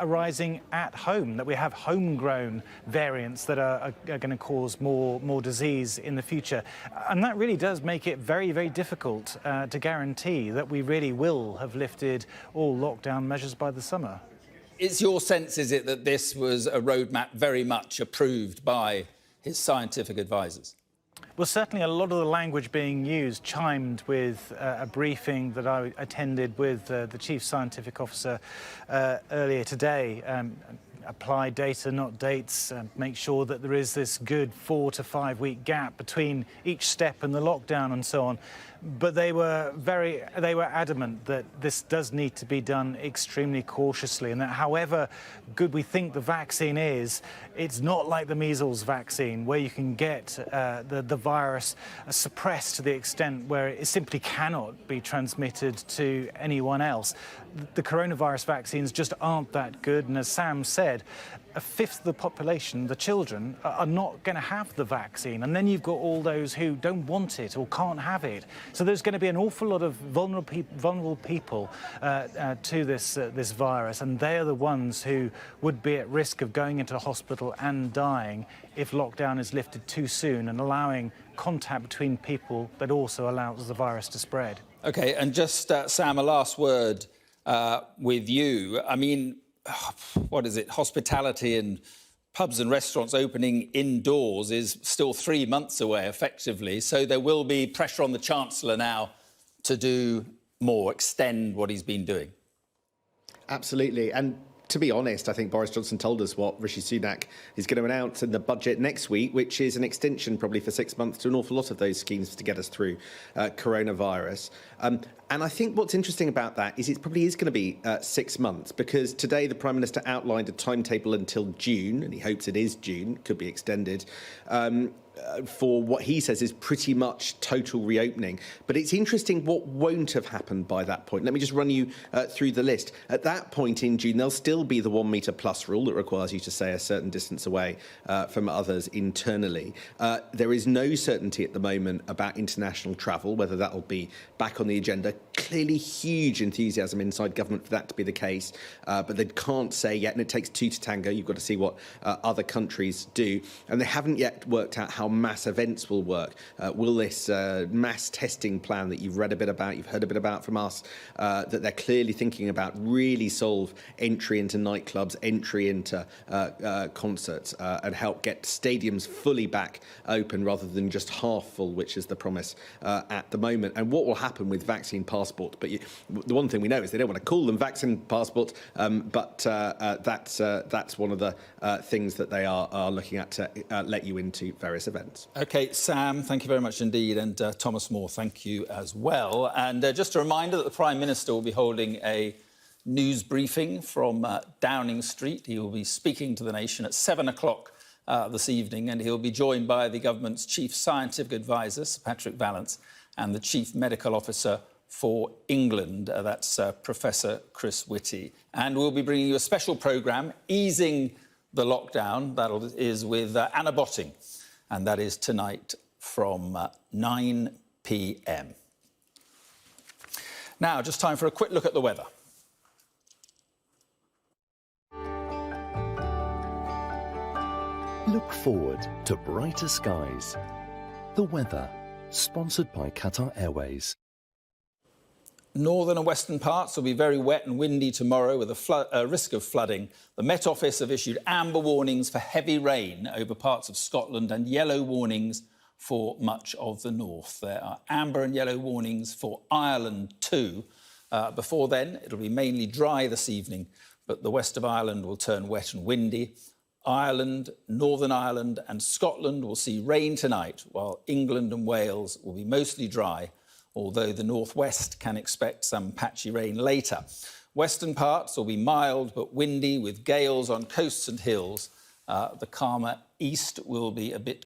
arising at home, that we have homegrown variants that are going to cause more disease in the future. And that really does make it very, very difficult to guarantee that we really will have lifted all lockdown measures by the summer. Is your sense, is it, that this was a roadmap very much approved by his scientific advisors? Well, certainly a lot of the language being used chimed with a briefing that I attended with the Chief Scientific Officer earlier today. Apply data, not dates, make sure that there is this good 4 to 5 week gap between each step in the lockdown and so on. But they were adamant that this does need to be done extremely cautiously, and that however good we think the vaccine is, it's not like the measles vaccine where you can get the virus suppressed to the extent where it simply cannot be transmitted to anyone else. The coronavirus vaccines just aren't that good, and as Sam said, 1/5 of the population, the children, are not going to have the vaccine, and then you've got all those who don't want it or can't have it. So there's going to be an awful lot of vulnerable people to this virus, and they are the ones who would be at risk of going into hospital and dying if lockdown is lifted too soon and allowing contact between people that also allows the virus to spread. OK, and just, Sam, a last word with you. I mean, what is it? Hospitality and pubs and restaurants opening indoors is still 3 months away, effectively. So there will be pressure on the Chancellor now to do more, extend what he's been doing. Absolutely. And to be honest, I think Boris Johnson told us what Rishi Sunak is going to announce in the budget next week, which is an extension probably for 6 months to an awful lot of those schemes to get us through coronavirus. And I think what's interesting about that is it probably is going to be 6 months, because today the Prime Minister outlined a timetable until June, and he hopes it is June, could be extended, for what he says is pretty much total reopening. But it's interesting what won't have happened by that point. Let me just run you through the list. At that point in June, there'll still be the 1 metre plus rule that requires you to stay a certain distance away from others internally. There is no certainty at the moment about international travel, whether that will be back on the agenda. Clearly huge enthusiasm inside government for that to be the case, but they can't say yet, and it takes 2 to tango. You've got to see what other countries do. And they haven't yet worked out how mass events will work. Will this mass testing plan that you've read a bit about, you've heard a bit about from us, that they're clearly thinking about, really solve entry into nightclubs, entry into concerts, and help get stadiums fully back open rather than just half full, which is the promise at the moment. And what will happen with vaccine passports? But the one thing we know is they don't want to call them vaccine passports, but that's one of the things that they are looking at to let you into various events. OK, Sam, thank you very much indeed. And Thomas Moore, thank you as well. And just a reminder that the Prime Minister will be holding a news briefing from Downing Street. He will be speaking to the nation at 7 o'clock this evening, and he'll be joined by the government's Chief Scientific Advisor, Sir Patrick Vallance, and the Chief Medical Officer for England. That's Professor Chris Whitty. And we'll be bringing you a special programme, Easing the lockdown. That is with Anna Botting, and that is tonight from 9 p.m. Now, just time for a quick look at the weather. Look forward to brighter skies. The weather, sponsored by Qatar Airways. Northern and western parts will be very wet and windy tomorrow with a risk of flooding. The Met Office have issued amber warnings for heavy rain over parts of Scotland and yellow warnings for much of the north. There are amber and yellow warnings for Ireland too. Before then, it'll be mainly dry this evening, but the west of Ireland will turn wet and windy. Ireland, Northern Ireland and Scotland will see rain tonight, while England and Wales will be mostly dry, although the northwest can expect some patchy rain later. Western parts will be mild but windy with gales on coasts and hills. The calmer east will be a bit